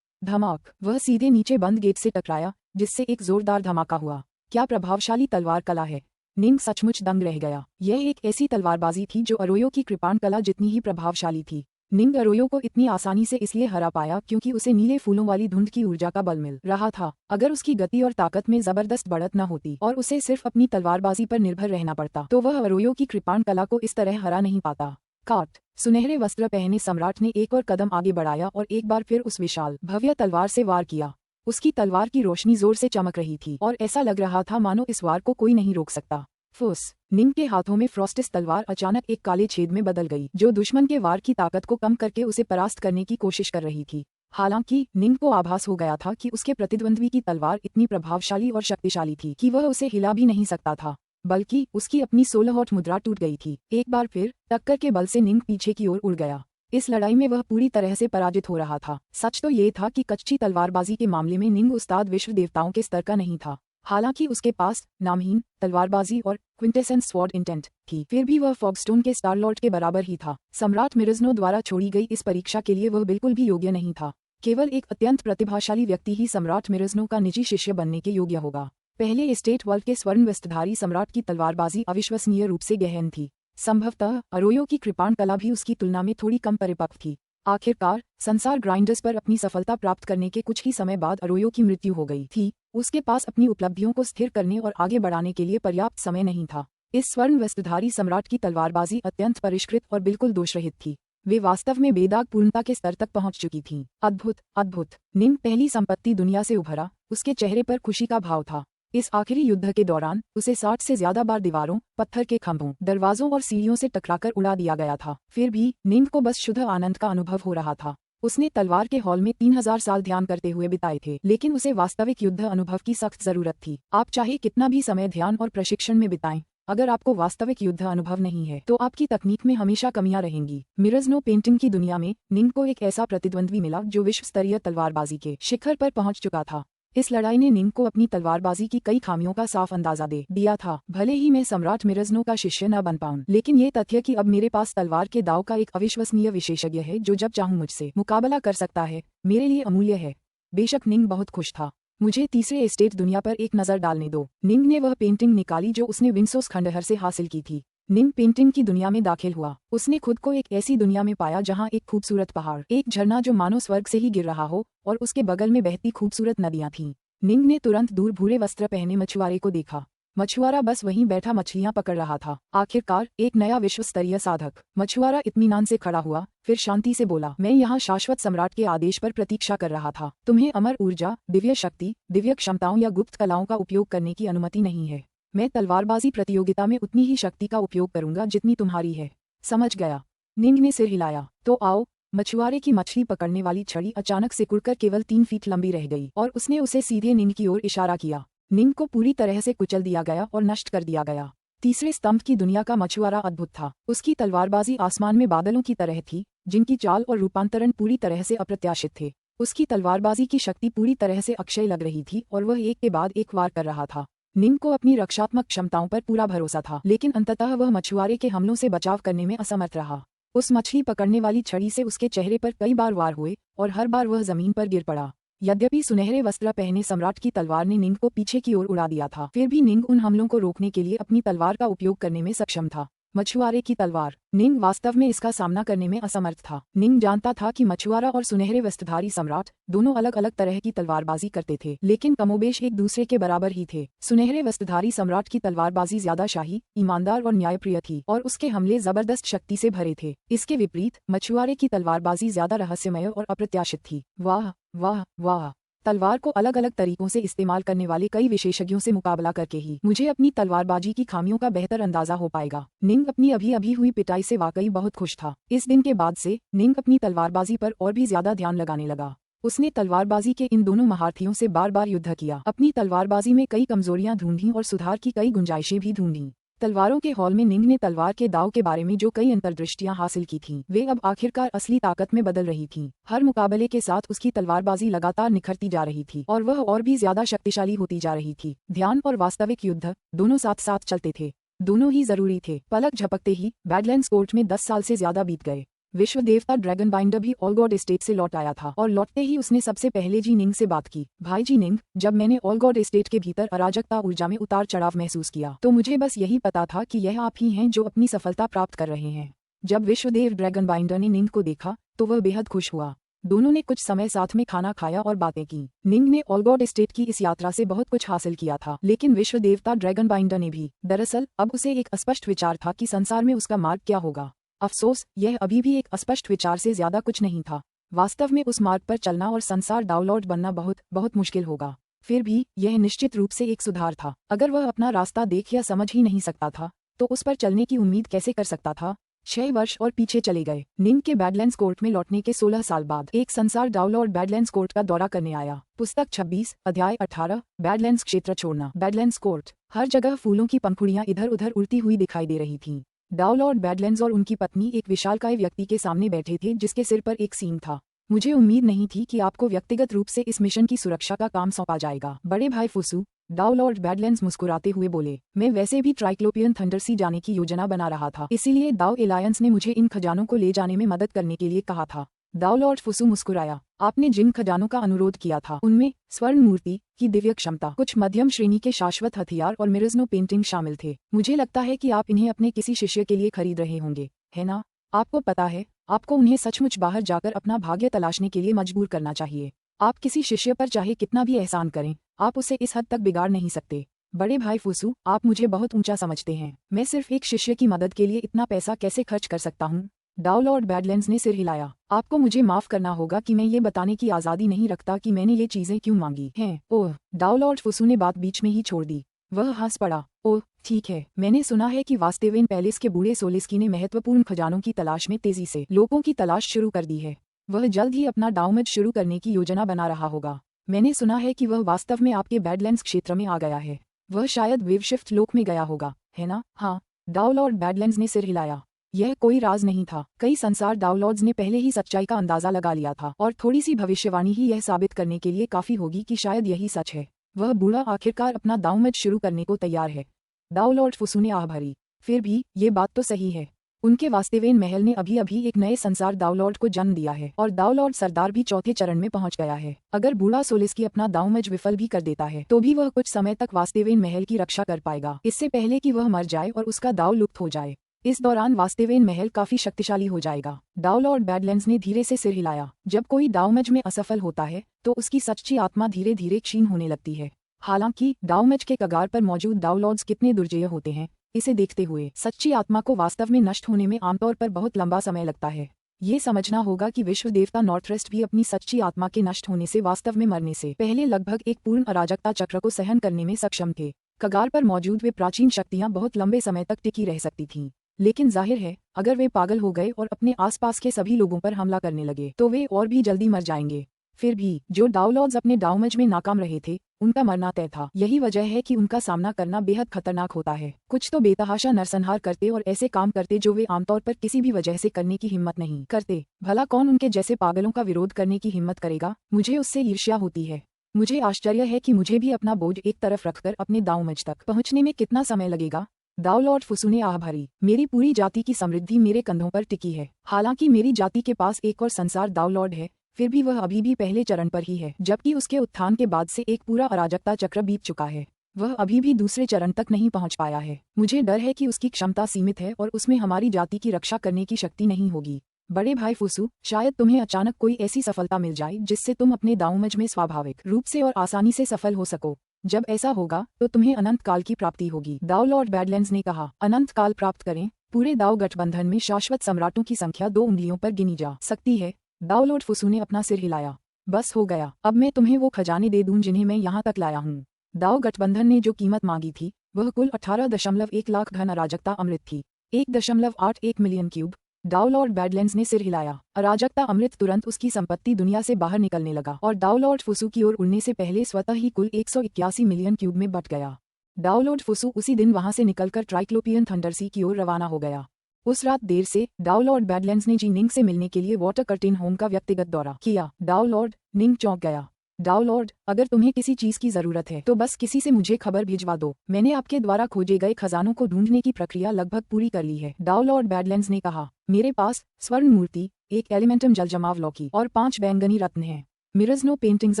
धमाक। वह सीधे नीचे बंद गेट से टकराया, जिससे एक जोरदार धमाका हुआ। क्या प्रभावशाली तलवार कला है। निंग सचमुच दंग रह गया। यह एक ऐसी तलवारबाजी थी जो अरोयो की कृपाण कला जितनी ही प्रभावशाली थी। निंग अरोयो को इतनी आसानी से इसलिए हरा पाया क्योंकि उसे नीले फूलों वाली धुंध की ऊर्जा का बल मिल रहा था। अगर उसकी गति और ताकत में जबरदस्त बढ़त न होती और उसे सिर्फ अपनी तलवारबाजी पर निर्भर रहना पड़ता तो वह अरोयो की कृपाण कला को इस तरह हरा नहीं पाता। काट। सुनहरे वस्त्र पहने सम्राट ने एक और कदम आगे बढ़ाया और एक बार फिर उस विशाल भव्य तलवार से वार किया। उसकी तलवार की रोशनी जोर से चमक रही थी और ऐसा लग रहा था मानो इस वार को कोई नहीं रोक सकता। फुस। निंग के हाथों में फ्रॉस्टिस तलवार अचानक एक काले छेद में बदल गई, जो दुश्मन के वार की ताकत को कम करके उसे परास्त करने की कोशिश कर रही थी। हालांकि निंग को आभास हो गया था कि उसके प्रतिद्वंद्वी की तलवार इतनी प्रभावशाली और शक्तिशाली थी कि वह उसे हिला भी नहीं सकता था, बल्कि उसकी अपनी 16 मुद्रा टूट गई थी। एक बार फिर टक्कर के बल से निंग पीछे की ओर उड़ गया। इस लड़ाई में वह पूरी तरह से पराजित हो रहा था। सच तो ये था कि कच्ची तलवारबाजी के मामले में निंग उस्ताद विश्व देवताओं के स्तर का नहीं था। हालांकि उसके पास नामहीन तलवारबाजी और क्विंटेसेंस स्वॉर्ड इंटेंट थी, फिर भी वह फॉगस्टोन के स्टार लॉर्ड के बराबर ही था। सम्राट मिरजनो द्वारा छोड़ी गई इस परीक्षा के लिए वह बिल्कुल भी योग्य नहीं था। केवल एक अत्यंत प्रतिभाशाली व्यक्ति ही सम्राट मिरजनो का निजी शिष्य बनने के योग्य होगा। पहले एस्टेट वर्ल्ड के स्वर्ण वस्त्रधारी सम्राट की तलवारबाजी अविश्वसनीय रूप से गहन थी। संभवतः अरोयो की कृपाण कला भी उसकी तुलना में थोड़ी कम परिपक्व थी। आखिरकार संसार ग्राइंडर्स पर अपनी सफलता प्राप्त करने के कुछ ही समय बाद अरोयो की मृत्यु हो गई थी। उसके पास अपनी उपलब्धियों को स्थिर करने और आगे बढ़ाने के लिए पर्याप्त समय नहीं था। इस स्वर्ण वस्त्रधारी सम्राट की तलवारबाजी अत्यंत परिष्कृत और बिल्कुल दोषरहित थी। वे वास्तव में बेदाग पूर्णता के स्तर तक पहुंच चुकी थीं। अद्भुत, अद्भुत। निंग पहली संपत्ति दुनिया से उभरा, उसके चेहरे पर खुशी का भाव था। इस आखिरी युद्ध के दौरान उसे 60 से ज्यादा बार दीवारों, पत्थर के खंभों, दरवाजों और सीढ़ियों से टकराकर उड़ा दिया गया था। फिर भी निंग को बस शुद्ध आनंद का अनुभव हो रहा था। उसने तलवार के हॉल में 3000 साल ध्यान करते हुए बिताए थे, लेकिन उसे वास्तविक युद्ध अनुभव की सख्त जरूरत थी। आप चाहे कितना भी समय ध्यान और प्रशिक्षण में बिताएं, अगर आपको वास्तविक युद्ध अनुभव नहीं है तो आपकी तकनीक में हमेशा कमियां रहेंगी। मिरज़नो पेंटिंग की दुनिया में निंग को एक ऐसा प्रतिद्वंद्वी मिला जो विश्व स्तरीय तलवारबाजी के शिखर पर पहुंच चुका था। इस लड़ाई ने निंग को अपनी तलवारबाजी की कई खामियों का साफ अंदाजा दे दिया था। भले ही मैं सम्राट मिरज़नो का शिष्य न बन पाऊं, लेकिन ये तथ्य कि अब मेरे पास तलवार के दाव का एक अविश्वसनीय विशेषज्ञ है जो जब चाहूं मुझसे मुकाबला कर सकता है, मेरे लिए अमूल्य है। बेशक निंग बहुत खुश था। मुझे तीसरे एस्टेट दुनिया पर एक नजर डालने दो। निंग ने वह पेंटिंग निकाली जो उसने विंसोस खंडहर से हासिल की थी। निंग पेंटिंग की दुनिया में दाखिल हुआ। उसने खुद को एक ऐसी दुनिया में पाया जहां एक खूबसूरत पहाड़, एक झरना जो मानो स्वर्ग से ही गिर रहा हो, और उसके बगल में बहती खूबसूरत नदियां थीं। निंग ने तुरंत दूर भूरे वस्त्र पहने मछुआरे को देखा। मछुआरा बस वहीं बैठा मछलियां पकड़ रहा था। आखिरकार एक नया विश्व स्तरीय साधक। मछुआरा इत्मीनान से खड़ा हुआ, फिर शांति से बोला, मैं यहाँ शाश्वत सम्राट के आदेश पर प्रतीक्षा कर रहा था। तुम्हें अमर ऊर्जा, दिव्य शक्ति, दिव्य क्षमताओं या गुप्त कलाओं का उपयोग करने की अनुमति नहीं है। मैं तलवारबाजी प्रतियोगिता में उतनी ही शक्ति का उपयोग करूंगा जितनी तुम्हारी है। समझ गया? निंग ने सिर हिलाया। तो आओ। मछुआरे की मछली पकड़ने वाली छड़ी अचानक सिकुड़कर केवल 3 फीट लंबी रह गई और उसने उसे सीधे निंग की ओर इशारा किया। निंग को पूरी तरह से कुचल दिया गया और नष्ट कर दिया गया। तीसरे स्तंभ की दुनिया का मछुआरा अद्भुत था। उसकी तलवारबाजी आसमान में बादलों की तरह थी, जिनकी चाल और रूपांतरण पूरी तरह से अप्रत्याशित थे। उसकी तलवारबाजी की शक्ति पूरी तरह से अक्षय लग रही थी और वह एक के बाद एक वार कर रहा था। निंग को अपनी रक्षात्मक क्षमताओं पर पूरा भरोसा था, लेकिन अंततः वह मछुआरे के हमलों से बचाव करने में असमर्थ रहा। उस मछली पकड़ने वाली छड़ी से उसके चेहरे पर कई बार वार हुए और हर बार वह जमीन पर गिर पड़ा। यद्यपि सुनहरे वस्त्र पहने सम्राट की तलवार ने निंग को पीछे की ओर उड़ा दिया था, फिर भी निंग उन हमलों को रोकने के लिए अपनी तलवार का उपयोग करने में सक्षम था। मछुआरे की तलवार। निंग वास्तव में इसका सामना करने में असमर्थ था। निंग जानता था कि मछुआरा और सुनहरे वस्त्रधारी सम्राट दोनों अलग अलग तरह की तलवारबाजी करते थे, लेकिन कमोबेश एक दूसरे के बराबर ही थे। सुनहरे वस्त्रधारी सम्राट की तलवारबाजी ज्यादा शाही, ईमानदार और न्यायप्रिय थी और उसके हमले जबरदस्त शक्ति से भरे थे। इसके विपरीत मछुआरे की तलवारबाजी ज्यादा रहस्यमय और अप्रत्याशित थी। वाह वाह वाह! तलवार को अलग अलग तरीकों से इस्तेमाल करने वाले कई विशेषज्ञों से मुकाबला करके ही मुझे अपनी तलवारबाजी की खामियों का बेहतर अंदाजा हो पाएगा। निंग अपनी अभी हुई पिटाई से वाकई बहुत खुश था। इस दिन के बाद से निंग अपनी तलवारबाजी पर और भी ज्यादा ध्यान लगाने लगा। उसने तलवारबाजी के इन दोनों महारथियों से बार बार युद्ध किया, अपनी तलवारबाजी में कई कमजोरियां ढूंढीं और सुधार की कई गुंजाइशें भी ढूंढीं। तलवारों के हॉल में निंग ने तलवार के दाव के बारे में जो कई अंतर्दृष्टियां हासिल की थीं, वे अब आखिरकार असली ताकत में बदल रही थीं। हर मुकाबले के साथ उसकी तलवारबाजी लगातार निखरती जा रही थी और वह और भी ज्यादा शक्तिशाली होती जा रही थी। ध्यान और वास्तविक युद्ध दोनों साथ साथ चलते थे, दोनों ही जरूरी थे। पलक झपकते ही बैडलैंड्स कोर्ट में 10 साल से ज्यादा बीत गए। विश्व देवता ड्रैगन बाइंडर भी ऑलगॉड एस्टेट से लौट आया था और लौटते ही उसने सबसे पहले जी निंग से बात की। भाई जी निंग, जब मैंने ऑलगॉड एस्टेट के भीतर अराजकता ऊर्जा में उतार चढ़ाव महसूस किया तो मुझे बस यही पता था कि यह आप ही हैं जो अपनी सफलता प्राप्त कर रहे हैं। जब विश्वदेव ड्रैगन बाइंडर ने निंग को देखा तो वह बेहद खुश हुआ। दोनों ने कुछ समय साथ में खाना खाया और बातें की। निंग ने ऑलगॉड एस्टेट की इस यात्रा से बहुत कुछ हासिल किया था, लेकिन विश्व देवता ड्रैगन बाइंडर ने भी। दरअसल अब उसे एक अस्पष्ट विचार था कि संसार में उसका मार्ग क्या होगा। अफसोस, यह अभी भी एक अस्पष्ट विचार से ज्यादा कुछ नहीं था। वास्तव में उस मार्ग पर चलना और संसार डाउनलोड बनना बहुत बहुत मुश्किल होगा। फिर भी यह निश्चित रूप से एक सुधार था। अगर वह अपना रास्ता देख या समझ ही नहीं सकता था तो उस पर चलने की उम्मीद कैसे कर सकता था। 6 वर्ष और पीछे चले गए। निंग के बैडलैंड्स कोर्ट में लौटने के 16 साल बाद एक संसार डाउनलोड बैडलैंड्स कोर्ट का दौरा करने आया। पुस्तक 26, अध्याय 18, बैडलैंड्स क्षेत्र छोड़ना। Badlands court. हर जगह फूलों की पंखुड़ियां इधर उधर उड़ती हुई दिखाई दे रही थीं। डाउनलॉर्ड बैडलैंड्स और उनकी पत्नी एक विशालकाय व्यक्ति के सामने बैठे थे जिसके सिर पर एक सींग था। मुझे उम्मीद नहीं थी कि आपको व्यक्तिगत रूप से इस मिशन की सुरक्षा का काम सौंपा जाएगा, बड़े भाई फुसू। डाउनलॉर्ड बैडलैंड्स मुस्कुराते हुए बोले, मैं वैसे भी ट्राइक्लोपियन थंडरसी जाने की योजना बना रहा था, इसीलिए दाव एलायंस ने मुझे इन खजानों को ले जाने में मदद करने के लिए कहा था। डाउनलॉर्ड फुसू मुस्कुराया। आपने जिन खजानों का अनुरोध किया था उनमें स्वर्ण मूर्ति की दिव्य क्षमता, कुछ मध्यम श्रेणी के शाश्वत हथियार और मिरज़नो पेंटिंग शामिल थे। मुझे लगता है कि आप इन्हें अपने किसी शिष्य के लिए खरीद रहे होंगे, है ना? आपको पता है, आपको उन्हें सचमुच बाहर जाकर अपना भाग्य तलाशने के लिए मजबूर करना चाहिए। आप किसी शिष्य पर चाहे कितना भी एहसान करें, आप उसे इस हद तक बिगाड़ नहीं सकते। बड़े भाई फुसू, आप मुझे बहुत ऊंचा समझते हैं। मैं सिर्फ एक शिष्य की मदद के लिए इतना पैसा कैसे खर्च कर सकता हूँ? डाउलॉर्ड बैडलैंड्स ने सिर हिलाया। आपको मुझे माफ करना होगा कि मैं ये बताने की आज़ादी नहीं रखता कि मैंने ये चीजें क्यों मांगी हैं। ओह, डाउलॉर्ड फुसू ने बात बीच में ही छोड़ दी। वह हंस पड़ा। ओह ठीक है, मैंने सुना है कि वास्तेवेन पैलेस के बूढ़े सोलिस्की ने महत्वपूर्ण खजानों की तलाश में तेजी से लोगों की तलाश शुरू कर दी है। वह जल्द ही अपना डाउमज शुरू करने की योजना बना रहा होगा। मैंने सुना है कि वह वास्तव में आपके बैडलैंड्स क्षेत्र में आ गया है। वह शायद वेवशिफ्ट लोक में गया होगा, है ना? हाँ, डाउलॉर्ड बैडलैंड्स ने सिर हिलाया। यह कोई राज नहीं था। कई संसार डाउलॉर्ड्स ने पहले ही सच्चाई का अंदाजा लगा लिया था और थोड़ी सी भविष्यवाणी ही यह साबित करने के लिए काफी होगी कि शायद यही सच है। वह बूढ़ा आखिरकार अपना दाउमज शुरू करने को तैयार है। डाउलॉर्ड फुसू ने आह भरी। फिर भी ये बात तो सही है। उनके वास्तेवेन महल ने अभी अभी एक नए संसार दाउलॉर्ड को जन्म दिया है और दाउलॉर्ड सरदार भी चौथे चरण में पहुंच गया है। अगर बूढ़ा सोलिस्की अपना दाउमज विफल भी कर देता है तो भी वह कुछ समय तक वास्तेवेन महल की रक्षा कर पाएगा, इससे पहले कि वह मर जाए और उसका दाव लुप्त हो जाए। इस दौरान वास्तेवेन महल काफी शक्तिशाली हो जाएगा। डाउलॉर्ड बैडलैंड्स ने धीरे से सिर हिलाया। जब कोई दाउमज में असफल होता है तो उसकी सच्ची आत्मा धीरे धीरे क्षीण होने लगती है। हालांकि दाउमज के कगार पर मौजूद दाउलॉर्ड्स कितने दुर्जय होते हैं, इसे देखते हुए सच्ची आत्मा को वास्तव में नष्ट होने में आमतौर पर बहुत लंबा समय लगता है। ये समझना होगा कि विश्व देवता नॉर्थरेस्ट भी अपनी सच्ची आत्मा के नष्ट होने से वास्तव में मरने से पहले लगभग एक पूर्ण अराजकता चक्र को सहन करने में सक्षम थे। कगार पर मौजूद वे प्राचीन शक्तियां बहुत लंबे समय तक टिकी रह सकती थीं, लेकिन जाहिर है अगर वे पागल हो गए और अपने आसपास के सभी लोगों पर हमला करने लगे तो वे और भी जल्दी मर जाएंगे। फिर भी जो डाउलॉर्ड्स अपने डाउमज में नाकाम रहे थे उनका मरना तय था। यही वजह है कि उनका सामना करना बेहद खतरनाक होता है। कुछ तो बेतहाशा नरसंहार करते और ऐसे काम करते जो वे आमतौर पर किसी भी वजह से करने की हिम्मत नहीं करते। भला कौन उनके जैसे पागलों का विरोध करने की हिम्मत करेगा? मुझे उससे ईर्ष्या होती है। मुझे आश्चर्य है कि मुझे भी अपना बोझ एक तरफ रखकर अपने दाउमज तक पहुँचने में कितना समय लगेगा। डाउलॉर्ड फुसू ने आह भरी। मेरी पूरी जाति की समृद्धि मेरे कंधों पर टिकी है। हालांकि मेरी जाति के पास एक और संसार दाउलॉर्ड है, फिर भी वह अभी भी पहले चरण पर ही है, जबकि उसके उत्थान के बाद से एक पूरा अराजकता चक्र बीत चुका है। वह अभी भी दूसरे चरण तक नहीं पहुंच पाया है। मुझे डर है कि उसकी क्षमता सीमित है और उसमें हमारी जाति की रक्षा करने की शक्ति नहीं होगी। बड़े भाई फुसू, शायद तुम्हें अचानक कोई ऐसी सफलता मिल जाए जिससे तुम अपने दाउमज में स्वाभाविक रूप से और आसानी से सफल हो सको। जब ऐसा होगा तो तुम्हें अनंत काल की प्राप्ति होगी। डाउलॉर्ड बैडलैंड्स ने कहा। अनंत काल प्राप्त करें? पूरे दाव गठबंधन में शाश्वत सम्राटों की संख्या 2 उंगलियों पर गिनी जा सकती है। डाउलॉर्ड फुसू ने अपना सिर हिलाया। बस हो गया, अब मैं तुम्हें वो खजाने दे दूं जिन्हें मैं यहाँ तक लाया हूँ। दाव गठबंधन ने जो कीमत मांगी थी वह कुल 18.1 लाख घन अराजकता अमृत थी। 1.81 मिलियन क्यूब। डाउलॉर्ड बैडलैंड्स ने सिर हिलाया। अराजकता अमृत तुरंत उसकी संपत्ति दुनिया से बाहर निकलने लगा और डाउलॉर्ड फुसू की ओर उड़ने से पहले स्वतः ही कुल 181 मिलियन क्यूब में बट गया। डाउलॉर्ड फुसू उसी दिन वहां से निकलकर ट्राइक्लोपियन थंडरसी की ओर रवाना हो गया। उस रात देर से डाउलॉर्ड बैडलैंड्स ने जी निंग से मिलने के लिए वाटर कर्टेन होम का व्यक्तिगत दौरा किया। डाउलॉर्ड, निंग चौंक गया। डाउलॉर्ड, अगर तुम्हें किसी चीज की जरूरत है तो बस किसी से मुझे खबर भिजवा दो। मैंने आपके द्वारा खोजे गए खजानों को ढूंढने की प्रक्रिया लगभग पूरी कर ली है। डाउलॉर्ड बैडलैंड्स ने कहा। मेरे पास स्वर्ण मूर्ति, एक एलिमेंटम जलजमाव लौकी और 5 बैंगनी रत्न हैं। मिरजनो पेंटिंग्स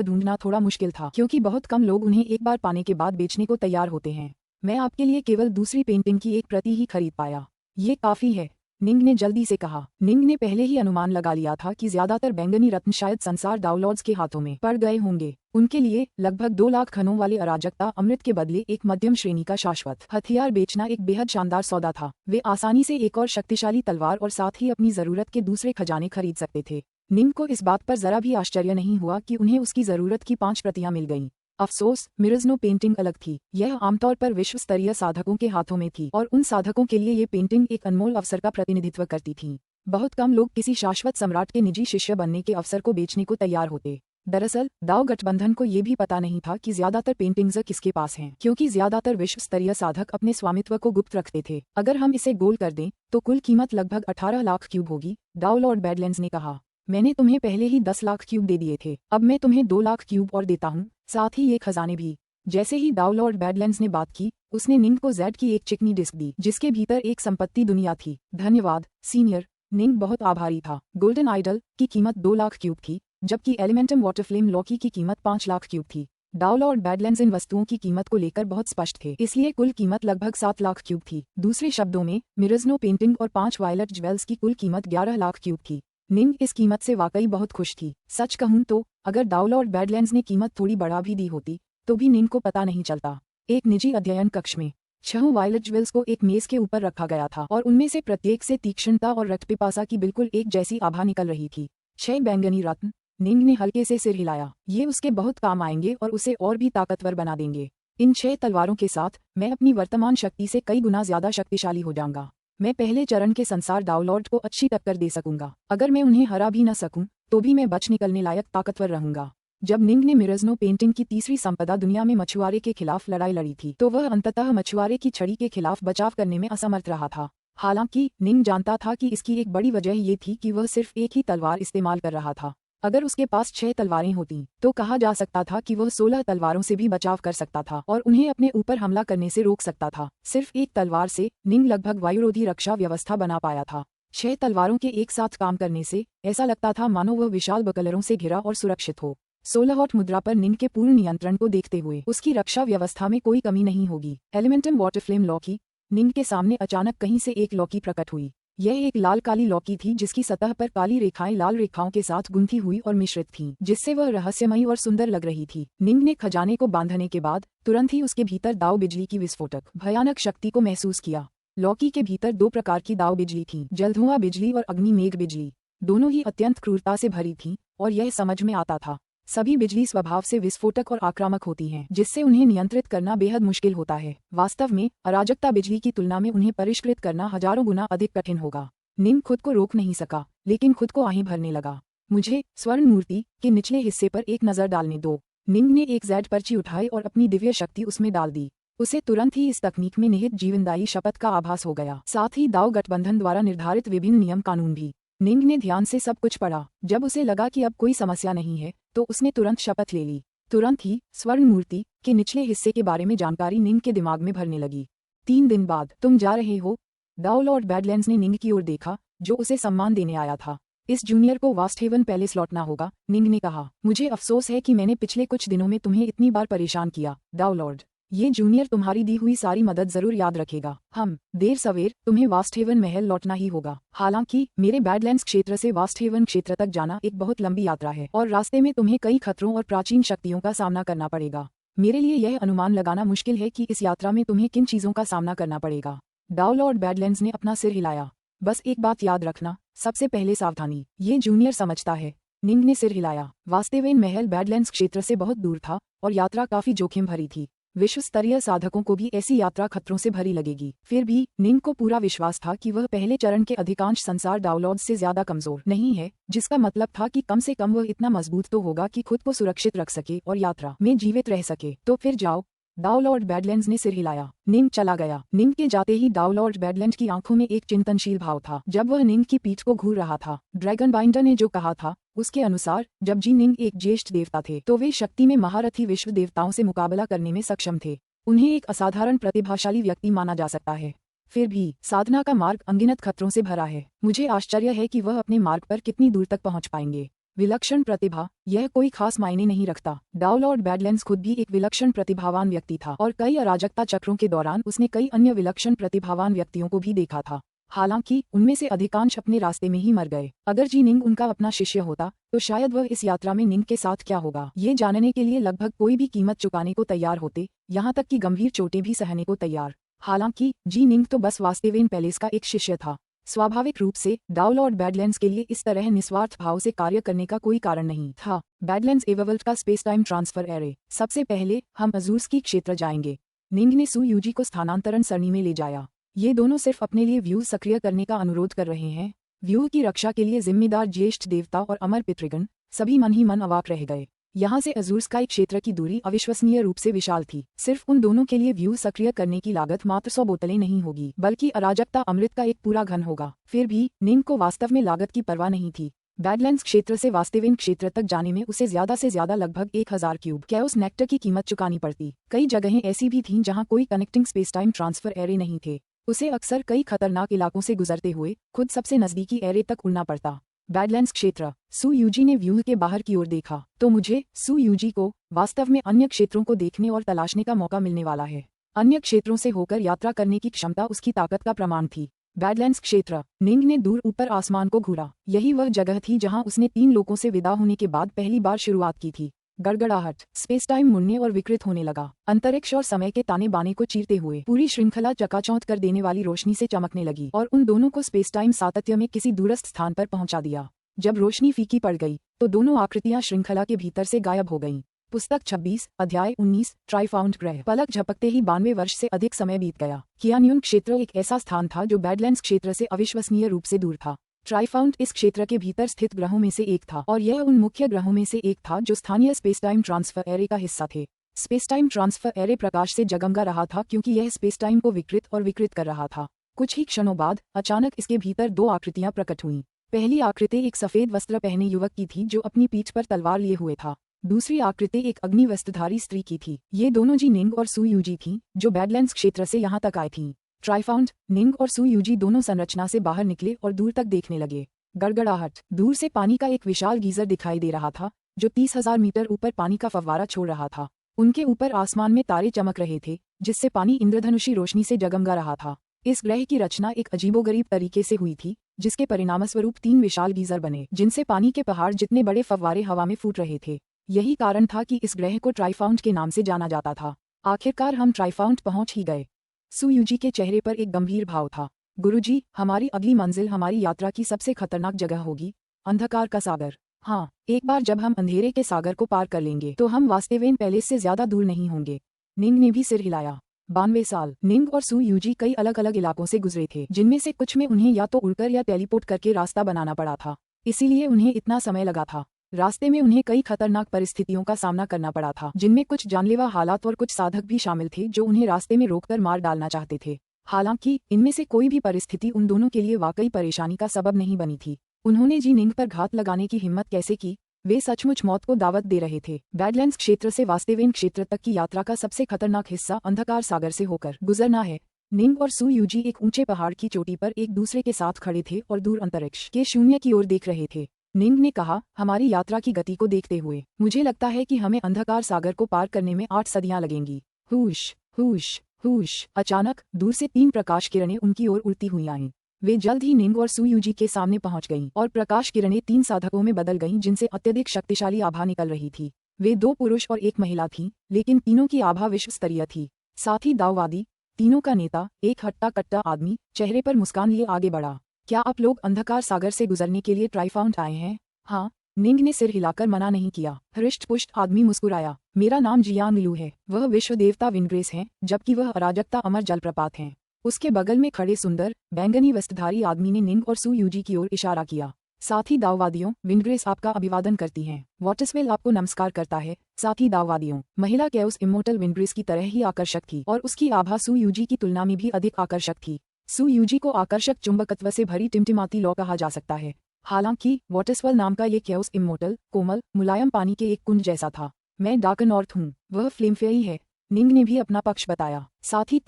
ढूंढना थोड़ा मुश्किल था क्योंकि बहुत कम लोग उन्हें एक बार पाने के बाद बेचने को तैयार होते हैं। मैं आपके लिए केवल दूसरी पेंटिंग की एक प्रति ही खरीद पाया। ये काफी है, निंग ने जल्दी से कहा। निंग ने पहले ही अनुमान लगा लिया था कि ज्यादातर बैंगनी रत्न शायद संसार दाउलॉर्ड्स के हाथों में पड़ गए होंगे। उनके लिए लगभग 2 लाख खनों वाले अराजकता अमृत के बदले एक मध्यम श्रेणी का शाश्वत हथियार बेचना एक बेहद शानदार सौदा था। वे आसानी से एक और शक्तिशाली तलवार और साथ ही अपनी जरूरत के दूसरे खजाने खरीद सकते थे। निंग को इस बात पर जरा भी आश्चर्य नहीं हुआ कि उन्हें उसकी जरूरत की 5 प्रतियां मिल गईं। अफसोस, मिरजनो पेंटिंग अलग थी। यह आमतौर पर विश्व स्तरीय साधकों के हाथों में थी और उन साधकों के लिए ये पेंटिंग एक अनमोल अवसर का प्रतिनिधित्व करती थी। बहुत कम लोग किसी शाश्वत सम्राट के निजी शिष्य बनने के अवसर को बेचने को तैयार होते। दरअसल दाव गठबंधन को ये भी पता नहीं था कि ज्यादातर पेंटिंग्स किसके पास हैं, क्योंकि ज्यादातर विश्व स्तरीय साधक अपने स्वामित्व को गुप्त रखते थे। अगर हम इसे गोल कर दें तो कुल कीमत लगभग 18 लाख क्यूब होगी। डाउलॉर्ड बैडलैंड्स ने कहा। मैंने तुम्हें पहले ही 10 लाख क्यूब दे दिए थे, अब मैं तुम्हें 2 लाख क्यूब और देता हूँ, साथ ही ये खजाने भी। जैसे ही डाउलॉर्ड बैडलैंड्स ने बात की उसने निंग को जेड की एक चिकनी डिस्क दी जिसके भीतर एक संपत्ति दुनिया थी। धन्यवाद सीनियर। निंग बहुत आभारी था। गोल्डन आइडल की कीमत 2 लाख क्यूब थी, जबकि एलिमेंटम वाटरफ्लेम लॉकी की कीमत 5 लाख क्यूब थी। डाउलॉर्ड बैडलैंड्स इन वस्तुओं की कीमत को लेकर बहुत स्पष्ट थे, इसलिए कुल कीमत लगभग 7 लाख क्यूब थी। दूसरे शब्दों में मिरजनो पेंटिंग और 5 वायलेट ज्वेल्स की कुल कीमत 11 लाख क्यूब थी। निंग इस कीमत से वाकई बहुत खुश थी। सच कहूं तो अगर डाउलॉर्ड बैडलैंड्स ने कीमत थोड़ी बढ़ा भी दी होती तो भी निंग को पता नहीं चलता। एक निजी अध्ययन कक्ष में 6 वायलेट ज्वेल्स को एक मेज के ऊपर रखा गया था और उनमें से प्रत्येक से तीक्ष्णता और रक्तपिपासा की बिल्कुल एक जैसी आभा निकल रही थी। 6 बैंगनी रत्न। निंग ने हल्के से सिर हिलाया। ये उसके बहुत काम आएंगे और उसे और भी ताकतवर बना देंगे। इन 6 तलवारों के साथ मैं अपनी वर्तमान शक्ति से कई गुना ज्यादा शक्तिशाली हो जाऊंगा। मैं पहले चरण के संसार डाउनलॉर्ड को अच्छी टक्कर दे सकूंगा। अगर मैं उन्हें हरा भी न सकूं तो भी मैं बच निकलने लायक ताकतवर रहूंगा। जब निंग ने मिरजनो पेंटिंग की तीसरी संपदा दुनिया में मछुआरे के खिलाफ लड़ाई लड़ी थी तो वह अंततः मछुआरे की छड़ी के खिलाफ बचाव करने में असमर्थ रहा था। हालांकि निंग जानता था कि इसकी एक बड़ी वजह ये थी कि वह सिर्फ एक ही तलवार इस्तेमाल कर रहा था। अगर उसके पास 6 तलवारें होती तो कहा जा सकता था कि वह 16 तलवारों से भी बचाव कर सकता था और उन्हें अपने ऊपर हमला करने से रोक सकता था। सिर्फ एक तलवार से निंग लगभग वायुरोधी रक्षा व्यवस्था बना पाया था। 6 तलवारों के एक साथ काम करने से ऐसा लगता था मानो वह विशाल बकलरों से घिरा और सुरक्षित हो। 16 हॉट मुद्रा पर निंग के पूर्ण नियंत्रण को देखते हुए उसकी रक्षा व्यवस्था में कोई कमी नहीं होगी। एलिमेंटम वाटर फ्लेम लॉकी। निंग के सामने अचानक कहीं से एक लॉकी प्रकट हुई। यह एक लाल काली लौकी थी जिसकी सतह पर काली रेखाएं लाल रेखाओं के साथ गुंथी हुई और मिश्रित थीं, जिससे वह रहस्यमयी और सुंदर लग रही थी। निंग ने खजाने को बांधने के बाद तुरंत ही उसके भीतर दाव बिजली की विस्फोटक भयानक शक्ति को महसूस किया। लौकी के भीतर 2 प्रकार की दाव बिजली थी, जलधुआं बिजली और अग्नि मेघ बिजली। दोनों ही अत्यंत क्रूरता से भरी थीं और यह समझ में आता था सभी बिजली स्वभाव से विस्फोटक और आक्रामक होती हैं, जिससे उन्हें नियंत्रित करना बेहद मुश्किल होता है। वास्तव में अराजकता बिजली की तुलना में उन्हें परिष्कृत करना हजारों गुना अधिक कठिन होगा। निंग खुद को रोक नहीं सका लेकिन खुद को आहें भरने लगा। मुझे स्वर्ण मूर्ति के निचले हिस्से पर एक नजर डालने दो। निंग ने एक जेड पर्ची उठाई और अपनी दिव्य शक्ति उसमें डाल दी। उसे तुरंत ही इस तकनीक में निहित जीवनदायी शपथ का आभास हो गया, साथ ही दाव गठबंधन द्वारा निर्धारित विभिन्न नियम कानून भी। निंग ने ध्यान से सब कुछ पढ़ा। जब उसे लगा कि अब कोई समस्या नहीं है तो उसने तुरंत शपथ ले ली। तुरंत ही स्वर्ण मूर्ति के निचले हिस्से के बारे में जानकारी निंग के दिमाग में भरने लगी। 3 दिन बाद तुम जा रहे हो? डाउलॉर्ड बैडलैंड्स ने निंग की ओर देखा जो उसे सम्मान देने आया था। इस जूनियर को वास्टहेवन पैलेस लौटना होगा, निंग ने कहा। मुझे अफसोस है कि मैंने पिछले कुछ दिनों में तुम्हें इतनी बार परेशान किया, डाउलॉर्ड। ये जूनियर तुम्हारी दी हुई सारी मदद जरूर याद रखेगा। हम देर सवेर तुम्हें वास्टहेवन महल लौटना ही होगा। हालांकि मेरे बैडलैंड्स क्षेत्र से वास्टहेवन क्षेत्र तक जाना एक बहुत लंबी यात्रा है और रास्ते में तुम्हें कई खतरों और प्राचीन शक्तियों का सामना करना पड़ेगा। मेरे लिए यह अनुमान लगाना मुश्किल है कि इस यात्रा में तुम्हें किन चीजों का सामना करना पड़ेगा। डाउलॉर्ड बैडलैंड्स ने अपना सिर हिलाया। बस एक बात याद रखना, सबसे पहले सावधानी। ये जूनियर समझता है। निंग ने सिर हिलाया। वास्टहेवन महल बैडलैंड्स क्षेत्र से बहुत दूर था और यात्रा काफी जोखिम भरी थी। विश्व स्तरीय साधकों को भी ऐसी यात्रा खतरों से भरी लगेगी। फिर भी निंग को पूरा विश्वास था कि वह पहले चरण के अधिकांश संसार डाउनलॉर्ड्स से ज्यादा कमजोर नहीं है, जिसका मतलब था कि कम से कम वह इतना मजबूत तो होगा कि खुद को सुरक्षित रख सके और यात्रा में जीवित रह सके। तो फिर जाओ। डाउनलॉर्ड बैडलैंड्स ने सिर हिलाया। निंग चला गया। निंग के जाते ही डाउनलॉर्ड बैडलैंड की आंखों में एक चिंतनशील भाव था। जब वह निंग की पीठ को घूर रहा था, ड्रैगन बाइंडर ने जो कहा था उसके अनुसार जब जी निंग एक ज्येष्ठ देवता थे तो वे शक्ति में महारथी विश्व देवताओं से मुकाबला करने में सक्षम थे। उन्हें एक असाधारण प्रतिभाशाली व्यक्ति माना जा सकता है। फिर भी साधना का मार्ग अनगिनत खतरों से भरा है। मुझे आश्चर्य है कि वह अपने मार्ग पर कितनी दूर तक पहुंच पाएंगे। विलक्षण प्रतिभा, यह कोई खास मायने नहीं रखता। डाउनलॉर्ड बैडलैंड्स खुद भी एक विलक्षण प्रतिभावान व्यक्ति था और कई अराजकता चक्रों के दौरान उसने कई अन्य विलक्षण प्रतिभावान व्यक्तियों को भी देखा था। हालांकि उनमें से अधिकांश अपने रास्ते में ही मर गए। अगर जी निंग उनका अपना शिष्य होता तो शायद वह इस यात्रा में निंग के साथ क्या होगा ये जानने के लिए लगभग कोई भी कीमत चुकाने को तैयार होते, यहाँ तक कि गंभीर चोटें भी सहने को तैयार। हालांकि जी निंग तो बस वास्टहेवन पैलेस का एक शिष्य था। स्वाभाविक रूप से डाउनलॉर्ड बैडलैंड्स के लिए इस तरह निस्वार्थ भाव से कार्य करने का कोई कारण नहीं था। बैडलैंड्स एवरवर्ल्ड का स्पेस टाइम ट्रांसफर एरे। सबसे पहले हम अजूर्स्की क्षेत्र जाएंगे। निंग ने सू यूजी को स्थानांतरण सरणी में ले जाया। ये दोनों सिर्फ अपने लिए व्यू सक्रिय करने का अनुरोध कर रहे हैं। व्यू की रक्षा के लिए जिम्मेदार ज्येष्ठ देवता और अमर पितृगण सभी मन ही मन अवाक रह गए। यहाँ से अजूर्स्काई क्षेत्र की दूरी अविश्वसनीय रूप से विशाल थी। सिर्फ उन दोनों के लिए व्यू सक्रिय करने की लागत मात्र 100 बोतलें नहीं होगी, बल्कि अराजकता अमृत का एक पूरा घन होगा। फिर भी निंग को वास्तव में लागत की परवाह नहीं थी। बैडलैंड्स क्षेत्र से वास्टहेवन क्षेत्र तक जाने में उसे ज्यादा से ज्यादा लगभग 1000 क्यूब कैओस नेक्टर की कीमत चुकानी पड़ती। कई जगहें ऐसी भी थीं जहां कोई connecting space time transfer array नहीं थे। उसे अक्सर कई खतरनाक इलाकों से गुजरते हुए खुद सबसे नजदीकी एरे तक उड़ना पड़ता। बैडलैंड्स क्षेत्र। सू यूजी ने व्यू के बाहर की ओर देखा। तो मुझे सू यूजी को वास्तव में अन्य क्षेत्रों को देखने और तलाशने का मौका मिलने वाला है। अन्य क्षेत्रों से होकर यात्रा करने की क्षमता उसकी ताकत का प्रमाण थी। बैडलैंड्स क्षेत्र। निंग ने दूर ऊपर आसमान को घूरा। यही वह जगह थी जहां उसने 3 लोगों से विदा होने के बाद पहली बार शुरुआत की थी। गड़गड़ाहट, स्पेस टाइम मुड़ने और विकृत होने लगा। अंतरिक्ष और समय के ताने बाने को चीरते हुए पूरी श्रृंखला चकाचौंध कर देने वाली रोशनी से चमकने लगी और उन दोनों को स्पेस टाइम सातत्य में किसी दूरस्थ स्थान पर पहुंचा दिया। जब रोशनी फीकी पड़ गई तो दोनों आकृतियां श्रृंखला के भीतर से गायब हो गईं। पुस्तक 26, अध्याय 19, ट्राइफाउंड ग्रह। पलक झपकते ही 92 वर्ष से अधिक समय बीत गया। कियान्यून क्षेत्र एक ऐसा स्थान था जो बैडलैंड्स क्षेत्र से अविश्वसनीय रूप से दूर था। ट्राइफाउंड इस क्षेत्र के भीतर स्थित ग्रहों में से एक था और यह उन मुख्य ग्रहों में से एक था जो स्थानीय स्पेस टाइम ट्रांसफर एरे का हिस्सा थे। स्पेस टाइम ट्रांसफर एरे प्रकाश से जगमगा रहा था क्योंकि यह स्पेस टाइम को विकृत और विकृत कर रहा था। कुछ ही क्षणों बाद अचानक इसके भीतर दो आकृतियां प्रकट हुईं। पहली आकृति एक सफेद वस्त्र पहने युवक की थी जो अपनी पीठ पर तलवार लिए हुए था। दूसरी आकृति एक अग्नि वस्त्रधारी स्त्री की थी। ये दोनों जी निंग और सू यूजी थीं जो बैडलैंड्स क्षेत्र से यहाँ तक आई थीं। ट्राइफाउंड, निंग और सू यूजी दोनों संरचना से बाहर निकले और दूर तक देखने लगे। गड़गड़ाहट, दूर से पानी का एक विशाल गीजर दिखाई दे रहा था जो 30,000 मीटर ऊपर पानी का फव्वारा छोड़ रहा था। उनके ऊपर आसमान में तारे चमक रहे थे जिससे पानी इंद्रधनुषी रोशनी से जगमगा रहा था। इस ग्रह की रचना एक अजीबोगरीब तरीके से हुई थी जिसके परिणामस्वरूप 3 विशाल गीजर बने जिनसे पानी के पहाड़ जितने बड़े फव्वारे हवा में फूट रहे थे। यही कारण था कि इस ग्रह को ट्राइफाउंड के नाम से जाना जाता था। आखिरकार हम ट्राइफाउंड पहुंच ही गए। सू यूजी के चेहरे पर एक गंभीर भाव था। गुरुजी, हमारी अगली मंजिल हमारी यात्रा की सबसे खतरनाक जगह होगी, अंधकार का सागर। हाँ, एक बार जब हम अंधेरे के सागर को पार कर लेंगे तो हम वास्तेवेन पैलेस से ज्यादा दूर नहीं होंगे। निंग ने भी सिर हिलाया। 92 साल। निंग और सू यूजी कई अलग अलग इलाकों से गुजरे थे जिनमें से कुछ में उन्हें या तो उड़कर या टेलीपोर्ट करके रास्ता बनाना पड़ा था, इसीलिए उन्हें इतना समय लगा था। रास्ते में उन्हें कई खतरनाक परिस्थितियों का सामना करना पड़ा था जिनमें कुछ जानलेवा हालात और कुछ साधक भी शामिल थे जो उन्हें रास्ते में रोककर मार डालना चाहते थे। हालांकि इनमें से कोई भी परिस्थिति उन दोनों के लिए वाकई परेशानी का सबब नहीं बनी थी। उन्होंने जी निंग पर घात लगाने की हिम्मत कैसे की? वे सचमुच मौत को दावत दे रहे थे। बैडलैंड्स क्षेत्र से वास्तेवेन क्षेत्र तक की यात्रा का सबसे खतरनाक हिस्सा अंधकार सागर से होकर गुजरना है। निंग और सू यूजी एक ऊंचे पहाड़ की चोटी पर एक दूसरे के साथ खड़े थे और दूर अंतरिक्ष के शून्य की ओर देख रहे थे। निंग ने कहा, हमारी यात्रा की गति को देखते हुए मुझे लगता है कि हमें अंधकार सागर को पार करने में 8 सदियां लगेंगी। हुश हुश हुश। अचानक दूर से 3 प्रकाश किरणें उनकी ओर उड़ती हुई आईं। वे जल्द ही निंग और सू यूजी के सामने पहुंच गईं और प्रकाश किरणें 3 साधकों में बदल गईं जिनसे अत्यधिक शक्तिशाली आभा निकल रही थी। वे 2 पुरुष और 1 महिला थीं, लेकिन तीनों की आभा विश्व स्तरीय थी। साथ ही दाववादी, तीनों का नेता, एक हट्टा कट्टा आदमी, चेहरे पर मुस्कान लिए आगे बढ़ा। क्या आप लोग अंधकार सागर से गुजरने के लिए ट्राइफाउंड आए हैं? हाँ। निंग ने सिर हिलाकर मना नहीं किया। हृष्ट पुष्ट आदमी मुस्कुराया। मेरा नाम जियांग लू है। वह विश्व देवता विंग्रेस हैं, जबकि वह अराजकता अमर जलप्रपात हैं। उसके बगल में खड़े सुंदर बैंगनी वस्त्रधारी आदमी ने निंग और सू यूजी की ओर इशारा किया। साथ ही दाववादियों, विंग्रेस आपका अभिवादन करती हैं। वॉटसवेल आपको नमस्कार करता है। साथ ही दाववादियों, महिला कैउस इमोर्टल विंग्रेस की तरह ही आकर्षक थी और उसकी आभा सू यूजी की तुलना में भी अधिक आकर्षक थी। सू यूजी को आकर्षक चुंबकत्व से भरी टिमटिमाती लौ कहा जा सकता है। हालांकि वॉटसवेल नाम का ये कैउस इमोर्टल, कोमल, मुलायम पानी के एक कुंड जैसा था। मैं डार्कनॉर्थ हूँ। वह फ्लेमफेयरी है। निंग ने भी अपना पक्ष बताया। साथ ही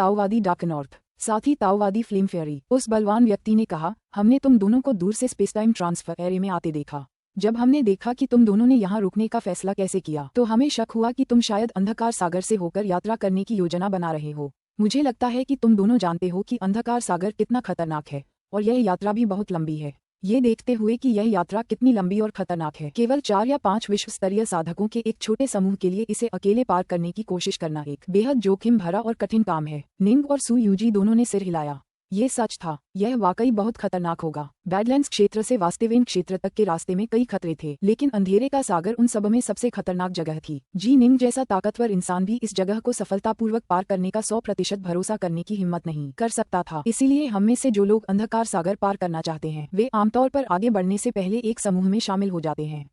ताओवादी फ्लेम फेयरी। उस बलवान व्यक्ति ने कहा, हमने तुम दोनों को दूर से स्पेस टाइम ट्रांसफर एरे में आते देखा। जब हमने देखा कि तुम दोनों ने यहाँ रुकने का फैसला कैसे किया तो हमें शक हुआ कि तुम शायद अंधकार सागर से होकर यात्रा करने की योजना बना रहे हो। मुझे लगता है कि तुम दोनों जानते हो कि अंधकार सागर कितना खतरनाक है और यह यात्रा भी बहुत लंबी है। ये देखते हुए कि यह यात्रा कितनी लंबी और खतरनाक है, केवल 4 या 5 विश्व स्तरीय साधकों के एक छोटे समूह के लिए इसे अकेले पार करने की कोशिश करना एक बेहद जोखिम भरा और कठिन काम है। निंग और सू यूजी दोनों ने सिर हिलाया। ये सच था। यह वाकई बहुत खतरनाक होगा। बैडलैंड्स क्षेत्र से वास्तेवेन क्षेत्र तक के रास्ते में कई खतरे थे, लेकिन अंधेरे का सागर उन सब में सबसे खतरनाक जगह थी। जी निंग जैसा ताकतवर इंसान भी इस जगह को सफलतापूर्वक पार करने का 100% भरोसा करने की हिम्मत नहीं कर सकता था। इसीलिए हम में से जो लोग अंधकार सागर पार करना चाहते हैं वे आमतौर पर आगे बढ़ने से पहले एक समूह में शामिल हो जाते हैं।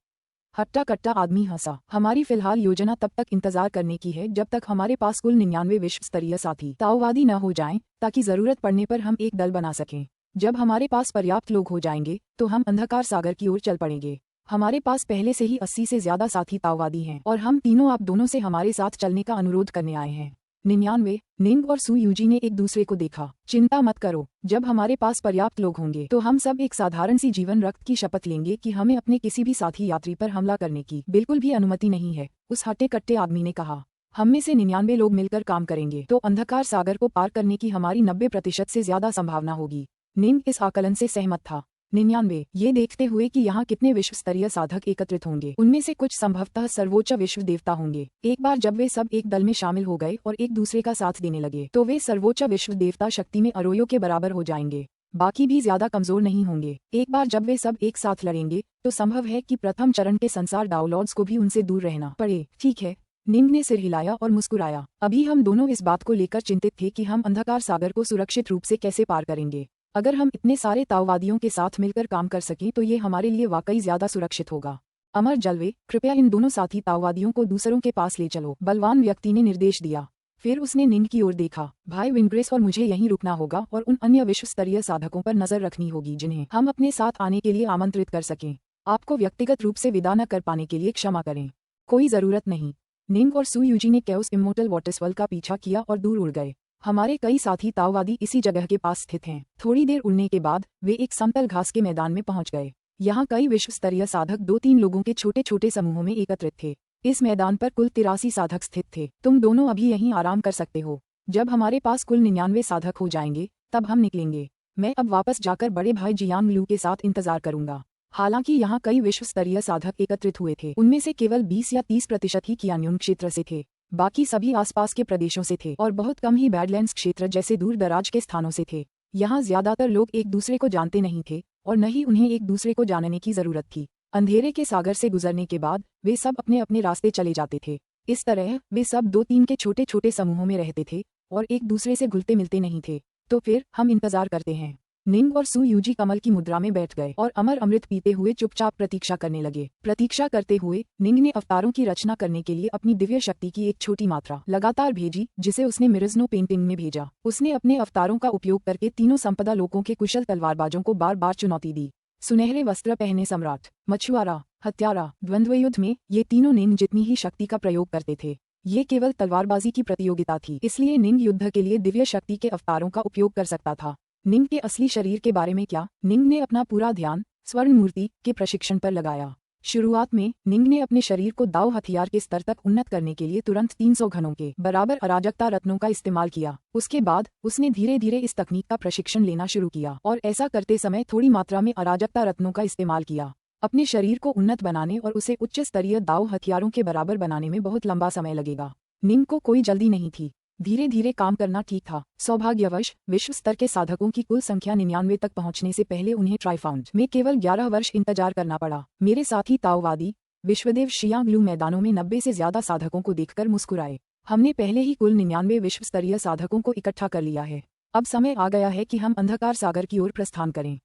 हट्टा कट्टा आदमी हंसा। हमारी फिलहाल योजना तब तक इंतजार करने की है जब तक हमारे पास कुल 99 विश्व स्तरीय साथी ताओवादी न हो जाएं, ताकि जरूरत पड़ने पर हम एक दल बना सकें। जब हमारे पास पर्याप्त लोग हो जाएंगे तो हम अंधकार सागर की ओर चल पड़ेंगे। हमारे पास पहले से ही 80 से ज्यादा साथी ताओवादी हैं और हम तीनों आप दोनों से हमारे साथ चलने का अनुरोध करने आए हैं। 99। निंग और सू यूजी ने एक दूसरे को देखा। चिंता मत करो, जब हमारे पास पर्याप्त लोग होंगे तो हम सब एक साधारण सी जीवन रक्त की शपथ लेंगे कि हमें अपने किसी भी साथी यात्री पर हमला करने की बिल्कुल भी अनुमति नहीं है। उस हट्टे कट्टे आदमी ने कहा। हम में से 99 लोग मिलकर काम करेंगे तो अंधकार सागर को पार करने की हमारी 90% से ज्यादा संभावना होगी। निंग इस आकलन से सहमत था। 99। ये देखते हुए कि यहाँ कितने विश्व स्तरीय साधक एकत्रित होंगे, उनमें से कुछ संभवतः सर्वोच्च विश्व देवता होंगे। एक बार जब वे सब एक दल में शामिल हो गए और एक दूसरे का साथ देने लगे तो वे सर्वोच्च विश्व देवता शक्ति में अरोयो के बराबर हो जाएंगे। बाकी भी ज्यादा कमजोर नहीं होंगे। एक बार जब वे सब एक साथ लड़ेंगे तो संभव है कि प्रथम चरण के संसार डाउनलॉर्ड्स को भी उनसे दूर रहना पड़े। ठीक है, निंग ने सिर हिलाया और मुस्कुराया। अभी हम दोनों इस बात को लेकर चिंतित थे कि हम अंधकार सागर को सुरक्षित रूप से कैसे पार करेंगे। अगर हम इतने सारे ताओवादियों के साथ मिलकर काम कर सकें तो ये हमारे लिए वाकई ज्यादा सुरक्षित होगा। अमर जलवे, कृपया इन दोनों साथी ताओवादियों को दूसरों के पास ले चलो, बलवान व्यक्ति ने निर्देश दिया। फिर उसने निंग की ओर देखा। भाई विंग्रेस और मुझे यहीं रुकना होगा और उन अन्य विश्व स्तरीय साधकों पर नजर रखनी होगी जिन्हें हम अपने साथ आने के लिए आमंत्रित कर सकें। आपको व्यक्तिगत रूप से विदा न कर पाने के लिए क्षमा करें। कोई जरूरत नहीं। निंग और सू यूजी ने कैओस इमोर्टल वाटरस्वल का पीछा किया और दूर उड़ गए। हमारे कई साथी ताओवादी इसी जगह के पास स्थित हैं। थोड़ी देर उड़ने के बाद वे एक समतल घास के मैदान में पहुंच गए। यहाँ कई विश्व स्तरीय साधक 2-3 लोगों के छोटे छोटे समूहों में एकत्रित थे। इस मैदान पर कुल 83 साधक स्थित थे। तुम दोनों अभी यहीं आराम कर सकते हो। जब हमारे पास कुल 99 साधक हो जाएंगे तब हम निकलेंगे। मैं अब वापस जाकर बड़े भाई जियांग लू के साथ इंतजार करूंगा। हालांकि यहाँ कई विश्व स्तरीय साधक एकत्रित हुए थे, उनमें से केवल 20 या 30% ही कियान्यून क्षेत्र से थे। बाकी सभी आसपास के प्रदेशों से थे और बहुत कम ही बैडलैंड्स क्षेत्र जैसे दूर दराज के स्थानों से थे। यहाँ ज्यादातर लोग एक दूसरे को जानते नहीं थे और न ही उन्हें एक दूसरे को जानने की जरूरत थी। अंधेरे के सागर से गुजरने के बाद वे सब अपने अपने रास्ते चले जाते थे। इस तरह वे सब 2-3 के छोटे छोटे समूहों में रहते थे और एक दूसरे से घुलते मिलते नहीं थे। तो फिर हम इंतजार करते हैं। निंग और सू यूजी कमल की मुद्रा में बैठ गए और अमर अमृत पीते हुए चुपचाप प्रतीक्षा करने लगे। प्रतीक्षा करते हुए निंग ने अवतारों की रचना करने के लिए अपनी दिव्य शक्ति की एक छोटी मात्रा लगातार भेजी, जिसे उसने मिरजनो पेंटिंग में भेजा। उसने अपने अवतारों का उपयोग करके तीनों संपदा लोकों के कुशल तलवारबाजों को बार बार चुनौती दी। सुनहरे वस्त्र पहने सम्राट, मछुआरा, हत्यारा, द्वंद्व युद्ध में ये तीनों निंग जितनी ही शक्ति का प्रयोग करते थे। ये केवल तलवारबाजी की प्रतियोगिता थी, इसलिए निंग युद्ध के लिए दिव्य शक्ति के अवतारों का उपयोग कर सकता था। निंग के असली शरीर के बारे में क्या? निंग ने अपना पूरा ध्यान स्वर्ण मूर्ति के प्रशिक्षण पर लगाया। शुरुआत में निंग ने अपने शरीर को दाव हथियार के स्तर तक उन्नत करने के लिए तुरंत 300 घनों के बराबर अराजकता रत्नों का इस्तेमाल किया। उसके बाद उसने धीरे धीरे इस तकनीक का प्रशिक्षण लेना शुरू किया और ऐसा करते समय थोड़ी मात्रा में अराजकता रत्नों का इस्तेमाल किया। अपने शरीर को उन्नत बनाने और उसे उच्च स्तरीय दाव हथियारों के बराबर बनाने में बहुत लंबा समय लगेगा। निंग को कोई जल्दी नहीं थी। धीरे धीरे काम करना ठीक था। सौभाग्यवश विश्व स्तर के साधकों की कुल संख्या 99 तक पहुंचने से पहले उन्हें ट्राइफाउंड में केवल 11 वर्ष इंतजार करना पड़ा। मेरे साथी ताओवादी विश्वदेव शियांग लू मैदानों में 90 से ज्यादा साधकों को देखकर मुस्कुराए। हमने पहले ही कुल 99 विश्व स्तरीय साधकों को इकट्ठा कर लिया है। अब समय आ गया है कि हम अंधकार सागर की ओर प्रस्थान करें।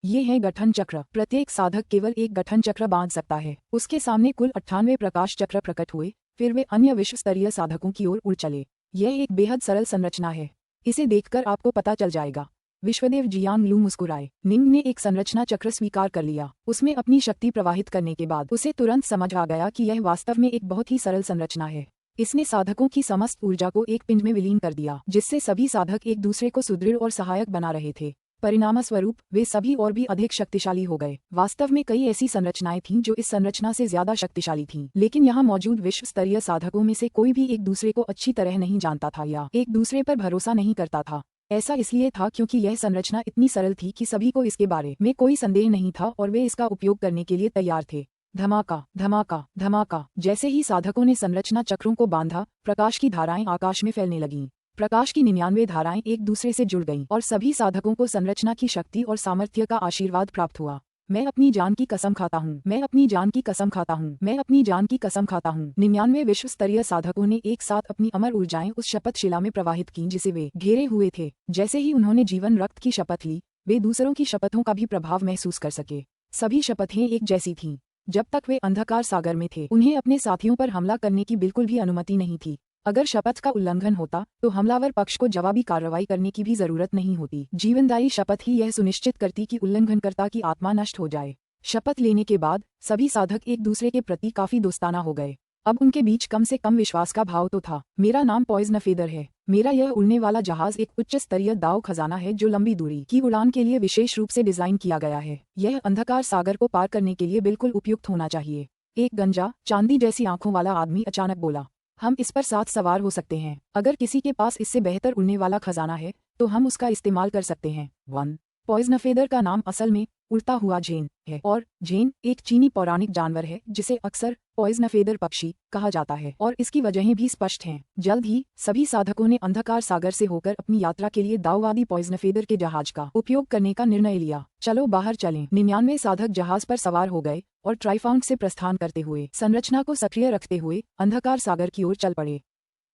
ये है गठन चक्र। प्रत्येक साधक केवल एक गठन चक्र बांध सकता है। उसके सामने कुल 98 प्रकाश चक्र प्रकट हुए। फिर वे अन्य विश्व स्तरीय साधकों की ओर उड़ चले। यह एक बेहद सरल संरचना है। इसे देखकर आपको पता चल जाएगा। विश्वदेव जियांग लू मुस्कुराए। निंग ने एक संरचना चक्र स्वीकार कर लिया। उसमें अपनी शक्ति प्रवाहित करने के बाद उसे तुरंत समझ आ गया कि यह वास्तव में एक बहुत ही सरल संरचना है। इसने साधकों की समस्त ऊर्जा को एक पिंड में विलीन कर दिया, जिससे सभी साधक एक दूसरे को सुदृढ़ और सहायक बना रहे थे। परिणामस्वरूप वे सभी और भी अधिक शक्तिशाली हो गए। वास्तव में कई ऐसी संरचनाएं थीं जो इस संरचना से ज्यादा शक्तिशाली थीं, लेकिन यहाँ मौजूद विश्व स्तरीय साधकों में से कोई भी एक दूसरे को अच्छी तरह नहीं जानता था या एक दूसरे पर भरोसा नहीं करता था। ऐसा इसलिए था क्योंकि यह संरचना इतनी सरल थी कि सभी को इसके बारे में कोई संदेह नहीं था और वे इसका उपयोग करने के लिए तैयार थे। धमाका धमाका धमाका। जैसे ही साधकों ने संरचना चक्रों को बांधा, प्रकाश की धाराएं आकाश में फैलने लगीं। प्रकाश की 99 धाराएं एक दूसरे से जुड़ गईं और सभी साधकों को संरचना की शक्ति और सामर्थ्य का आशीर्वाद प्राप्त हुआ। मैं अपनी जान की कसम खाता हूँ, मैं अपनी जान की कसम खाता हूँ, मैं अपनी जान की कसम खाता हूँ। 99 विश्व स्तरीय साधकों ने एक साथ अपनी अमर ऊर्जाएं उस शपथ शिला में प्रवाहित की जिसे वे घेरे हुए थे। जैसे ही उन्होंने जीवन रक्त की शपथ ली, वे दूसरों की शपथों का भी प्रभाव महसूस कर सके। सभी शपथें एक जैसी थीं। जब तक वे अंधकार सागर में थे, उन्हें अपने साथियों पर हमला करने की बिल्कुल भी अनुमति नहीं थी। अगर शपथ का उल्लंघन होता तो हमलावर पक्ष को जवाबी कार्रवाई करने की भी जरूरत नहीं होती। जीवनदायी शपथ ही यह सुनिश्चित करती कि उल्लंघनकर्ता की आत्मा नष्ट हो जाए। शपथ लेने के बाद सभी साधक एक दूसरे के प्रति काफी दोस्ताना हो गए। अब उनके बीच कम से कम विश्वास का भाव तो था। मेरा नाम पॉइजन फेदर है। मेरा यह उड़ने वाला जहाज एक उच्च स्तरीय दाव खजाना है जो लंबी दूरी की उड़ान के लिए विशेष रूप से डिजाइन किया गया है। यह अंधकार सागर को पार करने के लिए बिल्कुल उपयुक्त होना चाहिए। एक गंजा चांदी जैसी आंखों वाला आदमी अचानक बोला, हम इस पर साथ सवार हो सकते हैं। अगर किसी के पास इससे बेहतर उड़ने वाला खजाना है तो हम उसका इस्तेमाल कर सकते हैं। 1 पॉइजन फेदर का नाम असल में उड़ता हुआ झेन है। और झेन एक चीनी पौराणिक जानवर है जिसे अक्सर पॉइजन फेदर पक्षी कहा जाता है और इसकी वजहें भी स्पष्ट हैं। जल्द ही सभी साधकों ने अंधकार सागर से होकर अपनी यात्रा के लिए दाऊवादी पॉइजन फेदर के जहाज का उपयोग करने का निर्णय लिया। चलो बाहर चलें। 99 साधक जहाज पर सवार हो गए और ट्राइफाउंड से प्रस्थान करते हुए संरचना को सक्रिय रखते हुए अंधकार सागर की ओर चल पड़े।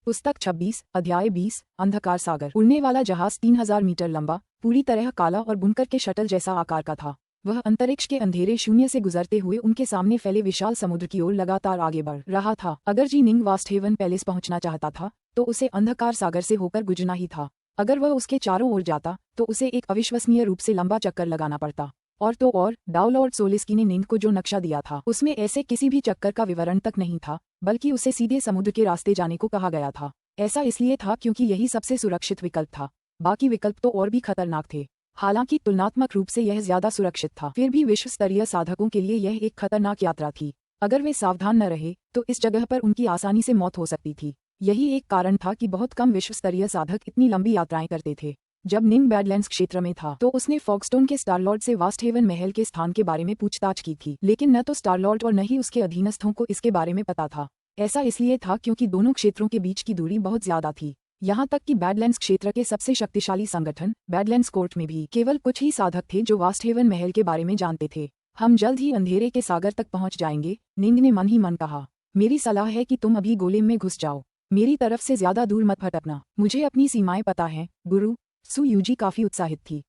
पुस्तक 26 अध्याय 20 अंधकार सागर। उड़ने वाला जहाज 3000 मीटर लंबा, पूरी तरह काला और बुनकर के शटल जैसा आकार का था। वह अंतरिक्ष के अंधेरे शून्य से गुजरते हुए उनके सामने फैले विशाल समुद्र की ओर लगातार आगे बढ़ रहा था। अगर जी निंग वास्टहेवन पैलेस पहुंचना चाहता था तो उसे अंधकार सागर से होकर गुजरना ही था। अगर वह उसके चारों ओर जाता तो उसे एक अविश्वसनीय रूप से लंबा चक्कर लगाना पड़ता। और तो और डाउलॉर्ड सोलिस्की ने निंग को जो नक्शा दिया था उसमें ऐसे किसी भी चक्कर का विवरण तक नहीं था, बल्कि उसे सीधे समुद्र के रास्ते जाने को कहा गया था। ऐसा इसलिए था क्योंकि यही सबसे सुरक्षित विकल्प था। बाकी विकल्प तो और भी खतरनाक थे। हालांकि तुलनात्मक रूप से यह ज्यादा सुरक्षित था, फिर भी विश्व स्तरीय साधकों के लिए यह एक खतरनाक यात्रा थी। अगर वे सावधान न रहे तो इस जगह पर उनकी आसानी से मौत हो सकती थी। यही एक कारण था कि बहुत कम विश्व स्तरीय साधक इतनी लंबी यात्राएं करते थे। जब निंग बैडलैंड्स क्षेत्र में था तो उसने फॉक्सटोन के स्टारलॉर्ड से वास्टहेवन महल के स्थान के बारे में पूछताछ की थी, लेकिन न तो स्टारलॉर्ड और न ही उसके अधीनस्थों को इसके बारे में पता था। ऐसा इसलिए था क्योंकि दोनों क्षेत्रों के बीच की दूरी बहुत ज्यादा थी। यहाँ तक कि बैडलैंड्स क्षेत्र के सबसे शक्तिशाली संगठन बैडलैंड्स कोर्ट में भी केवल कुछ ही साधक थे जो वास्टहेवन महल के बारे में जानते थे। हम जल्द ही अंधेरे के सागर तक पहुंच जाएंगे, निंग ने मन ही मन कहा। मेरी सलाह है कि तुम अभी गोलेम में घुस जाओ। मेरी तरफ से ज्यादा दूर मत भटकना। मुझे अपनी सीमाएं पता है गुरु। सु यूजी काफी उत्साहित थी।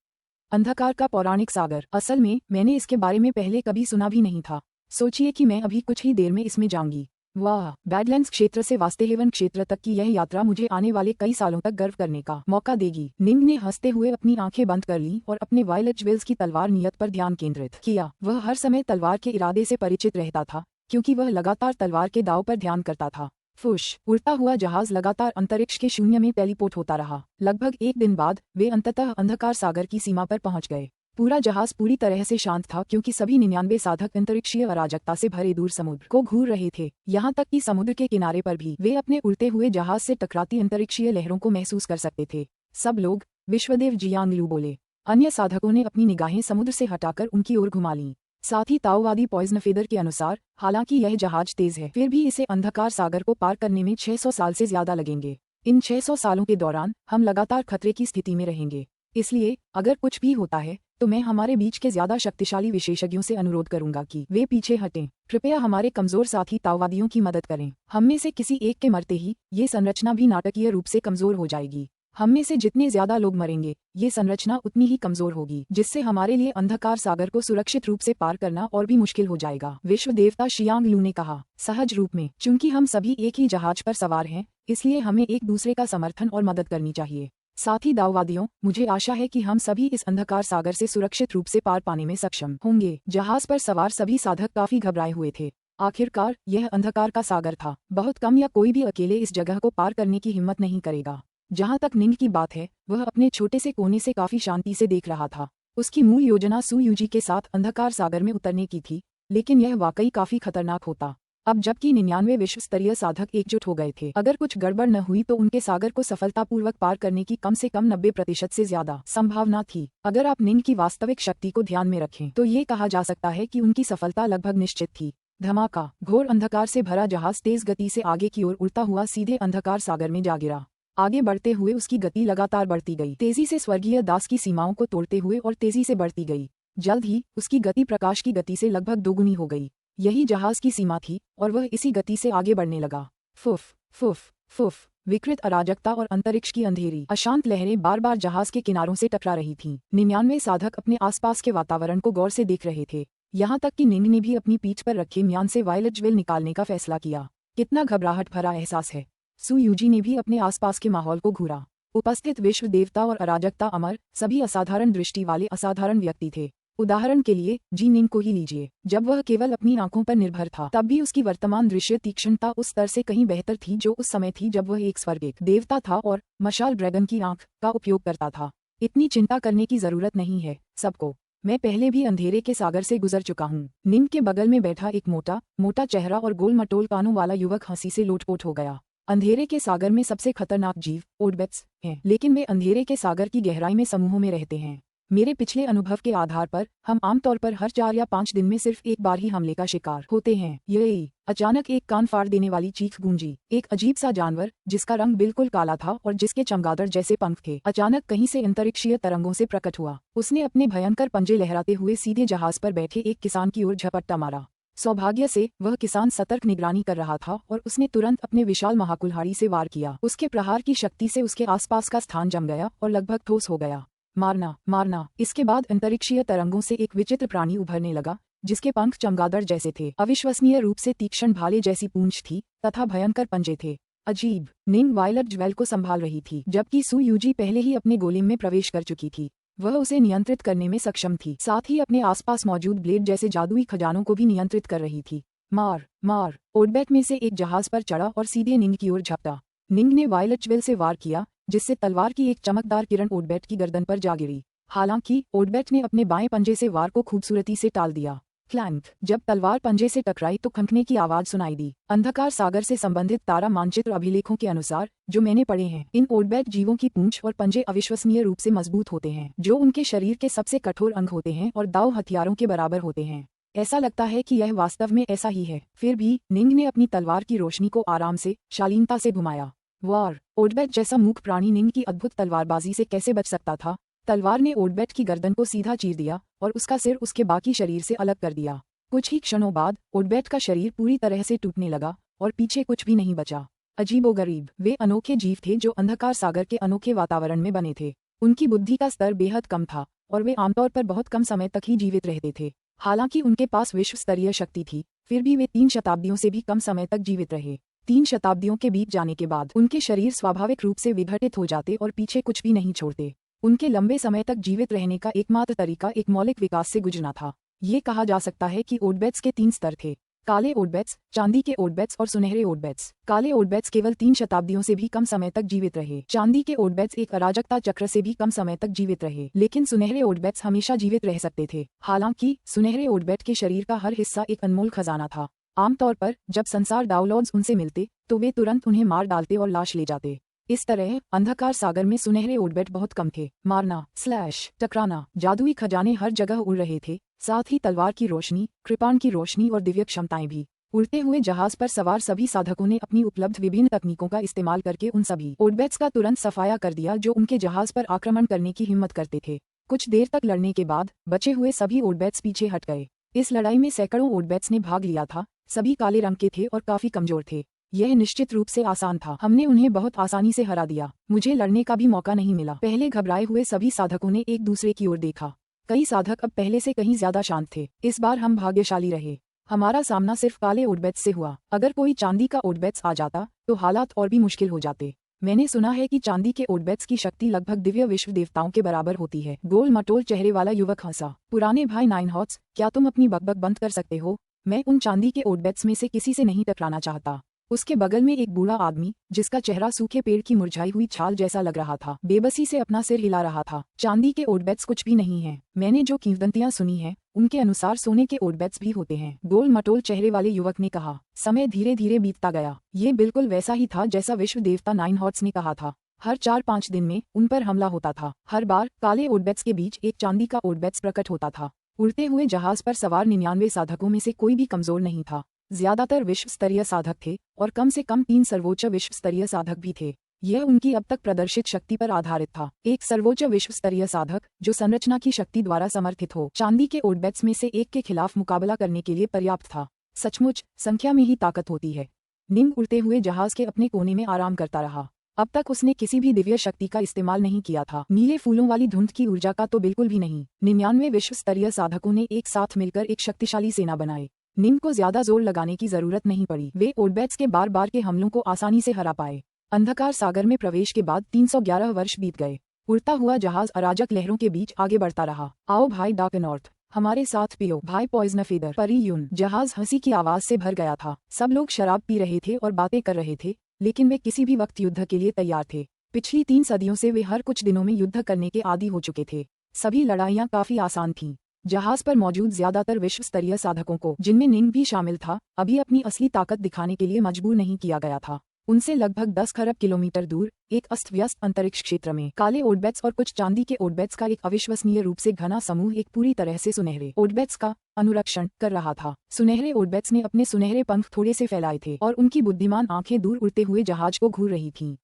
अंधकार का पौराणिक सागर, असल में मैंने इसके बारे में पहले कभी सुना भी नहीं था। सोचिए कि मैं अभी कुछ ही देर में इसमें जाऊंगी। वाह, बैडलैंड्स क्षेत्र से वास्टहेवन क्षेत्र तक की यह यात्रा मुझे आने वाले कई सालों तक गर्व करने का मौका देगी। निंग ने हंसते हुए अपनी आंखें बंद कर ली और अपने वायलेट ज्वेल्स की तलवार नियत पर ध्यान केंद्रित किया। वह हर समय तलवार के इरादे से परिचित रहता था क्योंकि वह लगातार तलवार के दाव पर ध्यान करता था। फुश, उड़ता हुआ जहाज लगातार अंतरिक्ष के शून्य में टेलीपोर्ट होता रहा। लगभग एक दिन बाद वे अंततः अंधकार सागर की सीमा पर पहुंच गए। पूरा जहाज पूरी तरह से शांत था क्योंकि सभी 99 साधक अंतरिक्षीय अराजकता से भरे दूर समुद्र को घूर रहे थे। यहाँ तक कि समुद्र के किनारे पर भी वे अपने उड़ते हुए जहाज से टकराती अंतरिक्षीय लहरों को महसूस कर सकते थे। सब लोग विश्वदेव जियांगलू बोले। अन्य साधकों ने अपनी निगाहें समुद्र से हटाकर उनकी ओर घुमा लीं। साथ ही ताओवादी पॉइजन फेदर के अनुसार हालांकि यह जहाज तेज है, फिर भी इसे अंधकार सागर को पार करने में 600 साल से ज्यादा लगेंगे। इन 600 सालों के दौरान हम लगातार खतरे की स्थिति में रहेंगे। इसलिए अगर कुछ भी होता है तो मैं हमारे बीच के ज्यादा शक्तिशाली विशेषज्ञों से अनुरोध करूंगा कि वे पीछे हटें। कृपया हमारे कमजोर साथी ताओवादियों की मदद करें। हम में से किसी एक के मरते ही ये संरचना भी नाटकीय रूप से कमजोर हो जाएगी। हम में से जितने ज्यादा लोग मरेंगे ये संरचना उतनी ही कमजोर होगी, जिससे हमारे लिए अंधकार सागर को सुरक्षित रूप से पार करना और भी मुश्किल हो जाएगा। विश्व देवता शियांगलू ने कहा सहज रूप में। चूंकि हम सभी एक ही जहाज पर सवार हैं, इसलिए हमें एक दूसरे का समर्थन और मदद करनी चाहिए। साथ ही दाऊवादियों, मुझे आशा है कि हम सभी इस अंधकार सागर से सुरक्षित रूप से पार पाने में सक्षम होंगे। जहाज पर सवार सभी साधक काफी घबराए हुए थे। आखिरकार यह अंधकार का सागर था। बहुत कम या कोई भी अकेले इस जगह को पार करने की हिम्मत नहीं करेगा। जहाँ तक निंग की बात है, वह अपने छोटे से कोने से काफी शांति से देख रहा था। उसकी मूल योजना सु यूजी के साथ अंधकार सागर में उतरने की थी, लेकिन यह वाकई काफी खतरनाक होता। अब जबकि 99 विश्व स्तरीय साधक एकजुट हो गए थे, अगर कुछ गड़बड़ न हुई तो उनके सागर को सफलतापूर्वक पार करने की कम से कम 90% से ज्यादा संभावना थी। अगर आप निंग की वास्तविक शक्ति को ध्यान में रखें तो ये कहा जा सकता है कि उनकी सफलता लगभग निश्चित थी। धमाका, घोर अंधकार से भरा जहाज तेज गति से आगे की ओर उड़ता हुआ सीधे अंधकार सागर में जा गिरा। आगे बढ़ते हुए उसकी गति लगातार बढ़ती गई, तेजी से स्वर्गीय दास की सीमाओं को तोड़ते हुए और तेजी से बढ़ती गई। जल्द ही उसकी गति प्रकाश की गति से लगभग दोगुनी हो गई। यही जहाज की सीमा थी और वह इसी गति से आगे बढ़ने लगा। फुफ फुफ फुफ, विकृत अराजकता और अंतरिक्ष की अंधेरी अशांत लहरें बार बार जहाज के किनारों से टकरा रही थीं। 99 साधक अपने आसपास के वातावरण को गौर से देख रहे थे। यहाँ तक कि निंग ने भी अपनी पीठ पर रखे म्यान से वायलेट ज्वेल निकालने का फैसला किया। कितना घबराहट भरा एहसास है। सु यूजी ने भी अपने आसपास के माहौल को घूरा। उपस्थित विश्व देवता और अराजकता अमर, सभी असाधारण दृष्टि वाले असाधारण व्यक्ति थे। उदाहरण के लिए जी निंग को ही लीजिए। जब वह केवल अपनी आंखों पर निर्भर था, तब भी उसकी वर्तमान दृश्य तीक्ष्णता उस स्तर से कहीं बेहतर थी जो उस समय थी जब वह एक स्वर्गिक देवता था और मशाल ड्रैगन की आंख का उपयोग करता था। इतनी चिंता करने की जरूरत नहीं है सबको। मैं पहले भी अंधेरे के सागर से गुजर चुका हूँ। निंग के बगल में बैठा एक मोटा चेहरा और गोल मटोल कानों वाला युवक हंसी से लोटपोट हो गया। अंधेरे के सागर में सबसे खतरनाक जीव ओडबेट्स हैं, लेकिन वे अंधेरे के सागर की गहराई में समूहों में रहते हैं। मेरे पिछले अनुभव के आधार पर हम आमतौर पर हर 4 या 5 दिन में सिर्फ एक बार ही हमले का शिकार होते हैं। ये अचानक एक कान फाड़ देने वाली चीख गूंजी। एक अजीब सा जानवर जिसका रंग बिल्कुल काला था और जिसके चमगादड़ जैसे पंख थे, अचानक कहीं से अंतरिक्षीय तरंगों से प्रकट हुआ। उसने अपने भयंकर पंजे लहराते हुए सीधे जहाज पर बैठे एक किसान की ओर झपट्टा मारा। सौभाग्य से वह किसान सतर्क निगरानी कर रहा था और उसने तुरंत अपने विशाल महाकुल्हाड़ी से वार किया। उसके प्रहार की शक्ति से उसके आसपास का स्थान जम गया और लगभग ठोस हो गया। मारना मारना। इसके बाद अंतरिक्षीय तरंगों से एक विचित्र प्राणी उभरने लगा जिसके पंख चमगादड़ जैसे थे, अविश्वसनीय रूप से तीक्ष्ण भाले जैसी पूंछ थी तथा भयंकर पंजे थे। अजीब। निंग वायलट ज्वेल को संभाल रही थी, जबकि सू यूजी पहले ही अपने गोलेम में प्रवेश कर चुकी थी। वह उसे नियंत्रित करने में सक्षम थी, साथ ही अपने आसपास मौजूद ब्लेड जैसे जादुई खजानों को भी नियंत्रित कर रही थी। मार मार। ओडबेट में से एक जहाज पर चढ़ा और सीधे निंग की ओर झपटा। निंग ने वायलट ज्वेल से वार किया, जिससे तलवार की एक चमकदार किरण ओडबेट की गर्दन पर जा गिरी। हालांकि ओडबेट ने अपने बाएं पंजे से वार को खूबसूरती से टाल दिया। क्लैंक। जब तलवार पंजे से टकराई तो खंखने की आवाज सुनाई दी। अंधकार सागर से संबंधित तारा मानचित्र अभिलेखों के अनुसार जो मैंने पढ़े हैं, इन ओडबेट जीवों की पूंछ और पंजे अविश्वसनीय रूप से मजबूत होते हैं, जो उनके शरीर के सबसे कठोर अंग होते हैं और दाव हथियारों के बराबर होते हैं। ऐसा लगता है कि यह वास्तव में ऐसा ही है। फिर भी निंग ने अपनी तलवार की रोशनी को आराम से, शालीनता से घुमाया। वार। ओडबेट जैसा मूक प्राणी निंग की अद्भुत तलवारबाजी से कैसे बच सकता था? तलवार ने ओडबेट की गर्दन को सीधा चीर दिया और उसका सिर उसके बाकी शरीर से अलग कर दिया। कुछ ही क्षणों बाद ओडबेट का शरीर पूरी तरह से टूटने लगा और पीछे कुछ भी नहीं बचा। अजीबोगरीब। वे अनोखे जीव थे जो अंधकार सागर के अनोखे वातावरण में बने थे। उनकी बुद्धि का स्तर बेहद कम था और वे आमतौर पर बहुत कम समय तक ही जीवित रहते थे। हालांकि उनके पास विश्व स्तरीय शक्ति थी, फिर भी वे 3 शताब्दियों से भी कम समय तक जीवित रहे। 3 शताब्दियों के बीत जाने के बाद उनके शरीर स्वाभाविक रूप से विघटित हो जाते और पीछे कुछ भी नहीं छोड़ते। उनके लंबे समय तक जीवित रहने का एकमात्र तरीका एक मौलिक विकास से गुजरना था। ये कहा जा सकता है कि ओडबेट्स के 3 स्तर थे: काले ओडबेट्स, चांदी के ओडबेट्स और सुनहरे ओडबेट्स। काले ओडबेट्स केवल 3 शताब्दियों से भी कम समय तक जीवित रहे। चांदी के ओडबेट्स एक अराजकता चक्र से भी कम समय तक जीवित रहे, लेकिन सुनहरे ओडबेट्स हमेशा जीवित रह सकते थे। हालांकि सुनहरे ओडबेट के शरीर का हर हिस्सा एक अनमोल खजाना था। आमतौर पर जब संसार डाउनलॉर्ड्स उनसे मिलते तो वे तुरंत उन्हें मार डालते और लाश ले जाते। इस तरह अंधकार सागर में सुनहरे ओडबेट बहुत कम थे। मारना स्लैश टकराना। जादुई खजाने हर जगह उड़ रहे थे, साथ ही तलवार की रोशनी, कृपाण की रोशनी और दिव्य क्षमताएं भी। उड़ते हुए जहाज पर सवार सभी साधकों ने अपनी उपलब्ध विभिन्न तकनीकों का इस्तेमाल करके उन सभी ओडबेट्स का तुरंत सफाया कर दिया जो उनके जहाज पर आक्रमण करने की हिम्मत करते थे। कुछ देर तक लड़ने के बाद बचे हुए सभी ओडबेट्स पीछे हट गए। इस लड़ाई में सैकड़ों ओडबेट्स ने भाग लिया था। सभी काले रंग के थे और काफी कमजोर थे। यह निश्चित रूप से आसान था। हमने उन्हें बहुत आसानी से हरा दिया। मुझे लड़ने का भी मौका नहीं मिला। पहले घबराए हुए सभी साधकों ने एक दूसरे की ओर देखा। कई साधक अब पहले से कहीं ज्यादा शांत थे। इस बार हम भाग्यशाली रहे। हमारा सामना सिर्फ काले ओडबेट्स से हुआ। अगर कोई चांदी का ओडबेट्स आ जाता तो हालात और भी मुश्किल हो जाते। मैंने सुना है कि चांदी के ओडबेट्स की शक्ति लगभग दिव्य विश्व देवताओं के बराबर होती है। गोल मटोल चेहरे वाला युवक हंसा। पुराने भाई नाइन हॉट्स, क्या तुम अपनी बकबक बंद कर सकते हो? मैं उन चांदी के ओडबेट्स में से किसी से नहीं टकराना चाहता। उसके बगल में एक बूढ़ा आदमी, जिसका चेहरा सूखे पेड़ की मुरझाई हुई छाल जैसा लग रहा था, बेबसी से अपना सिर हिला रहा था। चांदी के ओडबेट्स कुछ भी नहीं है। मैंने जो किंवदंतियां सुनी हैं, उनके अनुसार सोने के ओडबेट्स भी होते हैं। गोल मटोल चेहरे वाले युवक ने कहा। समय धीरे धीरे बीतता गया। ये बिल्कुल वैसा ही था जैसा विश्व देवता नाइन हॉट्स ने कहा था। हर 4-5 दिन में उन पर हमला होता था। हर बार काले ओडबेट्स के बीच एक चांदी का ओडबेट्स प्रकट होता था। उड़ते हुए जहाज पर सवार 99 साधकों में से कोई भी कमजोर नहीं था। ज्यादातर विश्व स्तरीय साधक थे और कम से कम 3 सर्वोच्च विश्व स्तरीय साधक भी थे। यह उनकी अब तक प्रदर्शित शक्ति पर आधारित था। एक सर्वोच्च विश्व स्तरीय साधक जो संरचना की शक्ति द्वारा समर्थित हो, चांदी के ओडबेट्स में से एक के खिलाफ मुकाबला करने के लिए पर्याप्त था। सचमुच संख्या में ही ताकत होती है। निंग उड़ते हुए जहाज के अपने कोने में आराम करता रहा। अब तक उसने किसी भी दिव्य शक्ति का इस्तेमाल नहीं किया था। नीले फूलों वाली धुंध की ऊर्जा का तो बिल्कुल भी नहीं। 99 विश्व स्तरीय साधकों ने एक साथ मिलकर एक शक्तिशाली सेना बनाई। निंग को ज्यादा जोर लगाने की जरूरत नहीं पड़ी। वे ओडबेट्स के बार बार के हमलों को आसानी से हरा पाए। अंधकार सागर में प्रवेश के बाद 311 वर्ष बीत गए। उड़ता हुआ जहाज अराजक लहरों के बीच आगे बढ़ता रहा। आओ भाई डार्क नॉर्थ, हमारे साथ पियो। भाई पॉइजन फेदर, परी यून। जहाज हंसी की आवाज से भर गया था। सब लोग शराब पी रहे थे और बातें कर रहे थे, लेकिन वे किसी भी वक्त युद्ध के लिए तैयार थे। पिछली 3 सदियों से वे हर कुछ दिनों में युद्ध करने के आदी हो चुके थे। सभी लड़ाइयां काफी आसान थीं। जहाज पर मौजूद ज्यादातर विश्व स्तरीय साधकों को, जिनमें निंग भी शामिल था, अभी अपनी असली ताकत दिखाने के लिए मजबूर नहीं किया गया था। उनसे लगभग 10 खरब किलोमीटर दूर एक अस्त व्यस्त अंतरिक्ष क्षेत्र में काले ओडबेट्स और कुछ चांदी के ओडबेट्स का एक अविश्वसनीय रूप से घना समूह एक पूरी तरह से सुनहरे ओडबेट्स का अनुरक्षण कर रहा था। सुनहरे ओडबेट्स ने अपने सुनहरे पंख थोड़े से फैलाए थे और उनकी बुद्धिमान आंखें दूर उड़ते हुए जहाज को घूर रही थीं।